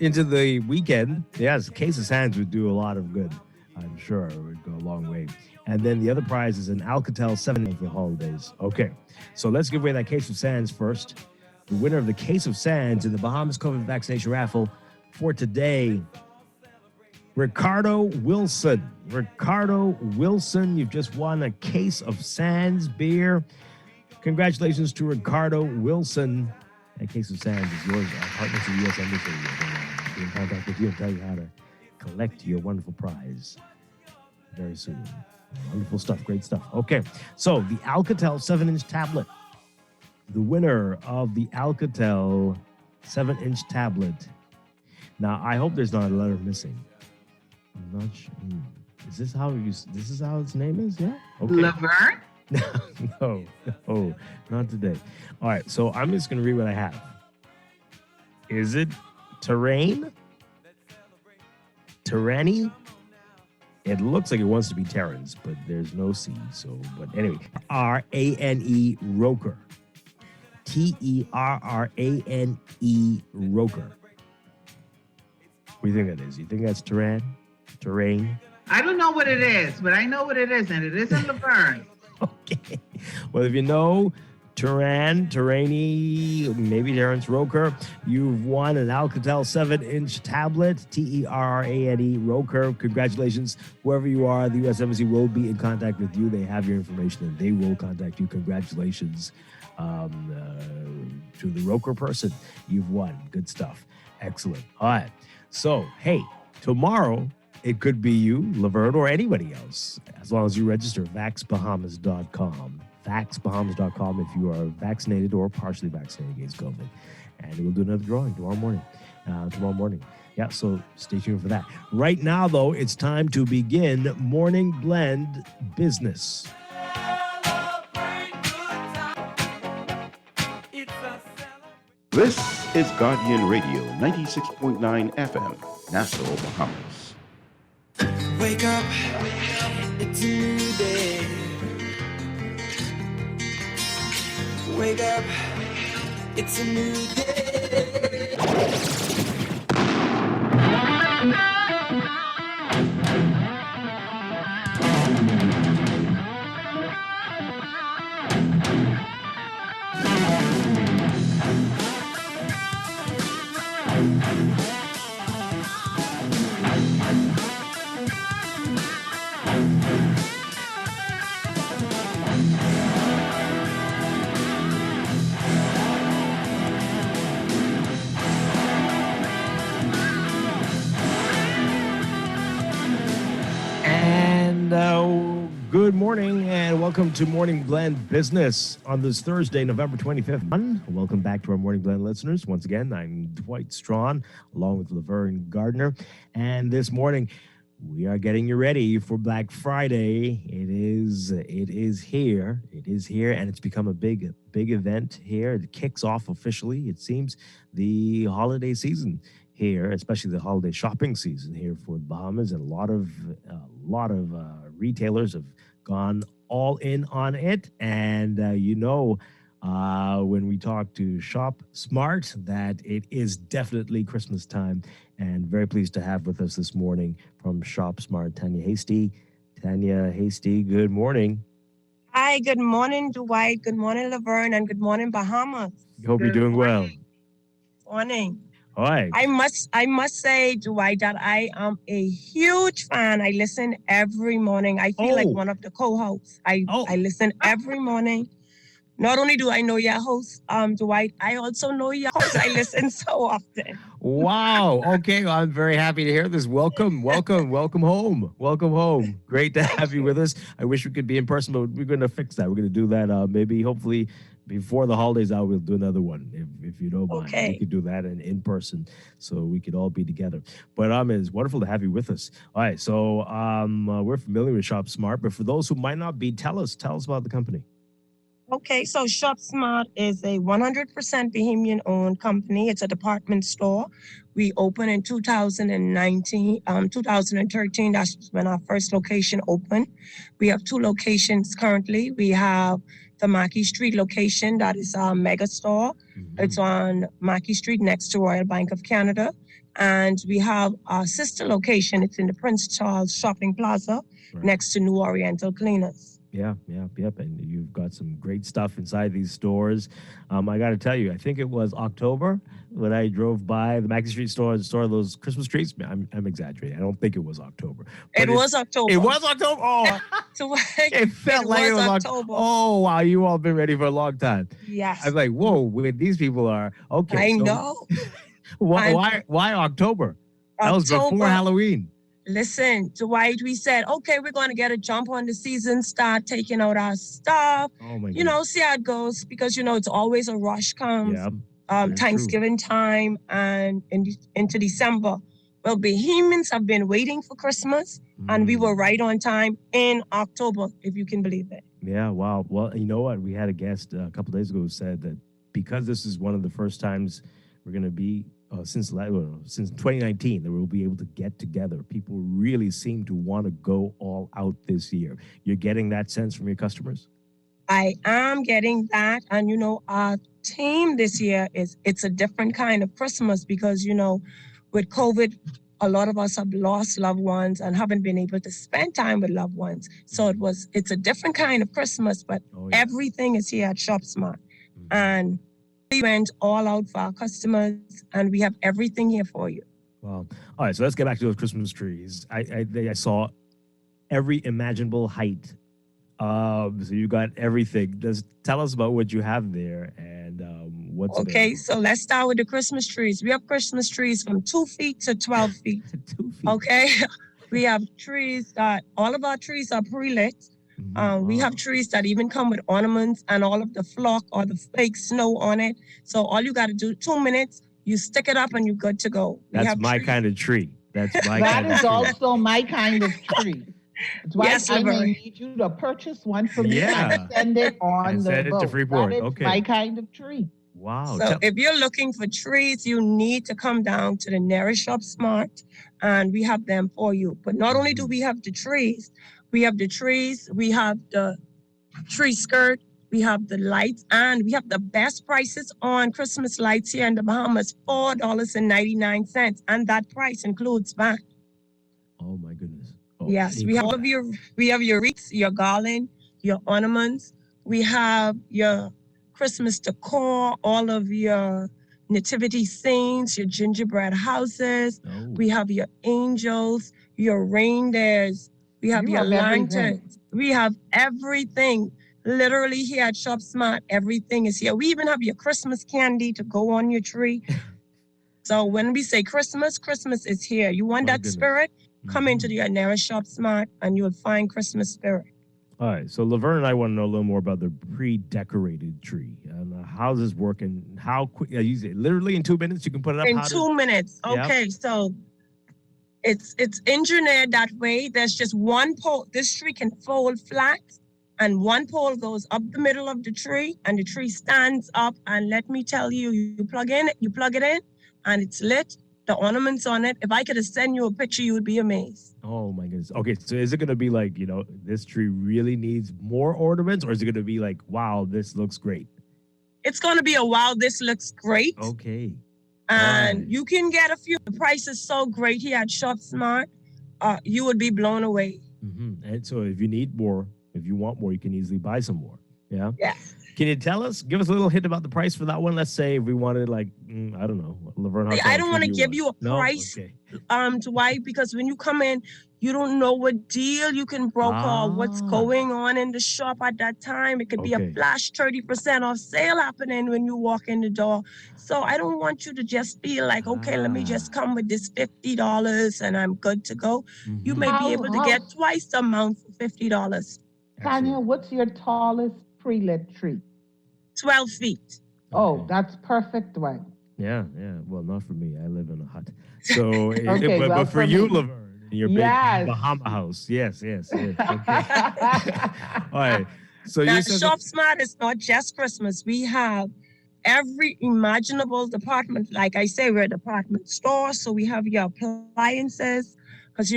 Into the weekend, yes, case of Sands would do a lot of good. I'm sure it would go a long way. And then the other prize is an Alcatel 7 for the holidays. Okay, so let's give away that case of Sands first. The winner of the case of Sands in the Bahamas COVID vaccination raffle for today, Ricardo Wilson. Ricardo Wilson, you've just won a case of Sands beer. Congratulations to Ricardo Wilson. That case of Sands is yours. Our partners at the U.S. Embassy will be in contact with you and tell you how to collect your wonderful prize very soon. Wonderful stuff. Great stuff. Okay. So the Alcatel 7-inch tablet. The winner of the Alcatel 7-inch tablet. Now, I hope there's not a letter missing. I'm not sure. Is this how its name is? Yeah. Okay. Laverne? No, not today. All right, so I'm just going to read what I have. Is it terrain? Terrani? It looks like it wants to be Terrans, but there's no C. So, but anyway, R-A-N-E Roker. Terrane Roker. What do you think that is? You think that's terrain? Terrain? I don't know what it is, but I know what it is, and it isn't Laverne. Okay. Well, if you know Terrani, maybe Terrence Roker, you've won an Alcatel 7-inch tablet, Terrane Roker. Congratulations. Whoever you are, the U.S. Embassy will be in contact with you. They have your information, and they will contact you. Congratulations to the Roker person. You've won. Good stuff. Excellent. All right. So, hey, tomorrow, it could be you, Laverne, or anybody else, as long as you register vaxbahamas.com. Vaxbahamas.com if you are vaccinated or partially vaccinated against COVID. And we'll do another drawing tomorrow morning. Yeah, so stay tuned for that. Right now, though, it's time to begin Morning Blend Business. This is Guardian Radio 96.9 FM, Nassau, Bahamas. Wake up, it's a new day. Wake up, it's a new day. Good morning and welcome to Morning Blend Business on this Thursday, November 25th. Welcome back to our Morning Blend listeners. Once again, I'm Dwight Strachan along with Laverne Gardner. And this morning, we are getting you ready for Black Friday. It is here. It is here, and it's become a big event here. It kicks off officially, it seems, the holiday season here, especially the holiday shopping season here for the Bahamas, and a lot of retailers have gone all in on it. And when we talk to Shop Smart, that it is definitely Christmas time. And very pleased to have with us this morning from Shop Smart, Tanya Hasty. Tanya Hasty, good morning. Hi, good morning, Dwight. Good morning, Laverne, and good morning, Bahamas. Hope you're doing well. Morning. All right. I must say, Dwight, that I am a huge fan. I listen every morning. I feel like one of the co-hosts. I listen every morning. Not only do I know your host, Dwight, I also know your host. I listen so often. Wow. Okay. Well, I'm very happy to hear this. Welcome home. Welcome home. Great to have you with us. I wish we could be in person, but we're going to fix that. We're going to do that maybe, hopefully, before the holidays out, we'll do another one, if you don't mind. Okay. We could do that in person so we could all be together. But it's wonderful to have you with us. All right. So we're familiar with Shop Smart, but for those who might not be, tell us about the company. Okay, so Shop Smart is a 100% Bahamian-owned company. It's a department store. We opened in 2013. That's when our first location opened. We have 2 locations currently. We have the Mackey Street location. That is our mega store. Mm-hmm. It's on Mackey Street next to Royal Bank of Canada. And we have our sister location. It's in the Prince Charles Shopping Plaza next to New Oriental Cleaners. Yep. And you've got some great stuff inside these stores. I got to tell you, I think it was October when I drove by the Mackey Street store and saw those Christmas trees. I'm exaggerating. I don't think it was October. It was October. It was October? Oh, it felt like it was October. Oh, wow. You all been ready for a long time. Yes. I was like, whoa, these people are, okay. I know. Why October? That was before Halloween. Listen, Dwight, we said, okay, we're going to get a jump on the season, start taking out our stuff. Oh my You know, see how it goes because, it's always a rush comes. Yeah, very true. Thanksgiving time and into December. Well, Bohemians have been waiting for Christmas and we were right on time in October, if you can believe it. Yeah, wow. Well, you know what? We had a guest a couple days ago who said that because this is one of the first times we're going to be since 2019 that we'll be able to get together. People really seem to want to go all out this year. You're getting that sense from your customers? I am getting that. And, our theme this year it's a different kind of Christmas because, with COVID, a lot of us have lost loved ones and haven't been able to spend time with loved ones. So it's a different kind of Christmas, but everything is here at Shop Smart. And we went all out for our customers and we have everything here for you. Wow. All right, so let's get back to those Christmas trees. I saw every imaginable height. So you got everything. Just tell us about what you have there and what's okay. So let's start with the Christmas trees. We have Christmas trees from 2 feet to 12 feet. 2 feet. Okay. We have trees that all of our trees are pre-lit. We have trees that even come with ornaments and all of the flock or the fake snow on it. So all you got to do, 2 minutes, you stick it up and you're good to go. That's my kind of tree. That's my That kind of is tree. also my kind of tree. Dwight, Yes, I may Laverne. need you to purchase one for me Yeah. and send it on And the send it to boat. Freeport. That is Okay. my kind of tree. Wow. So if you're looking for trees, you need to come down to the nearest Shop Smart and we have them for you. But not only do we have the trees, we have the tree skirt, we have the lights, and we have the best prices on Christmas lights here in the Bahamas, $4.99. And that price includes VAT. Oh my goodness. Oh, Yes, we have your wreaths, your garland, your ornaments. We have your Christmas decor, all of your nativity scenes, your gingerbread houses. Oh. We have your angels, your reindeers. We have You your have everything. lanterns. We have everything. Literally here at Shop Smart, everything is here. We even have your Christmas candy to go on your tree. So when we say Christmas, Christmas is here. You want that spirit? Come into the nearest Shop Smart and you'll find Christmas spirit. All right. So Laverne and I want to know a little more about the pre-decorated tree. How's this working? How quick? You say literally in 2 minutes you can put it up. In 2 minutes. Yep. Okay, so it's engineered that way. There's just one pole. This tree can fold flat, and one pole goes up the middle of the tree, and the tree stands up. And let me tell you, you plug it in, and it's lit. The ornaments on it. If I could have sent you a picture, you would be amazed. Oh my goodness. Okay, so is it going to be like, this tree really needs more ornaments, or is it going to be like, wow, this looks great? It's going to be a wow, this looks great. Okay. And you can get a few. The price is so great here at Shop Smart. You would be blown away. Mm-hmm. And so if you need more, if you want more, you can easily buy some more. Yeah? Yes. Can you give us a little hint about the price for that one? Let's say if we wanted I don't know, Laverne. I don't want to give you a price, Dwight, because when you come in, you don't know what deal you can broker or what's going on in the shop at that time. It could be a flash 30% off sale happening when you walk in the door. So I don't want you to just feel like, okay, let me just come with this $50 and I'm good to go. Mm-hmm. You may be able to get twice the amount for $50. Tanya, what's your tallest pre-lit tree? 12 feet. Oh, that's perfect, Dwight. Yeah. Well, not for me. I live in a hut. So, Okay, but for you, me. Laverne, your big Yes. Bahama house. Yes. Okay. All right. So Now, you said Shop Smart is not just Christmas. We have every imaginable department. Like I say, we're a department store. So we have your appliances because,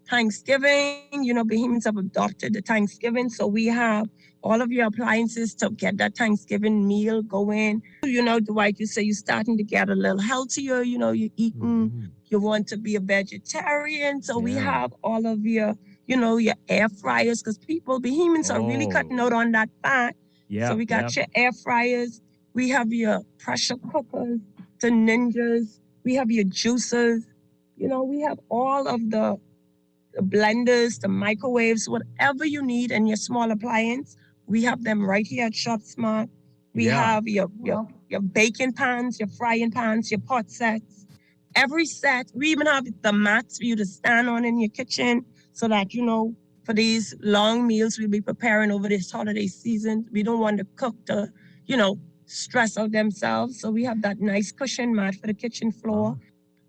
Thanksgiving, Bahamians have adopted the Thanksgiving. So we have all of your appliances to get that Thanksgiving meal going. Dwight, you say you're starting to get a little healthier. You're eating, you want to be a vegetarian. So we have all of your, your air fryers because Bahamians are really cutting out on that fat. Yeah. So we got your air fryers. We have your pressure cookers, the Ninjas. We have your juicers. We have all of the blenders, the microwaves, whatever you need in your small appliance. We have them right here at Shop Smart. We have your baking pans, your frying pans, your pot sets, every set, we even have the mats for you to stand on in your kitchen so that, for these long meals we'll be preparing over this holiday season. We don't want the cook to, stress out themselves. So we have that nice cushion mat for the kitchen floor.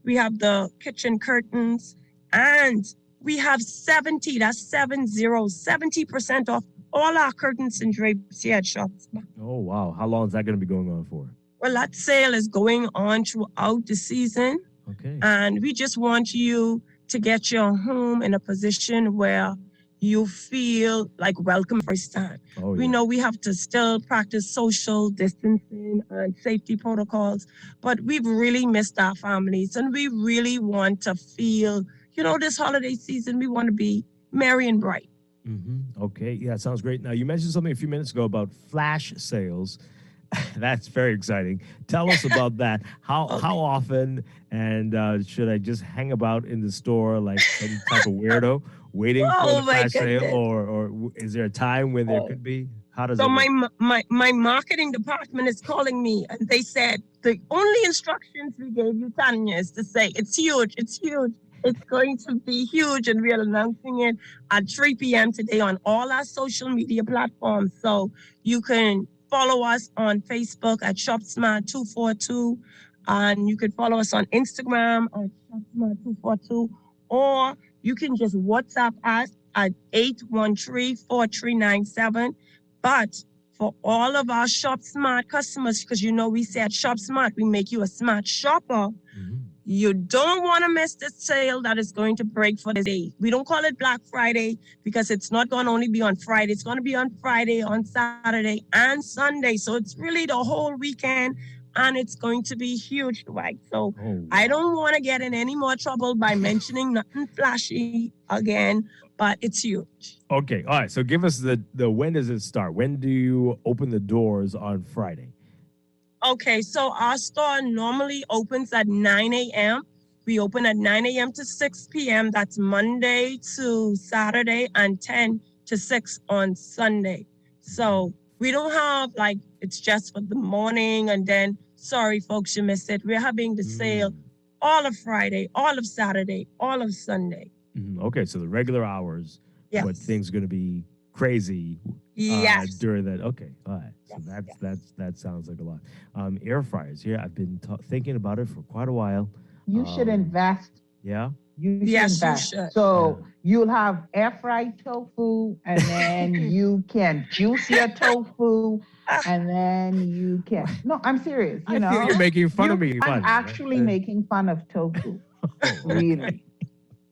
We have the kitchen curtains, and we have 70% off all our curtains and drapes here at Shops. Oh, wow. How long is that going to be going on for? Well, that sale is going on throughout the season. Okay. And we just want you to get your home in a position where you feel like welcome first time. We know we have to still practice social distancing and safety protocols, but we've really missed our families, and we really want to feel, this holiday season, we want to be merry and bright. Okay. Yeah, sounds great. Now, you mentioned something a few minutes ago about flash sales. That's very exciting. Tell us about that. How often, and should I just hang about in the store like some type of weirdo waiting for the flash sale, or is there a time when there could be? How does so it work? my marketing department is calling me, and they said the only instructions we gave you, Tanya, is to say it's huge, it's going to be huge, and we are announcing it at 3 p.m. today on all our social media platforms. So you can follow us on Facebook at ShopSmart242, and you can follow us on Instagram at ShopSmart242, or you can just WhatsApp us at 813-4397. But for all of our Shop Smart customers, because we say at Shop Smart, we make you a smart shopper. You don't want to miss the sale that is going to break for the day. We don't call it Black Friday because it's not going to only be on Friday. It's going to be on Friday, on Saturday, and Sunday. So it's really the whole weekend, and it's going to be huge, Dwight. So I don't want to get in any more trouble by mentioning nothing flashy again, but it's huge. Okay. All right. So give us the when does it start? When do you open the doors on Friday? Okay, so our store normally opens at 9 a.m. We open at 9 a.m. to 6 p.m. That's Monday to Saturday, and 10 to 6 on Sunday. So we don't have it's just for the morning, and then, sorry, folks, you missed it. We're having the sale all of Friday, all of Saturday, all of Sunday. Okay, so the regular hours, but things are going to be crazy. During that. Okay. All right. So that sounds like a lot. Air fryers here. I've been thinking about it for quite a while. You should invest. Yeah. You should invest. So you'll have air fried tofu, and then you can juice your tofu, and then you can. No, I'm serious. I feel you're making fun of me. I'm actually making fun of tofu. Really.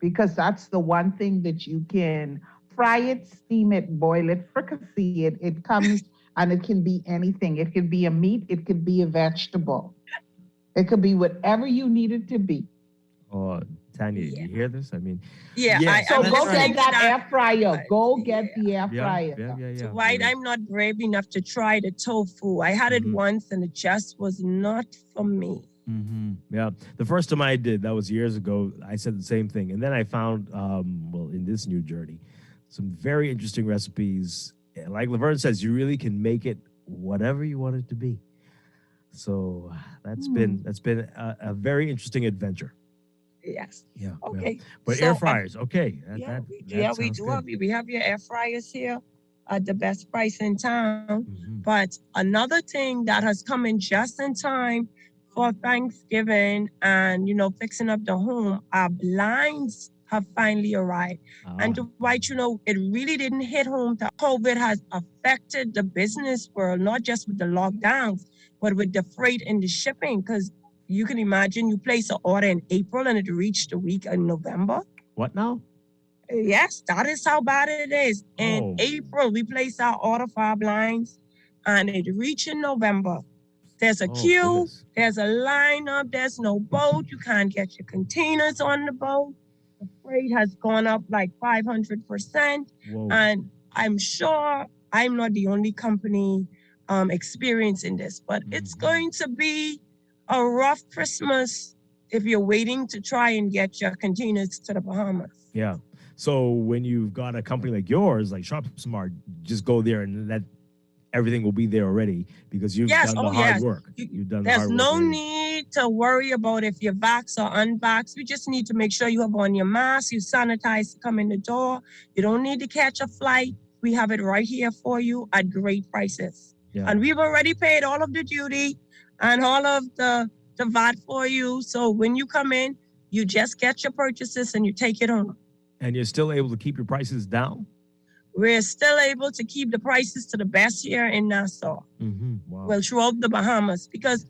Because that's the one thing that you can fry it, steam it, boil it, fricassee it. It comes, and it can be anything. It could be a meat. It could be a vegetable. It could be whatever you need it to be. Oh, Tanya, you hear this? I mean, So go get that air fryer. Go get the air fryer. So Dwight, I'm not brave enough to try the tofu. I had it once, and it just was not for me. Yeah, the first time I did, that was years ago, I said the same thing. And then I found, in this new journey, some very interesting recipes. Like Laverne says, you really can make it whatever you want it to be. So that's been a very interesting adventure. Yes. Yeah. Okay. But So, air fryers, okay. We do have your air fryers here at the best price in town. But another thing that has come in just in time for Thanksgiving and fixing up the home, our blinds have finally arrived. And Dwight, it really didn't hit home that COVID has affected the business world, not just with the lockdowns, but with the freight and the shipping. Because you can imagine you place an order in April and it reached a week in November. What now? Yes, that is how bad it is. In April, we placed our order for our blinds, and it reached in November. There's a queue, there's a lineup, there's no boat, you can't get your containers on the boat. The freight has gone up like 500%. And I'm sure I'm not the only company experiencing this, but it's going to be a rough Christmas if you're waiting to try and get your containers to the Bahamas. Yeah. So when you've got a company like yours, like Shop Smart, just go there and everything will be there already because you've done the hard work. You've done the hard work. There's no need need to worry about if you're vaxxed or unvaxxed. We just need to make sure you have on your mask, you sanitize to come in the door. You don't need to catch a flight. We have it right here for you at great prices. Yeah. And we've already paid all of the duty and all of the VAT for you. So when you come in, you just get your purchases and you take it home. And you're still able to keep your prices down? We're still able to keep the prices to the best here in Nassau. Wow. Well, throughout the Bahamas, because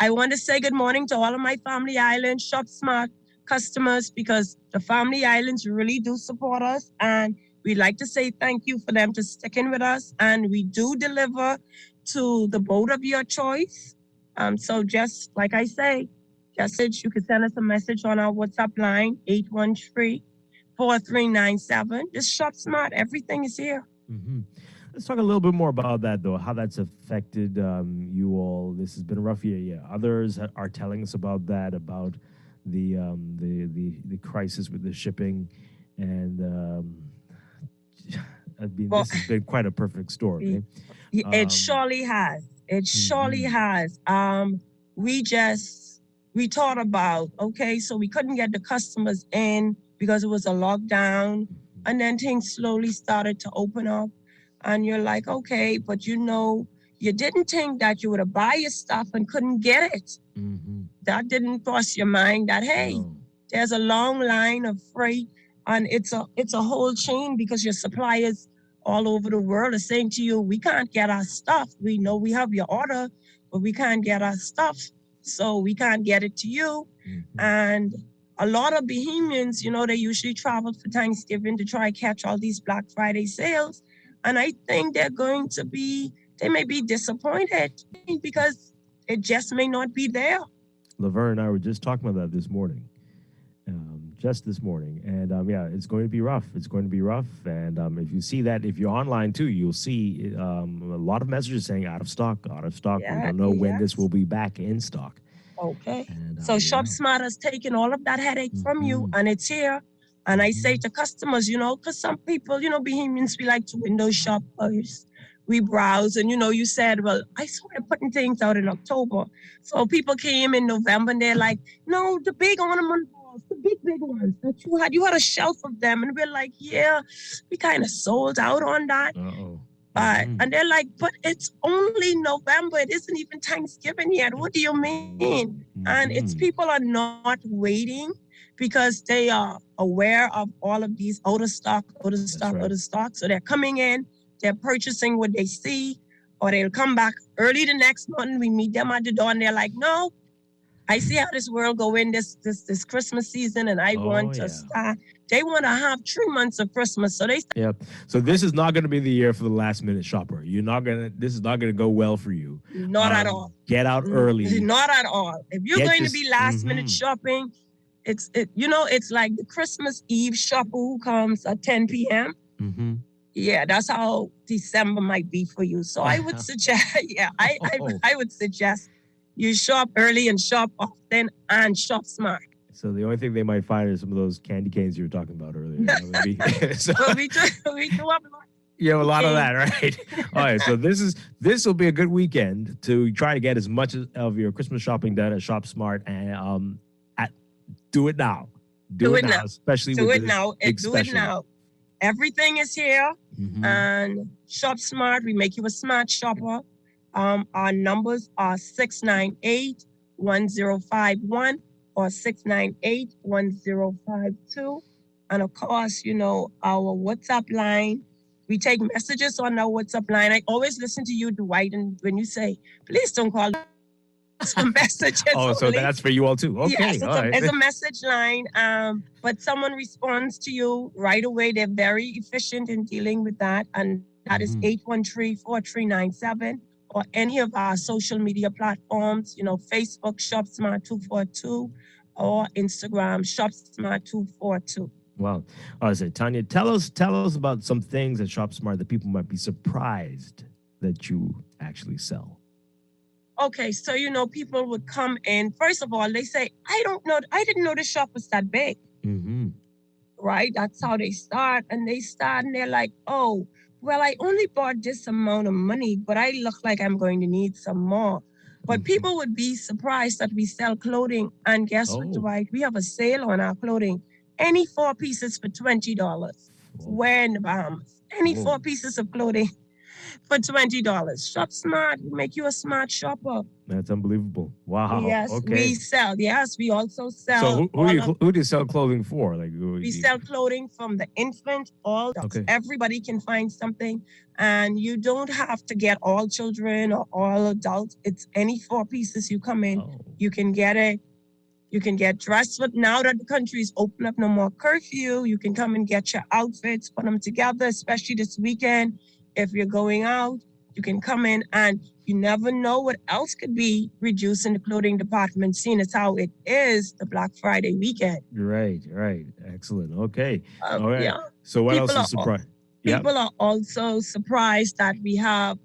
I want to say good morning to all of my Family Island Shop Smart customers, because the Family Islands really do support us, and we'd like to say thank you for them to sticking with us, and we do deliver to the boat of your choice. So just like I say, you can send us a message on our WhatsApp line, 813-4397. Just Shop Smart, everything is here. Let's talk a little bit more about that, though, how that's affected you all. This has been a rough year. Yeah, others are telling us about that, about the crisis with the shipping, and I mean, this has been quite a perfect storm. Eh? It surely has. It surely has. We thought about, okay, so we couldn't get the customers in because it was a lockdown, and then things slowly started to open up. And you're like, okay, but you didn't think that you would buy your stuff and couldn't get it. That didn't cross your mind that, hey, there's a long line of freight, and it's a whole chain, because your suppliers all over the world are saying to you, we can't get our stuff. We know we have your order, but we can't get our stuff, so we can't get it to you. And a lot of Bahamians, they usually travel for Thanksgiving to try to catch all these Black Friday sales. And I think they may be disappointed because it just may not be there. Laverne and I were just talking about that this morning. And yeah, it's going to be rough. It's going to be rough. And if you see that, if you're online too, you'll see a lot of messages saying out of stock. Yeah, we don't know when this will be back in stock. Okay. So Shop Smart has taken all of that headache from you, and it's here. And I say to customers, because some people, Bahamians, we like to window shop first. We browse, and you said, well, I started putting things out in October. So people came in November, and they're like, no, the big ornament balls, the big ones that you had a shelf of them. And we're like, yeah, we kind of sold out on that. And they're like, but it's only November. It isn't even Thanksgiving yet. What do you mean? And it's people are not waiting because they are aware of all of these out of stock. So they're coming in, they're purchasing what they see, or they'll come back early the next month. We meet them at the door, and they're like, no, I see how this world going this Christmas season, and I want to start. They want to have 3 months of Christmas, so they. Yep. So this is not going to be the year for the last minute shopper. This is not going to go well for you. Not at all. Get out early. Not at all. If you're going to be last minute shopping, it's like the Christmas Eve shopper who comes at 10 p.m. Yeah, that's how December might be for you. So I would suggest, I would suggest you shop early and shop often and shop smart. So the only thing they might find is some of those candy canes you were talking about earlier. We do have a lot. You have a lot of that, right? All right, so this will be a good weekend to try to get as much of your Christmas shopping done at Shop Smart, and do it now. Do it now, especially do with it now. Big Do special. it now. Everything is here, and Shop Smart. We make you a smart shopper. Our numbers are 698-1051 or 698-1052, and of course, our WhatsApp line. We take messages on our WhatsApp line. I always listen to you, Dwight, and when you say, please don't call some messages. So that's for you all too. Okay, yes, it's right. a message line, but someone responds to you right away. They're very efficient in dealing with that, and that is 813-4397, or any of our social media platforms, Facebook, Shop Smart 242, or Instagram, Shop Smart 242. Well, I say, Tanya, tell us about some things at Shop Smart that people might be surprised that you actually sell. Okay, so people would come in. First of all, they say, I didn't know the shop was that big. Right? That's how they start. And they're like, oh, well, I only bought this amount of money, but I look like I'm going to need some more. But people would be surprised that we sell clothing. And guess what, Dwight? We have a sale on our clothing. Any 4 pieces for $20. We're in the Bahamas. Any 4 pieces of clothing for $20. Shop smart, make you a smart shopper. That's unbelievable. Wow. Yes, Okay. we sell. Yes, we also sell. So who do you sell clothing for? Like we sell clothing from the infant, all everybody can find something, and you don't have to get all children or all adults. It's any 4 pieces you come in, you can get it. You can get dressed. But now that the country is open up, no more curfew, you can come and get your outfits, put them together, especially this weekend. If you're going out, you can come in, and you never know what else could be reduced in the clothing department, seeing as how it is the Black Friday weekend. Right. Excellent. Okay. All right. Yeah. So what else is surprising? People are also surprised that we have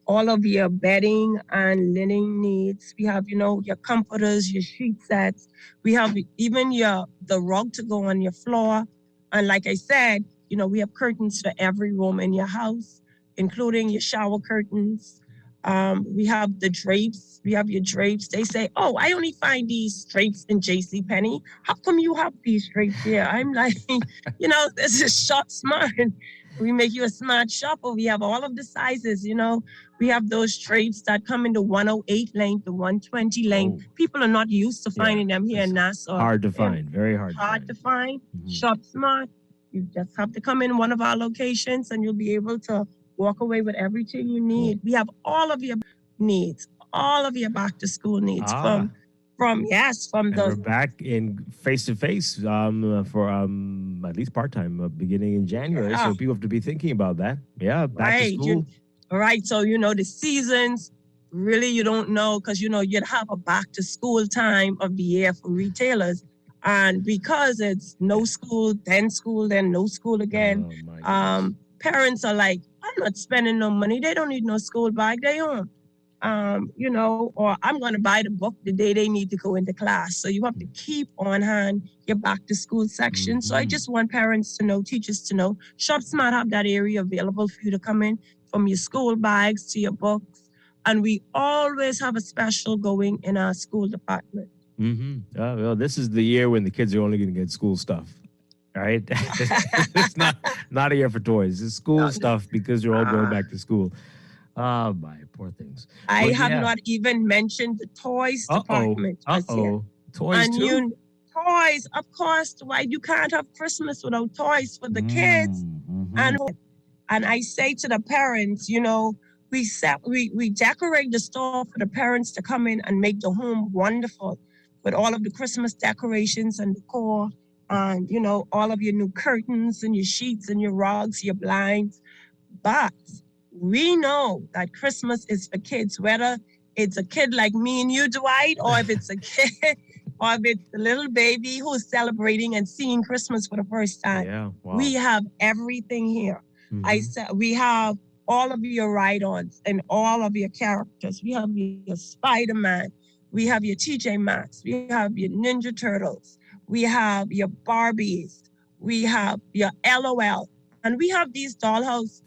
all of your bedding and linen needs. We have, your comforters, your sheet sets. We have even the rug to go on your floor. And like I said, we have curtains for every room in your house, including your shower curtains. We have the drapes. We have your drapes. They say, oh, I only find these drapes in JCPenney. How come you have these drapes here? I'm like, this is Shop Smart. We make you a smart shopper. We have all of the sizes, We have those drapes that come in the 108 length, the 120 length. People are not used to finding them here in Nassau. Hard to find. Very hard to find. Shop Smart. You just have to come in one of our locations and you'll be able to walk away with everything you need. We have all of your needs, all of your back to school needs from we're back in face-to-face for at least part-time beginning in January. So people have to be thinking about that. Yeah, back to school. Right. So, the seasons, really you don't know because, you'd have a back to school time of the year for retailers. And because it's no school, then no school again, parents are like, I'm not spending no money. They don't need no school bag. They home. Or I'm going to buy the book the day they need to go into class. So you have to keep on hand your back to school section. So I just want parents to know, teachers to know, Shop Smart have that area available for you to come in, from your school bags to your books. And we always have a special going in our school department. Well, this is the year when the kids are only going to get school stuff. All right. It's not a year for toys. It's school stuff because they're all going back to school. Oh, my poor things. I have not even mentioned the toys department. Toys too? Toys, of course. Why you can't have Christmas without toys for the kids. And I say to the parents, we decorate the store for the parents to come in and make the home wonderful with all of the Christmas decorations and decor and, all of your new curtains and your sheets and your rugs, your blinds. But we know that Christmas is for kids, whether it's a kid like me and you, Dwight, or if it's a kid, or if it's a little baby who's celebrating and seeing Christmas for the first time. Yeah, wow. We have everything here. I said we have all of your ride-ons and all of your characters. We have your Spider-Man. We have your TJ Maxx. We have your Ninja Turtles. We have your Barbies. We have your LOL. And we have these dollhouse.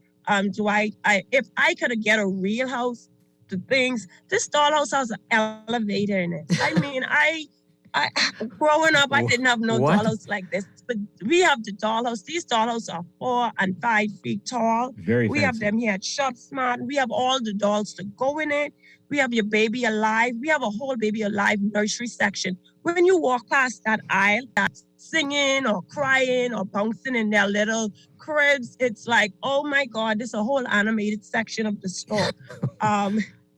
Dwight, if I could get a real house, this dollhouse has an elevator in it. I mean, I growing up, I didn't have no dollhouse like this. But we have the dollhouse. These dollhouses are 4 and 5 feet tall. We have them here at Shop Smart. We have all the dolls to go in it. We have your Baby Alive. We have a whole Baby Alive nursery section. When you walk past that aisle, that's singing or crying or bouncing in their little cribs, it's like, oh my God, there's a whole animated section of the store.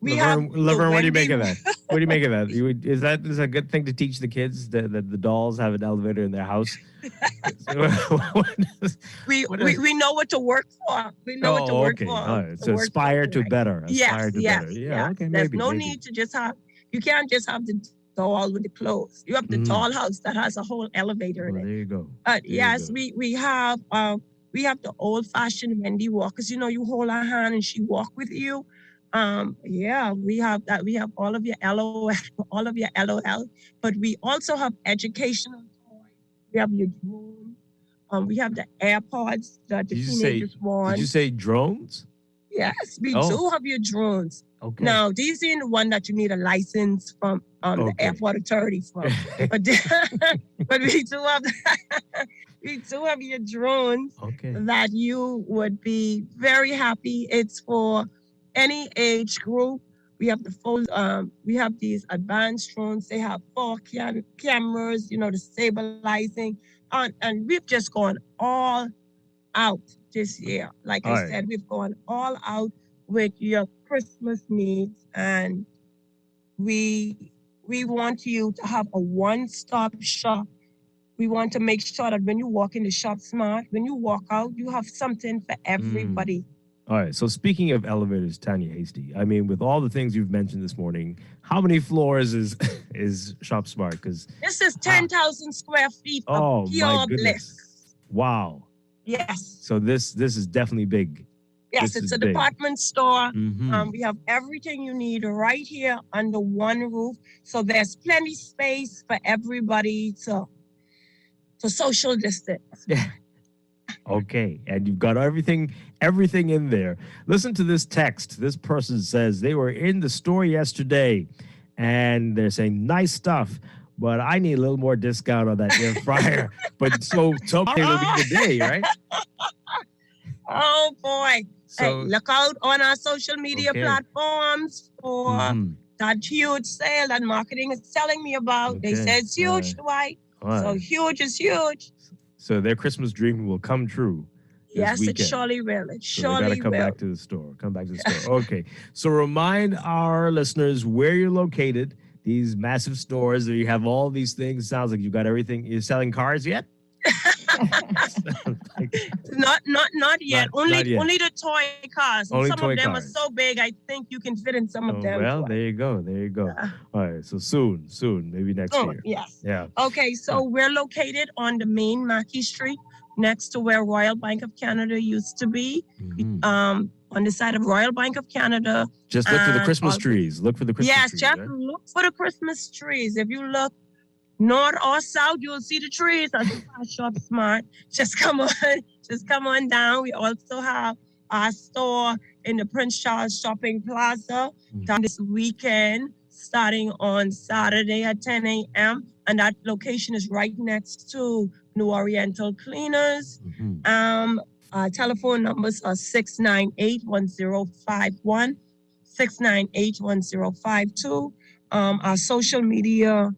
Laverne, what do you make of that? What do you make of that? Is that a good thing to teach the kids that the dolls have an elevator in their house? We know what to work for. We know what to work for. All right. So aspire to better. Yes. Yeah. Okay. There's no need to just have. You can't just have the doll with the clothes. You have the dollhouse that has a whole elevator in it. There you go. We have the old-fashioned Wendy walkers. You hold her hand and she walk with you. We have that. We have all of your LOL, but we also have educational toys. We have your drones. We have the AirPods that the teenagers want. Did you say drones? Yes, we Oh. do have your drones. Okay. Now, these ain't the one that you need a license from the airport authority from. But, but we do have your drones that you would be very happy. It's for any age group. We have the full, we have these advanced drones. They have 4 cameras, the stabilizing. And we've just gone all out this year. Like I said, we've gone all out with your Christmas needs, and we want you to have a one-stop shop. We want to make sure that when you walk in the Shop Smart, when you walk out, you have something for everybody. All right. So speaking of elevators, Tanya Hasty, I mean, with all the things you've mentioned this morning, how many floors is Shop Smart? Because this is 10,000 square feet oh of pure my goodness! bliss. Wow. Yes. So this is definitely big. Yes, This it's is a big. department store. Mhm. We have everything you need right here under one roof. So there's plenty space for everybody to social distance. Okay, and you've got everything in there. Listen to this text. This person says they were in the store yesterday, and they're saying nice stuff, but I need a little more discount on that air fryer. But so tomorrow will be the day, right? Oh boy. So- Hey, look out on our social media platforms for that huge sale that marketing is telling me about. They Okay, said it's huge, Dwight. All So right. huge is huge. So their Christmas dream will come true. This Yes, weekend. it surely will. It So they got surely to come will. back to the store. Come back to the store. Okay. So remind our listeners where you're located. These massive stores where you have all these things. Sounds like you got everything. You're selling cars yet? Not yet. Not yet. Only the toy cars. And Only some toy of them cars. are so big, I think you can fit in some of them. Well, Dwight. there you go. All right. So soon, maybe next Soon, year. yes. Yeah. Okay, so we're located on the main Mackey Street, next to where Royal Bank of Canada used to be. On the side of Royal Bank of Canada. Just look for the and Christmas also- trees. Look for the Christmas Yes, trees. just right? look for the Christmas trees. If you look north or south, you'll see the trees at the Shop Smart. Just come on down. We also have our store in the Prince Charles Shopping Plaza down this weekend, starting on Saturday at 10 a.m. And that location is right next to New Oriental Cleaners. Our telephone numbers are 698-1051, 698-1052. Our social media,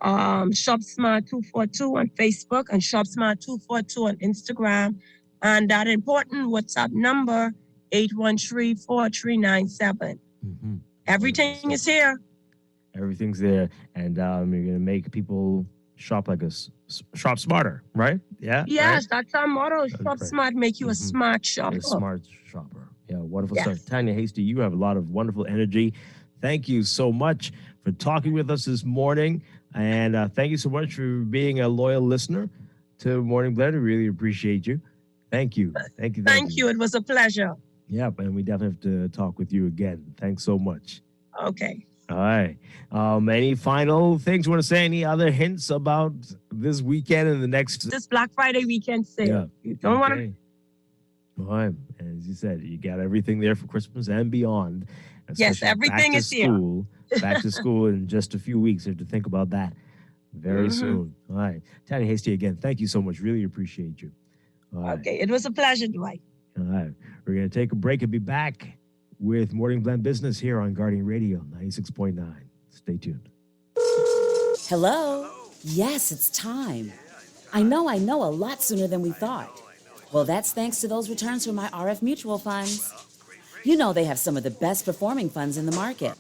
Shop Smart 242 on Facebook and Shop Smart 242 on Instagram. And that important WhatsApp number, 813-4397. Everything is here. Everything's there, and you're gonna make people shop like shop smarter, right? Yeah. Yes, right? that's our motto. Shop right. Smart, make you a smart shopper. A smart shopper. Yeah, wonderful Yes. stuff. Tanya Hasty, you have a lot of wonderful energy. Thank you so much for talking with us this morning, and thank you so much for being a loyal listener to Morning Blend. We really appreciate you. Thank you. Thank you. Thank you. It was a pleasure. Yeah, and we definitely have to talk with you again. Thanks so much. Okay. All right. Any final things you want to say? Any other hints about this weekend and the next? This Black Friday weekend sale. Yeah. You don't want to. Okay. All right. As you said, you got everything there for Christmas and beyond. Yes, Especially everything back is to here. school. Back to school in just a few weeks. You have to think about that very soon. All right. Tanya Hasty, again, thank you so much. Really appreciate you. All right. Okay. It was a pleasure, Dwight. All right. We're going to take a break and be back with Morning Blend Business here on Guardian Radio 96.9. Stay tuned. Hello? Yes, it's time. I know a lot sooner than we thought. Well, that's thanks to those returns from my RF mutual funds. You know they have some of the best performing funds in the market.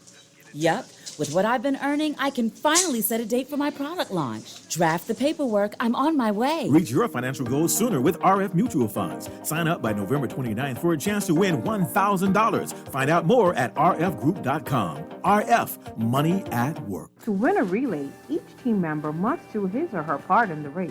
Yup, with what I've been earning, I can finally set a date for my product launch. Draft the paperwork, I'm on my way. Reach your financial goals sooner with RF Mutual Funds. Sign up by November 29th for a chance to win $1,000. Find out more at rfgroup.com. RF, money at work. To win a relay, each team member must do his or her part in the race.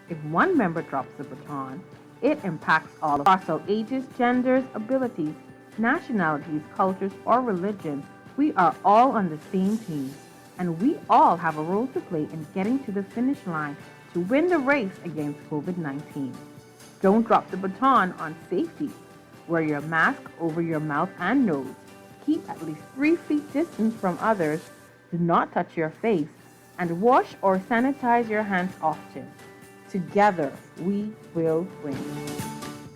If one member drops the baton, it impacts all across all ages, genders, abilities, nationalities, cultures, or religions. We are all on the same team, and we all have a role to play in getting to the finish line to win the race against COVID-19. Don't drop the baton on safety. Wear your mask over your mouth and nose. Keep at least 3 feet distance from others. Do not touch your face. And wash or sanitize your hands often. Together, we will win.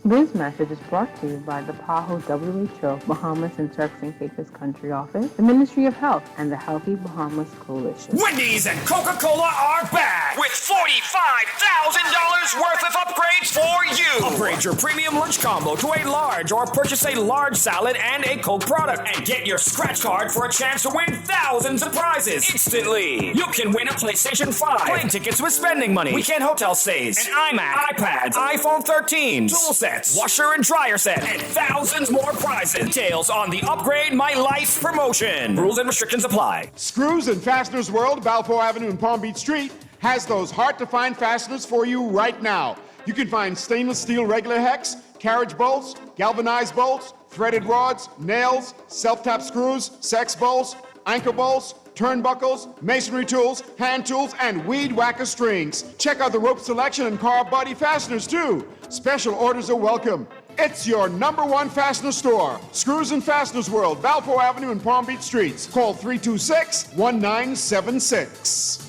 This message is brought to you by the PAHO WHO Bahamas and Turks and Caicos Country Office, the Ministry of Health, and the Healthy Bahamas Coalition. Wendy's and Coca-Cola are back with $45,000 worth of upgrades for you. Upgrade your premium lunch combo to a large or purchase a large salad and a Coke product and get your scratch card for a chance to win thousands of prizes instantly. You can win a PlayStation 5, plane tickets with spending money, weekend hotel stays, an iMac, iPads, iPhone 13, tool sets, washer and dryer set, and thousands more prizes. Details on the Upgrade My Life promotion. Rules and restrictions apply. Screws and Fasteners World, Balfour Avenue and Palm Beach Street, has those hard-to-find fasteners for you right now. You can find stainless steel regular hex, carriage bolts, galvanized bolts, threaded rods, nails, self-tap screws, sex bolts, anchor bolts, turnbuckles, masonry tools, hand tools, and weed whacker strings. Check out the rope selection and car body fasteners, too. Special orders are welcome. It's your #1 fastener store. Screws and Fasteners World, Balfour Avenue and Palm Beach Streets. Call 326-1976.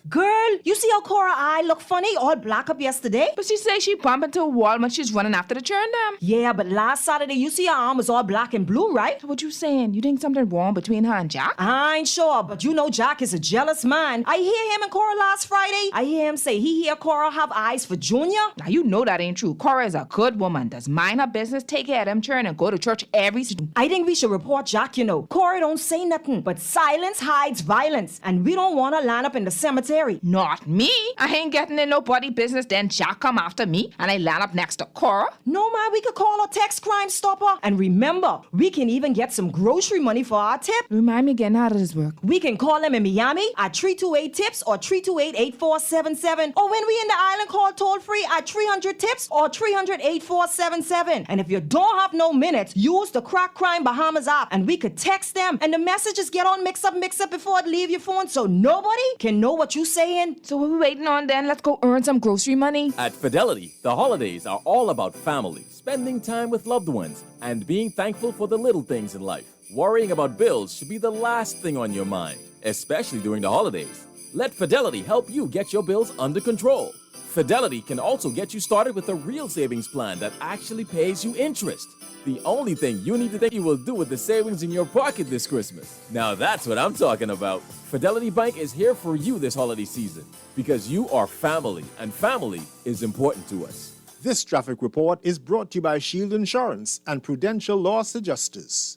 Girl, you see how Cora eye look funny, all black up yesterday? But she say she bumped into a wall when she's running after the churn them. Yeah, but last Saturday, you see her arm was all black and blue, right? What you saying? You think something wrong between her and Jack? I ain't sure, but you know Jack is a jealous man. I hear him and Cora last Friday. I hear him say he hear Cora have eyes for Junior. Now you know that ain't true. Cora is a good woman. Does mind her business, take care of them churn, and go to church every... I think we should report Jack, you know. Cora don't say nothing, but silence hides violence, and we don't want to line up in the cemetery. Not me. I ain't getting in nobody business. Then Jack come after me and I land up next to Cora. No, man, we could call a text crime stopper. And remember, we can even get some grocery money for our tip. Remind me again, how does this work? We can call them in Miami at 328-TIPS or 328-8477. Or when we in the island, call toll free at 300-TIPS or 300-8477. And if you don't have no minutes, use the Crack Crime Bahamas app and we could text them. And the messages get on mix up before it leave your phone so nobody can know what you saying. So what we waiting on then? Let's go earn some grocery money. At Fidelity, the holidays are all about family, spending time with loved ones, and being thankful for the little things in life. Worrying about bills should be the last thing on your mind, especially during the holidays. Let Fidelity help you get your bills under control. Fidelity can also get you started with a real savings plan that actually pays you interest. The only thing you need to think you will do with the savings in your pocket this Christmas. Now that's what I'm talking about. Fidelity Bank is here for you this holiday season because you are family, and family is important to us. This traffic report is brought to you by Shield Insurance and Prudential Loss Adjusters.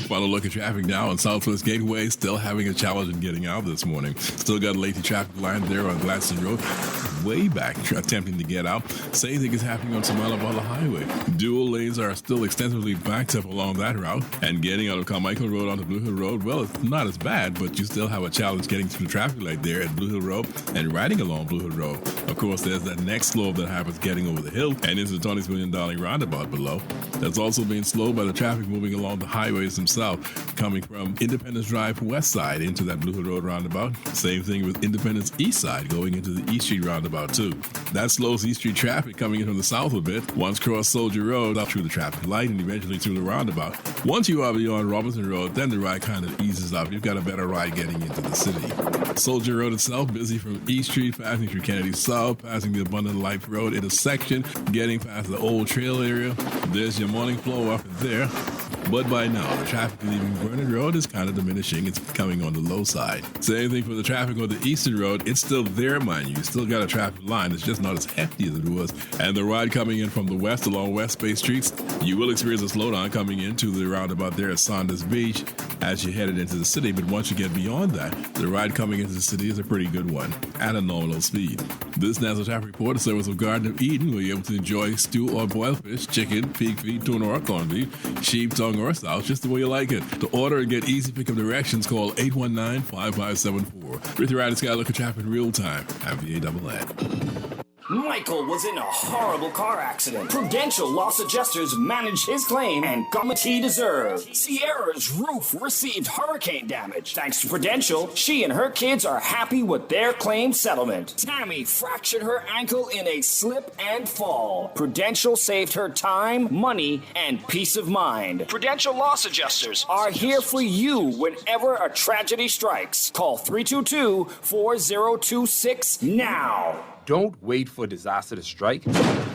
Final look at traffic now on Southwest Gateway. Still having a challenge in getting out this morning. Still got a lengthy traffic line there on Glaston Road. Way back, attempting to get out. Same thing is happening on Samalabala Highway. Dual lanes are still extensively backed up along that route. And getting out of Carmichael Road onto Blue Hill Road, well, it's not as bad, but you still have a challenge getting to the traffic light there at Blue Hill Road and riding along Blue Hill Road. Of course, there's that next slow that happens getting over the hill and into the Tony's Million Dollar roundabout below. That's also being slowed by the traffic moving along the highways themselves, coming from Independence Drive west side into that Blue Hill Road roundabout. Same thing with Independence east side going into the East Street roundabout too. That slows East Street traffic coming in from the south a bit. Once cross Soldier Road up through the traffic light and eventually through the roundabout. Once you are beyond Robinson Road, then the ride kind of eases up. You've got a better ride getting into the city. Soldier Road itself busy from East Street, passing through Kennedy South, passing the Abundant Life Road intersection, getting past the old trail area. There's your morning flow up there. But by now, the traffic leaving Vernon Road is kind of diminishing. It's coming on the low side. Same thing for the traffic on the Eastern Road. It's still there, mind you. Still got a traffic line. It's just not as hefty as it was. And the ride coming in from the west along West Bay Streets, you will experience a slowdown coming into the roundabout there at Saunders Beach as you headed into the city. But once you get beyond that, the ride coming into the city is a pretty good one at a nominal speed. This National Traffic Report is service of Garden of Eden, where you're able to enjoy stew or boiled fish, chicken, pig feet, tuna or corned beef, sheep, tongue or sauce, just the way you like it. To order and get easy pickup directions, call 819-5574. With your ride, it's got to look at traffic in real time. I'm VANN. Michael was in a horrible car accident. Prudential loss adjusters managed his claim and got what he deserved. Sierra's roof received hurricane damage. Thanks to Prudential, she and her kids are happy with their claim settlement. Tammy fractured her ankle in a slip and fall. Prudential saved her time, money, and peace of mind. Prudential loss adjusters are here for you whenever a tragedy strikes. Call 322-4026 now. Don't wait for disaster to strike.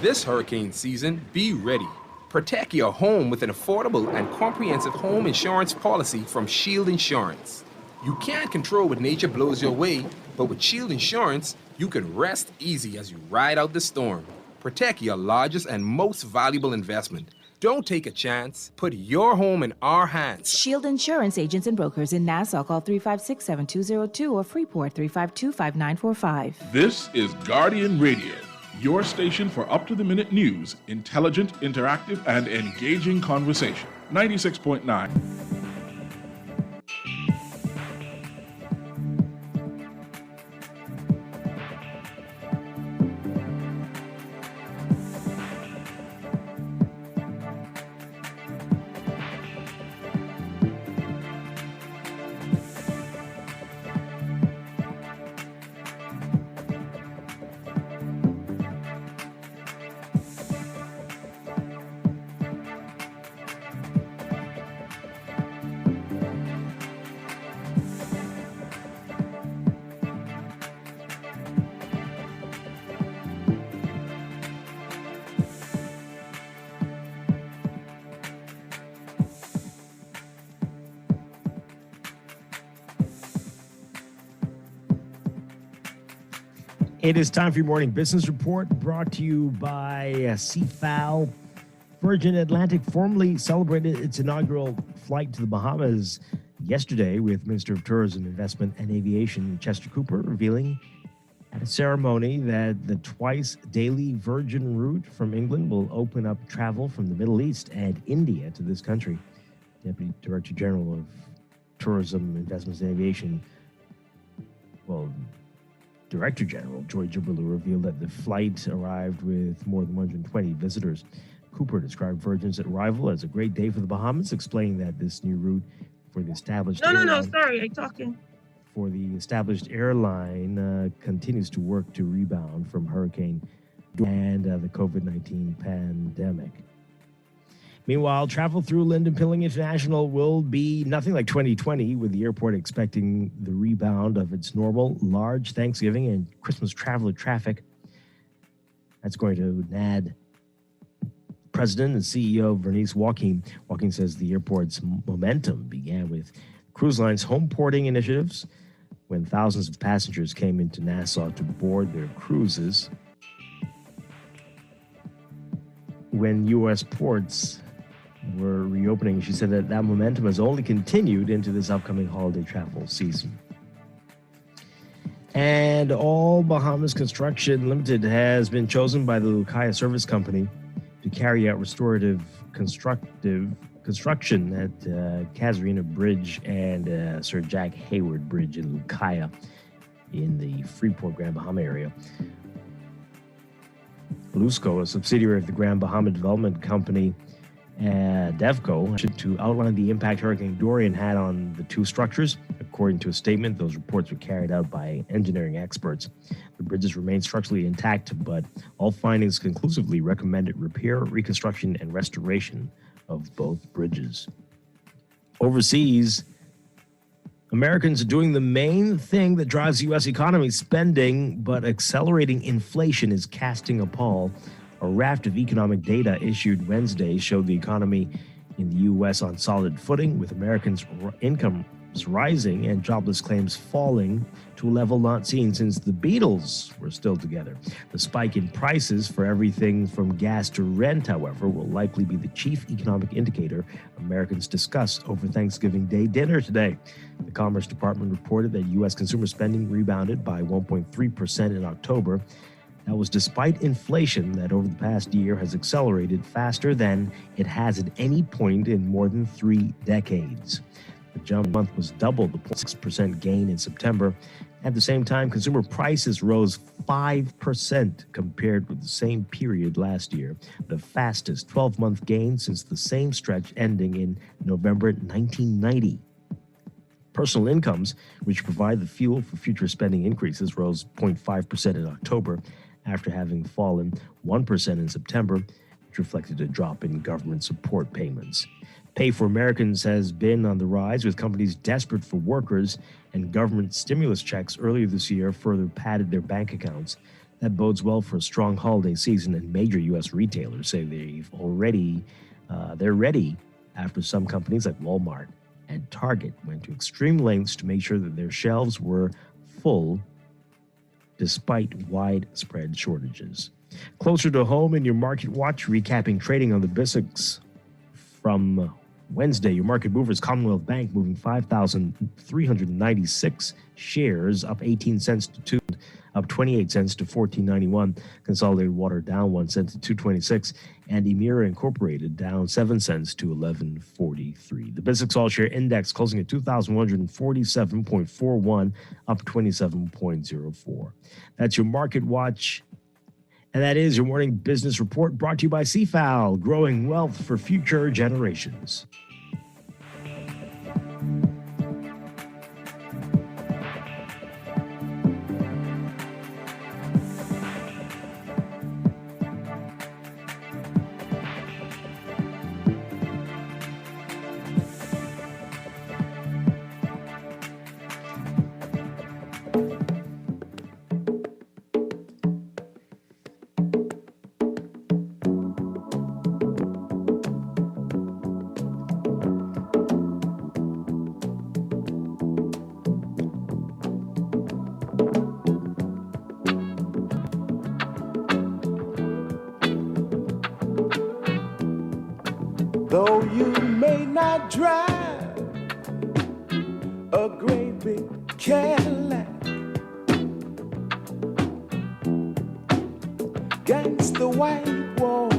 This hurricane season, be ready. Protect your home with an affordable and comprehensive home insurance policy from Shield Insurance. You can't control what nature blows your way, but with Shield Insurance, you can rest easy as you ride out the storm. Protect your largest and most valuable investment. Don't take a chance. Put your home in our hands. Shield Insurance agents and brokers in Nassau. Call 356-7202 or Freeport 352-5945. This is Guardian Radio, your station for up-to-the-minute news, intelligent, interactive, and engaging conversation. 96.9. It is time for your morning business report, brought to you by CFAL. Virgin Atlantic formally celebrated its inaugural flight to the Bahamas yesterday with Minister of Tourism, Investment and Aviation Chester Cooper revealing at a ceremony that the twice daily Virgin route from England will open up travel from the Middle East and India to this country. Deputy Director General of Tourism, Investments and Aviation, Director General Joy Gibberlew revealed that the flight arrived with more than 120 visitors. Cooper described Virgin's arrival as a great day for the Bahamas, explaining that this new route for the established airline continues to work to rebound from hurricane and the COVID-19 pandemic. Meanwhile, travel through Lynden Pilling International will be nothing like 2020, with the airport expecting the rebound of its normal large Thanksgiving and Christmas traveler traffic. That's going to NAD President and CEO Vernice Joaquin. Joaquin says the airport's momentum began with cruise lines' home porting initiatives when thousands of passengers came into Nassau to board their cruises. When U.S. ports were reopening, she said that momentum has only continued into this upcoming holiday travel season. And All Bahamas Construction Limited has been chosen by the Lucaya Service Company to carry out restorative construction at Casuarina Bridge and Sir Jack Hayward Bridge in Lucaya in the Freeport Grand Bahama area. Lusco, a subsidiary of the Grand Bahama Development Company, DevCo, to outline the impact Hurricane Dorian had on the two structures. According to a statement, those reports were carried out by engineering experts. The bridges remain structurally intact, but all findings conclusively recommended repair, reconstruction, and restoration of both bridges. Overseas, Americans are doing the main thing that drives the U.S. economy, spending, but accelerating inflation is casting a pall. A raft of economic data issued Wednesday showed the economy in the U.S. on solid footing, with Americans' incomes rising and jobless claims falling to a level not seen since the Beatles were still together. The spike in prices for everything from gas to rent, however, will likely be the chief economic indicator Americans discuss over Thanksgiving Day dinner today. The Commerce Department reported that U.S. consumer spending rebounded by 1.3% in October. That was despite inflation that over the past year has accelerated faster than it has at any point in more than 3 decades. The jump month was double the 0.6% gain in September. At the same time, consumer prices rose 5% compared with the same period last year, the fastest 12-month gain since the same stretch ending in November 1990. Personal incomes, which provide the fuel for future spending increases, rose 0.5% in October after having fallen 1% in September, which reflected a drop in government support payments. Pay for Americans has been on the rise, with companies desperate for workers, and government stimulus checks earlier this year further padded their bank accounts. That bodes well for a strong holiday season, and major U.S. retailers say they're ready after some companies like Walmart and Target went to extreme lengths to make sure that their shelves were full despite widespread shortages. Closer to home in your Market Watch, recapping trading on the BISX from Wednesday, your market movers, Commonwealth Bank moving 5,396 shares, up 18 cents to 2, up 28 cents to 14.91. Consolidated Water down 1 cent to 2.26, and Emira Incorporated down 7 cents to 11.43. The BISX All Share Index closing at 2,147.41, up 27.04. That's your Market Watch. And that is your morning business report, brought to you by CFAL, growing wealth for future generations. Though you may not drive a great big Cadillac, against the white walls,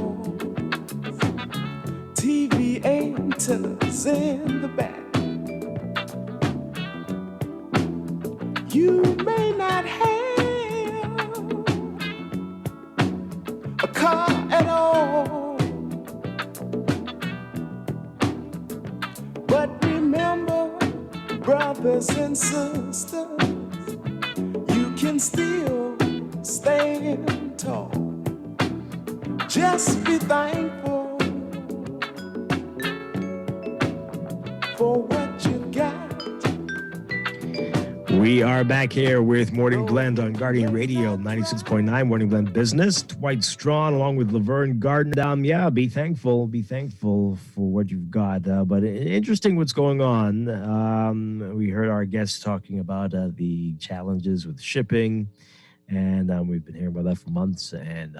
TV antennas in the back. You may not have a car at all, but remember, brothers and sisters, you can still stand tall. Just be thankful for what you got. We are back here with Morning Blend on Guardian Radio 96.9, Morning Blend Business. Dwight Strachan along with Laverne Garden. Yeah, be thankful for what you've got. But interesting what's going on. We heard our guests talking about the challenges with shipping, and we've been hearing about that for months. And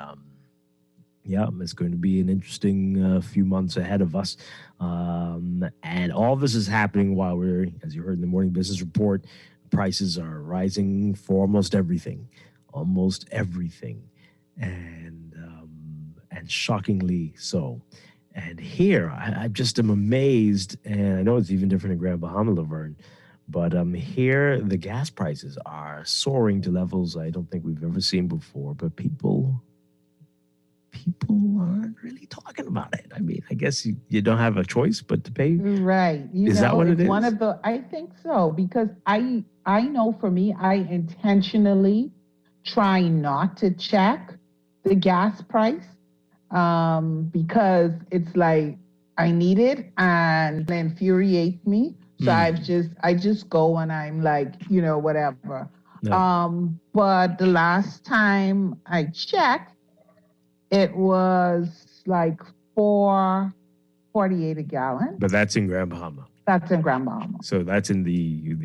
yeah, it's going to be an interesting few months ahead of us. And all this is happening while we're, as you heard in the Morning Business Report, prices are rising for almost everything, and shockingly so. And here, I just am amazed, and I know it's even different in Grand Bahama, Laverne, but here the gas prices are soaring to levels I don't think we've ever seen before. But people aren't really talking about it. I mean, I guess you don't have a choice but to pay. Right. Is that what it is? One of the, I think so, because I know for me, I intentionally try not to check the gas price because it's like I need it and it infuriates me. So I just go and I'm like, whatever. No. But the last time I checked, it was like $4.48 a gallon. But that's in Grand Bahama. That's in Grand Bahama. So that's in the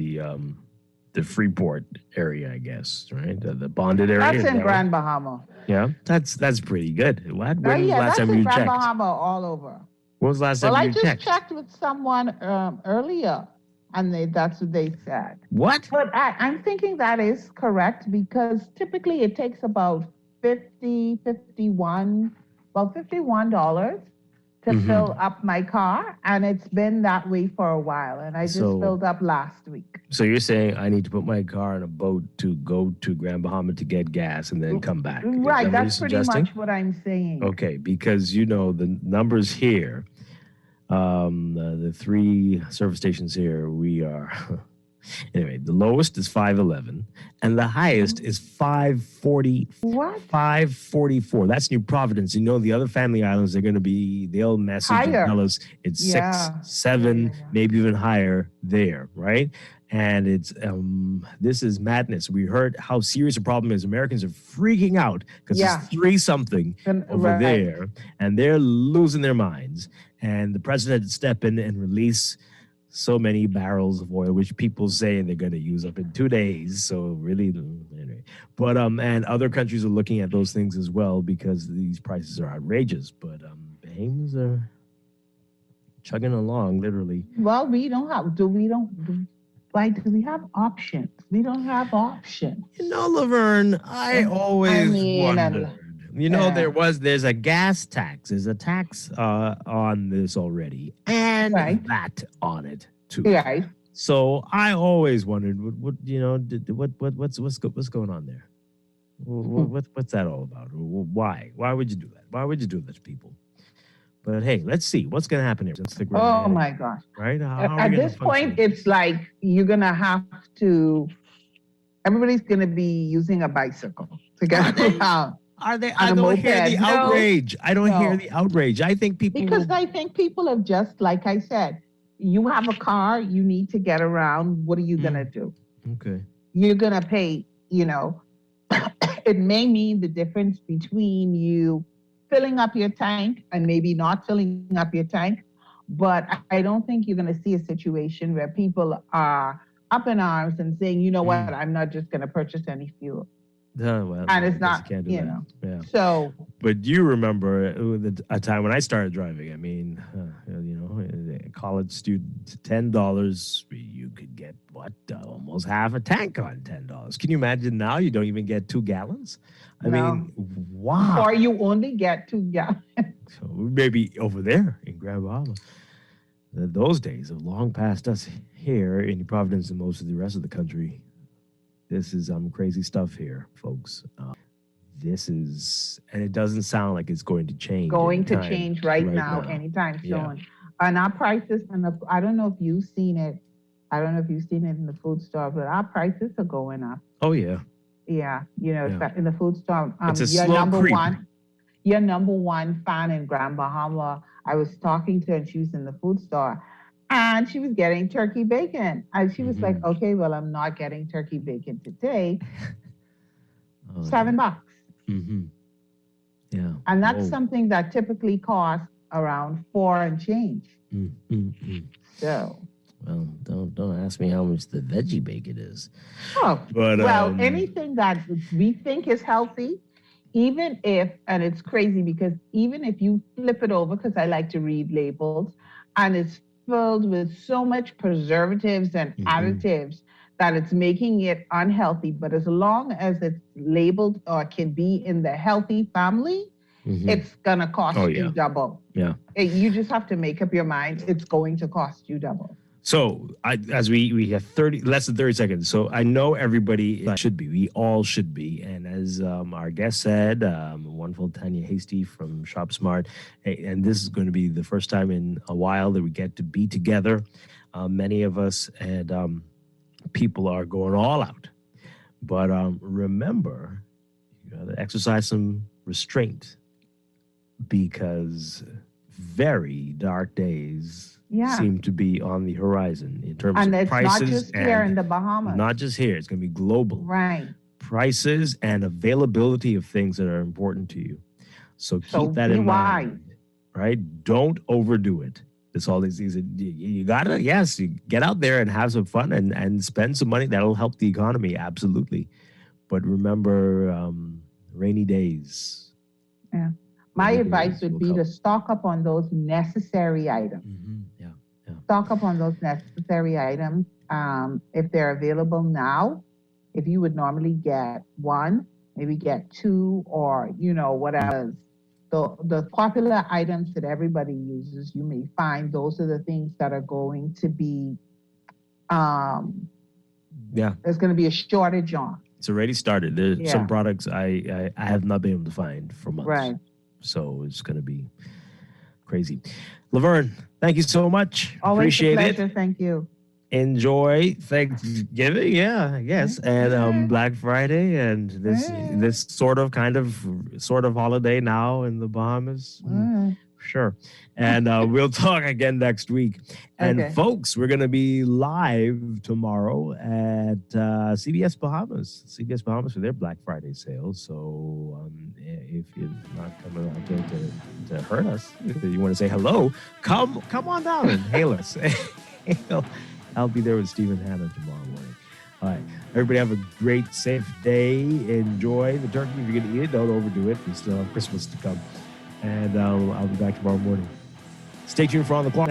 Freeport area, I guess, right? The bonded area. That's in Grand Bahama. Yeah, that's pretty good. When was the last time you checked? That's in Grand Bahama all over. When was the last time you checked? Well, I just checked with someone earlier, and that's what they said. What? But I'm thinking that is correct, because typically it takes about $51 to fill up my car, and it's been that way for a while. And I just filled up last week. So you're saying I need to put my car in a boat to go to Grand Bahama to get gas and then come back? Right, that's pretty much what I'm saying. Okay, because you know the numbers here, the 3 service stations here, we are anyway. The lowest is 511, and the highest is 540. What? 544. That's New Providence. You know the other family islands they'll message and Higher. tell us it's Yeah. 6, 7, maybe even higher there, right? And it's this is madness. We heard how serious a problem is. Americans are freaking out because Yeah. it's 3-something over Right. there, and they're losing their minds. And the president had to step in and release so many barrels of oil, which people say they're going to use up in 2 days. So really, anyway. But and other countries are looking at those things as well because these prices are outrageous. But Bahamas are chugging along, literally. Well, we don't have. Why do we have options? We don't have options. You know, Laverne, I always wondered. You know, there's a gas tax. There's a tax on this already, and VAT on it too. Right. So I always wondered, what's going on there? What's that all about? Why? Why would you do that? Why would you do that to people? But hey, let's see what's going to happen here. Oh my gosh! Right? At this point, it's like you're gonna have to. Everybody's gonna be using a bicycle to get around. I don't hear the outrage. I don't hear the outrage. I think people I think people have just, like I said, you have a car, you need to get around. What are you gonna do? Okay. You're gonna pay. It may mean the difference between you filling up your tank and maybe not filling up your tank, but I don't think you're gonna see a situation where people are up in arms and saying, you know what, I'm not just gonna purchase any fuel. Well, And it's not, can't do that. Yeah. So, but you remember a time when I started driving. I mean, a college student, $10, you could get almost half a tank on $10. Can you imagine now? You don't even get 2 gallons. I mean, wow. Or you only get 2 gallons. So maybe over there in Grand Bahama, those days have long past us here in Providence and most of the rest of the country. This is crazy stuff here, folks. This is, and it doesn't sound like it's going to change. Change right now, anytime soon. And our prices, and I don't know if you've seen it. I don't know if you've seen it in the food store, but our prices are going up. Oh yeah. Yeah, in the food store. It's a slow creep. Your number one fan in Grand Bahama, I was talking to her, and she was in the food store. And she was getting turkey bacon. And she was like, okay, well, I'm not getting turkey bacon today. $7. Mm-hmm. Yeah. And that's something that typically costs around 4 and change. Mm-hmm. So. Well, don't ask me how much the veggie bacon is. Oh, but anything that we think is healthy, even if, and it's crazy because even if you flip it over, because I like to read labels, and it's filled with so much preservatives and additives that it's making it unhealthy. But as long as it's labeled or can be in the healthy family, it's going to cost you double. Yeah. You just have to make up your mind. It's going to cost you double. So as we have less than 30 seconds. So I know everybody should be. We all should be. And as our guest said, wonderful Tanya Hasty from Shop Smart, and this is going to be the first time in a while that we get to be together. Many of us and people are going all out. But remember, you got to exercise some restraint because very dark days seem to be on the horizon in terms of prices. And it's not just here in the Bahamas. Not just here. It's going to be global. Right. Prices and availability of things that are important to you. So keep that in mind. Right? Don't overdo it. That's all these things. You got to, you get out there and have some fun and spend some money. That'll help the economy. Absolutely. But remember, rainy days. Yeah. My advice would be to stock up on those necessary items. Stock up on those necessary items. If they're available now, if you would normally get 1, maybe get 2, or whatever. the popular items that everybody uses, you may find those are the things that are going to be there's going to be a shortage on. It's already started. There's Yeah. some products I have not been able to find for months. Right. So it's going to be crazy. Laverne, thank you so much. Always Appreciate a pleasure. it. Thank you. Enjoy Thanksgiving, yeah, yes, and Black Friday, and this sort of holiday now in the Bahamas. Sure, and we'll talk again next week. And Okay. folks, we're going to be live tomorrow at CBS Bahamas for their Black Friday sale. So if you're not coming out to hurt us, if you want to say hello, come on down and hail us. I'll be there with Stephen Hanna tomorrow morning. All right. Everybody have a great, safe day. Enjoy the turkey. If you're going to eat it, don't overdo it. We still have Christmas to come. And I'll be back tomorrow morning. Stay tuned for On the Clock.